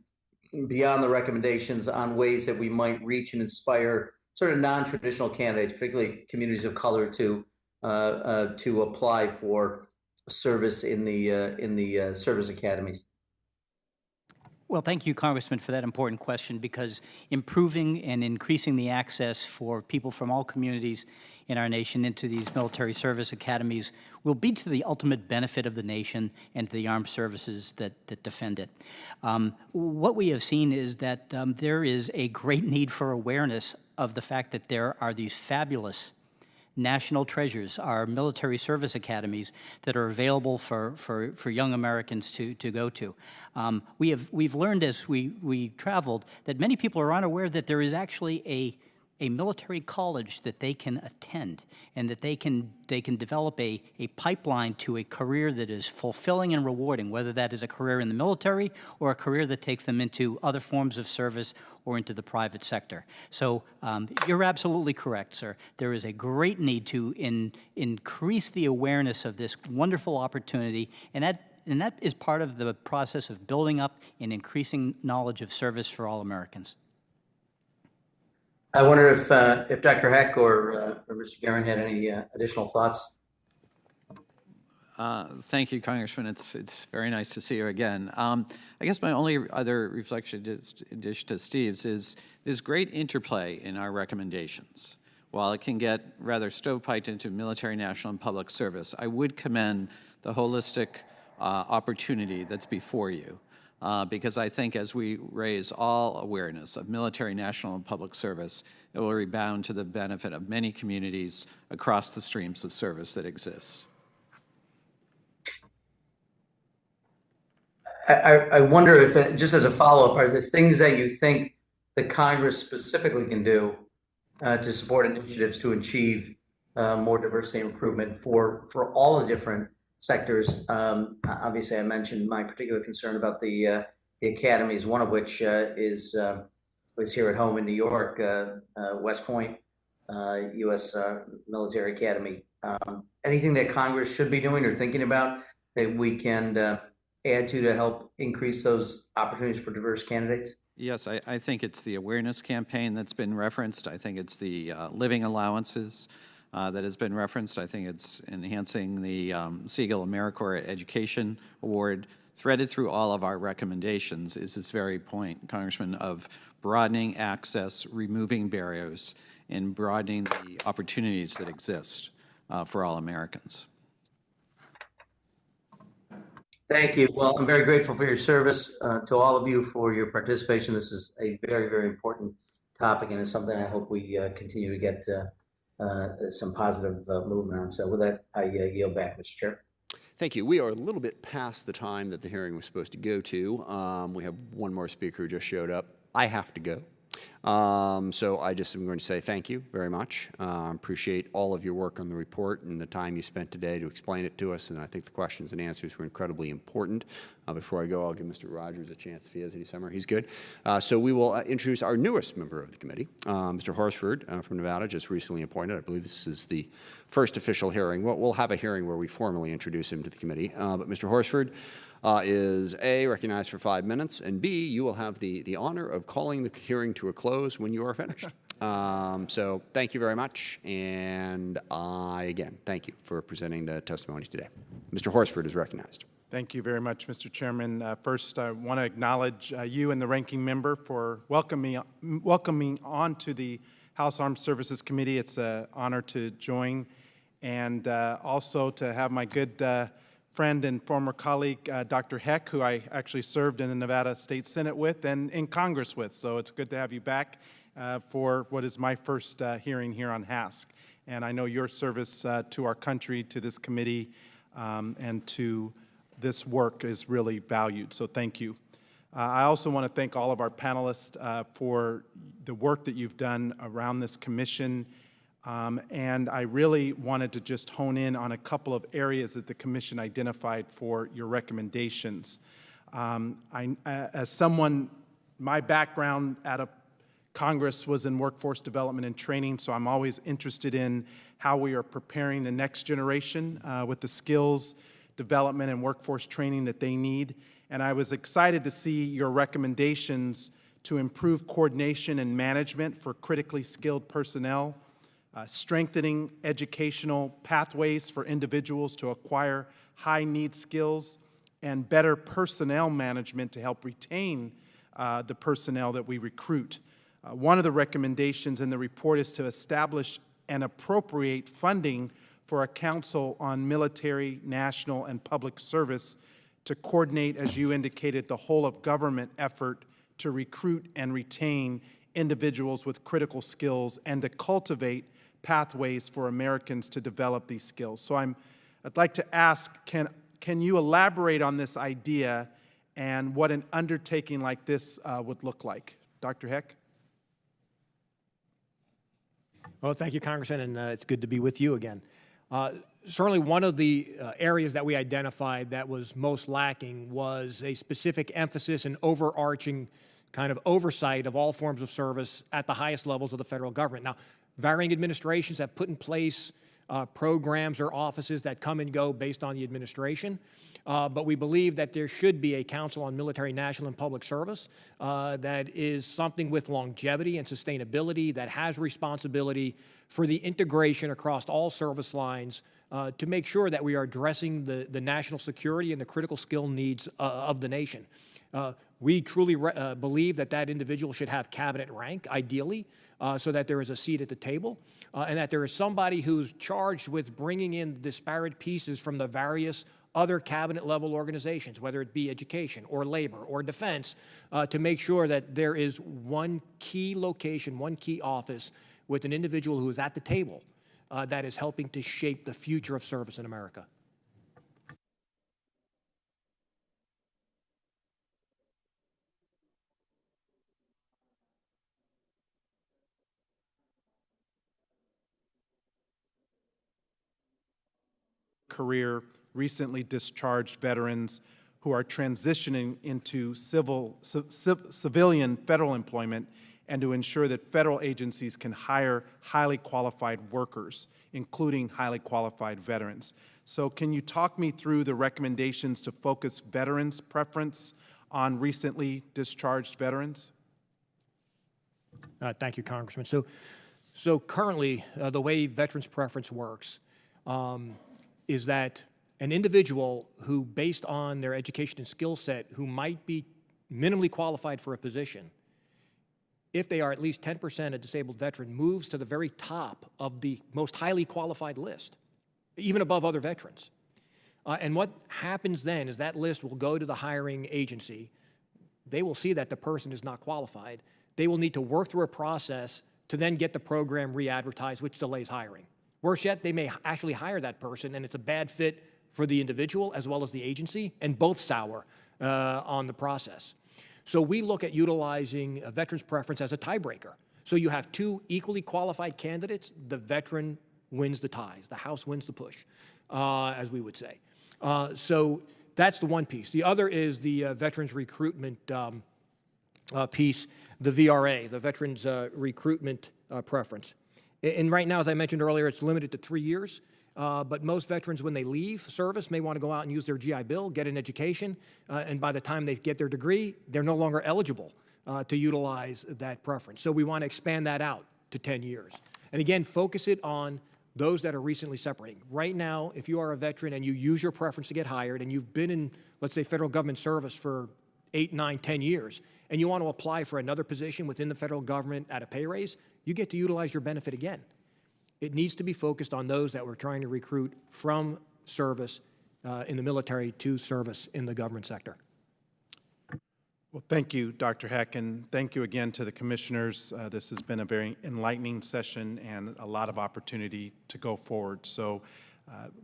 beyond the recommendations on ways that we might reach and inspire sort of non-traditional candidates, particularly communities of color, to apply for service in the service academies. Well, thank you, Congressman, for that important question, because improving and increasing the access for people from all communities in our nation into these military service academies will be to the ultimate benefit of the nation and to the armed services that defend it. What we have seen is that there is a great need for awareness of the fact that there are these fabulous national treasures, our military service academies, that are available for young Americans to go to. We've learned as we traveled that many people are unaware that there is actually a military college that they can attend, and that they can develop a pipeline to a career that is fulfilling and rewarding, whether that is a career in the military or a career that takes them into other forms of service or into the private sector. So you're absolutely correct, sir. There is a great need to increase the awareness of this wonderful opportunity, and that is part of the process of building up and increasing knowledge of service for all Americans. I wonder if Dr. Heck or Mr. Guerin had any additional thoughts. Thank you, Congressman. It's very nice to see you again. I guess my only other reflection, in addition to Steve's, is this great interplay in our recommendations. While it can get rather stovepiped into military, national, and public service, I would commend the holistic opportunity that's before you. Because I think as we raise all awareness of military, national, and public service, it will rebound to the benefit of many communities across the streams of service that exist. I wonder if, just as a follow-up, are there things that you think the Congress specifically can do to support initiatives to achieve more diversity improvement for all the different sectors? Obviously, I mentioned my particular concern about the academies, one of which is here at home in New York, West Point, U.S. Military Academy. Anything that Congress should be doing or thinking about that we can add to help increase those opportunities for diverse candidates? Yes, I think it's the awareness campaign that's been referenced. I think it's the living allowances that has been referenced. I think it's enhancing the Siegel AmeriCorps Education Award. Threaded through all of our recommendations is this very point, Congressman, of broadening access, removing barriers, and broadening the opportunities that exist for all Americans. Thank you. Well, I'm very grateful for your service, to all of you for your participation. This is a very, very important topic, and it's something I hope we continue to get some positive movement on. So with that, I yield back, Mr. Chair. Thank you. We are a little bit past the time that the hearing was supposed to go to. We have one more speaker who just showed up. I have to go. So I just am going to say thank you very much. Appreciate all of your work on the report and the time you spent today to explain it to us, and I think the questions and answers were incredibly important. Before I go, I'll give Mr. Rogers a chance if he has any summary. He's good. So we will introduce our newest member of the committee, Mr. Horsford from Nevada, just recently appointed. I believe this is the first official hearing. We'll have a hearing where we formally introduce him to the committee. But Mr. Horsford is A, recognized for 5 minutes, and B, you will have the honor of calling the hearing to a close when you are finished. So thank you very much, and again, thank you for presenting the testimony today. Mr. Horsford is recognized. Thank you very much, Mr. Chairman. First, I want to acknowledge you and the ranking member for welcoming on to the House Armed Services Committee. It's an honor to join, and also to have my good friend and former colleague, Dr. Heck, who I actually served in the Nevada State Senate with and in Congress with. So it's good to have you back for what is my first hearing here on HASC. And I know your service to our country, to this committee, and to this work is really valued. So thank you. I also want to thank all of our panelists for the work that you've done around this commission. And I really wanted to just hone in on a couple of areas that the commission identified for your recommendations. As someone, my background out of Congress was in workforce development and training, so I'm always interested in how we are preparing the next generation with the skills development and workforce training that they need. And I was excited to see your recommendations to improve coordination and management for critically skilled personnel, strengthening educational pathways for individuals to acquire high-need skills, and better personnel management to help retain the personnel that we recruit. One of the recommendations in the report is to establish and appropriate funding for a council on military, national, and public service to coordinate, as you indicated, the whole of government effort to recruit and retain individuals with critical skills and to cultivate pathways for Americans to develop these skills. So I'd like to ask, can you elaborate on this idea and what an undertaking like this would look like? Dr. Heck? Well, thank you, Congressman, and it's good to be with you again. Certainly one of the areas that we identified that was most lacking was a specific emphasis and overarching kind of oversight of all forms of service at the highest levels of the federal government. Now, varying administrations have put in place programs or offices that come and go based on the administration. But we believe that there should be a Council on Military, National, and Public Service that is something with longevity and sustainability, that has responsibility for the integration across all service lines to make sure that we are addressing the national security and the critical skill needs of the nation. We truly believe that that individual should have cabinet rank, ideally, so that there is a seat at the table, and that there is somebody who's charged with bringing in disparate pieces from the various other cabinet-level organizations, whether it be education or labor or defense, to make sure that there is one key location, one key office with an individual who is at the table that is helping to shape the future of service in America. Career, recently discharged veterans who are transitioning into civilian federal employment, and to ensure that federal agencies can hire highly qualified workers, including highly qualified veterans. So can you talk me through the recommendations to focus veterans' preference on recently discharged veterans? Thank you, Congressman. So currently, the way veterans' preference works is that an individual who, based on their education and skill set, who might be minimally qualified for a position, if they are at least 10% a disabled veteran, moves to the very top of the most highly qualified list, even above other veterans. And what happens then is that list will go to the hiring agency. They will see that the person is not qualified. They will need to work through a process to then get the program re-advertised, which delays hiring. Worse yet, they may actually hire that person, and it's a bad fit for the individual as well as the agency, and both sour on the process. So we look at utilizing a veteran's preference as a tiebreaker. So you have two equally qualified candidates, the veteran wins the ties, the House wins the push, as we would say. So that's the one piece. The other is the veterans recruitment piece, the VRA, the veterans recruitment preference. And right now, as I mentioned earlier, it's limited to 3 years. But most veterans, when they leave service, may want to go out and use their GI Bill, get an education, and by the time they get their degree, they're no longer eligible to utilize that preference. So we want to expand that out to 10 years. And again, focus it on those that are recently separating. Right now, if you are a veteran and you use your preference to get hired and you've been in, let's say, federal government service for 8, 9, 10 years, and you want to apply for another position within the federal government at a pay raise, you get to utilize your benefit again. It needs to be focused on those that we're trying to recruit from service in the military to service in the government sector. Well, thank you, Dr. Heck, and thank you again to the commissioners. This has been a very enlightening session and a lot of opportunity to go forward. So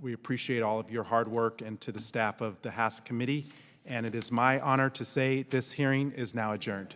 we appreciate all of your hard work, and to the staff of the HASC committee. And it is my honor to say this hearing is now adjourned.